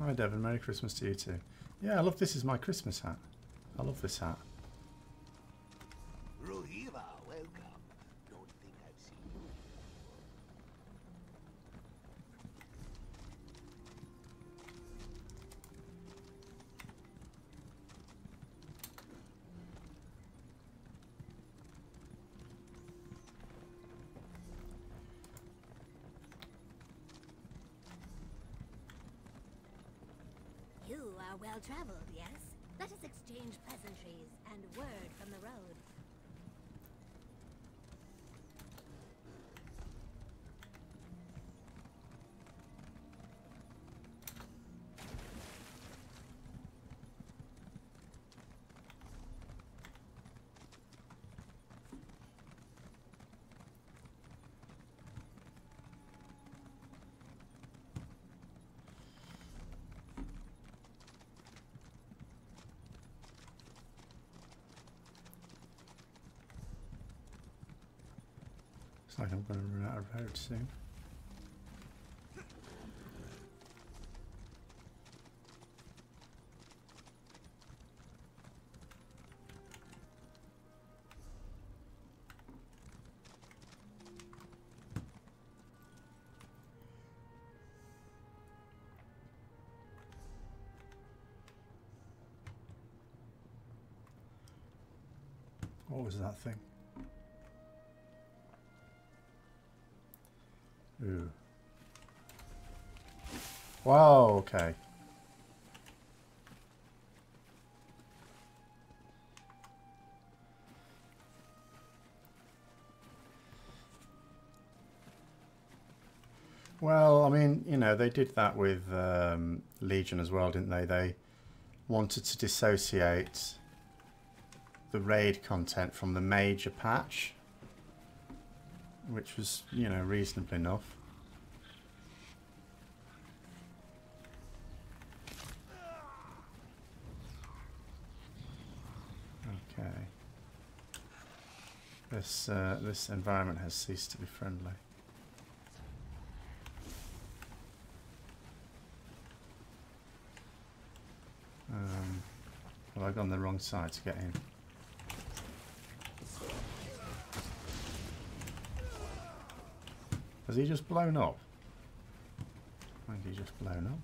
Hi Devon, Merry Christmas to you too. Yeah, I love this is my Christmas hat. I love this hat. Rohiva, welcome. Don't think I've seen you. You are well traveled, yes? Let us exchange pleasantries and word from the road. Looks like I'm going to run out of road soon. What was that thing? Ooh. Wow, okay. Well, I mean, you know, they did that with Legion as well, didn't they? They wanted to dissociate the raid content from the major patch, which was, you know, reasonable enough. Okay. This environment has ceased to be friendly. Have I gone the wrong side to get in? Has he just blown up? I think he's just blown up.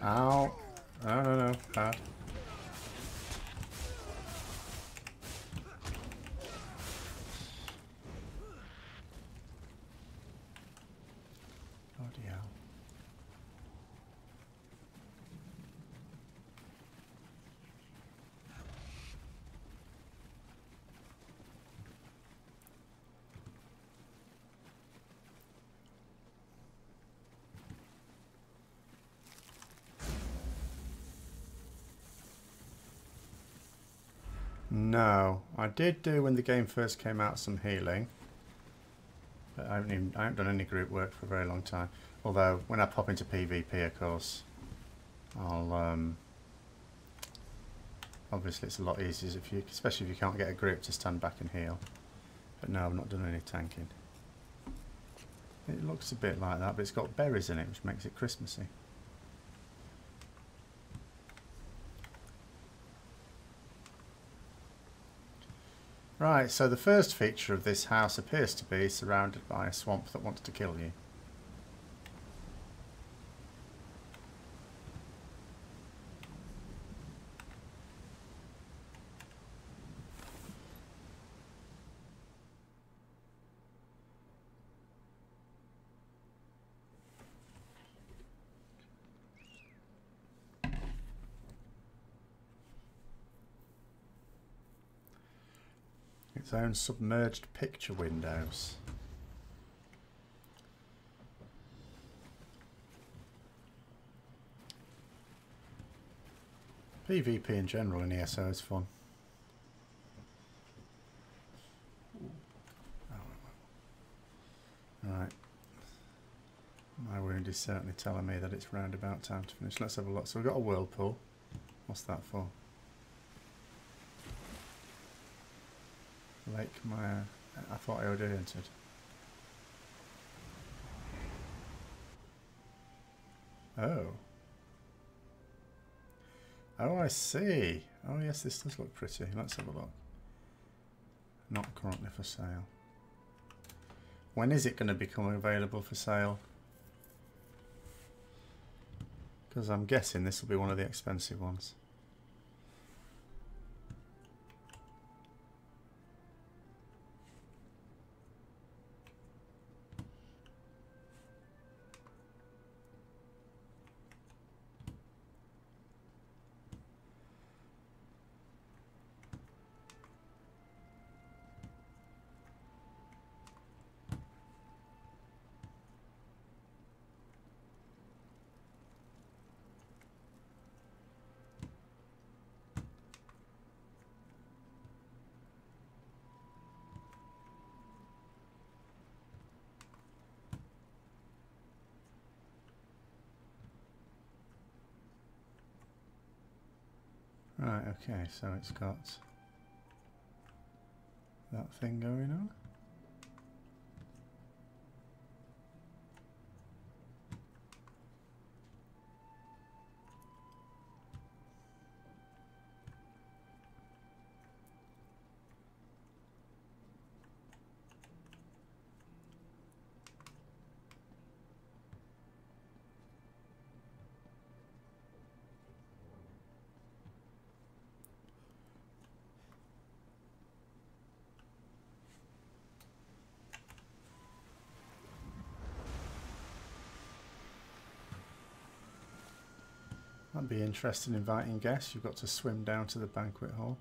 Ow. No, no, no. Bad. Bloody hell. No, I did do when the game first came out some healing, but I haven't done any group work for a very long time. Although when I pop into PvP, of course, I'll obviously it's a lot easier if you, especially if you can't get a group to stand back and heal. But no, I've not done any tanking. It looks a bit like that, but it's got berries in it, which makes it Christmassy. Right, so the first feature of this house appears to be surrounded by a swamp that wants to kill you. Its own submerged picture windows. PvP in general in ESO is fun. Right. My wound is certainly telling me that it's round about time to finish. Let's have a look. So we've got a whirlpool. What's that for? Lake Maya. I thought I already entered. Oh. Oh, I see. Oh, yes, this does look pretty. Let's have a look. Not currently for sale. When is it going to become available for sale? Because I'm guessing this will be one of the expensive ones. Right, okay, so it's got that thing going on. That'd be interesting inviting guests. You've got to swim down to the banquet hall.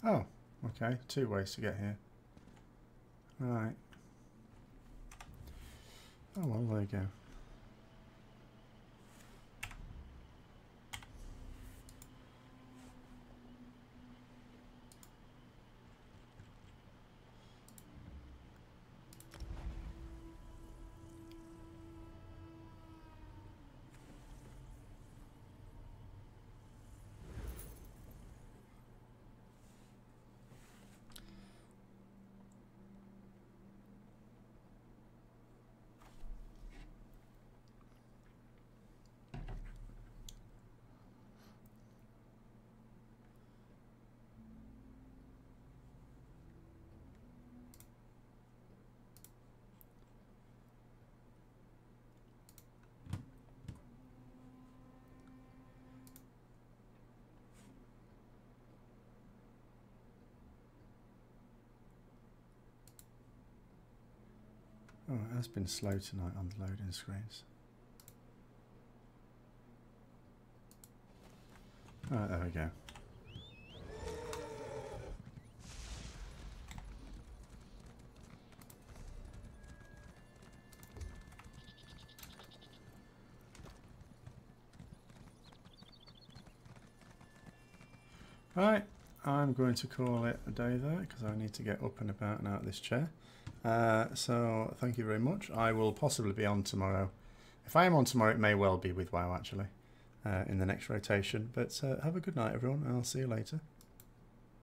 Oh, okay. 2 ways to get here. Right. Oh, well, there you go. Oh, it has been slow tonight on the loading screens. Right, there we go. Right, I'm going to call it a day there because I need to get up and about and out of this chair. So thank you very much. I will possibly be on tomorrow. If I am on tomorrow, it may well be with WoW actually in the next rotation. But have a good night, everyone, and I'll see you later.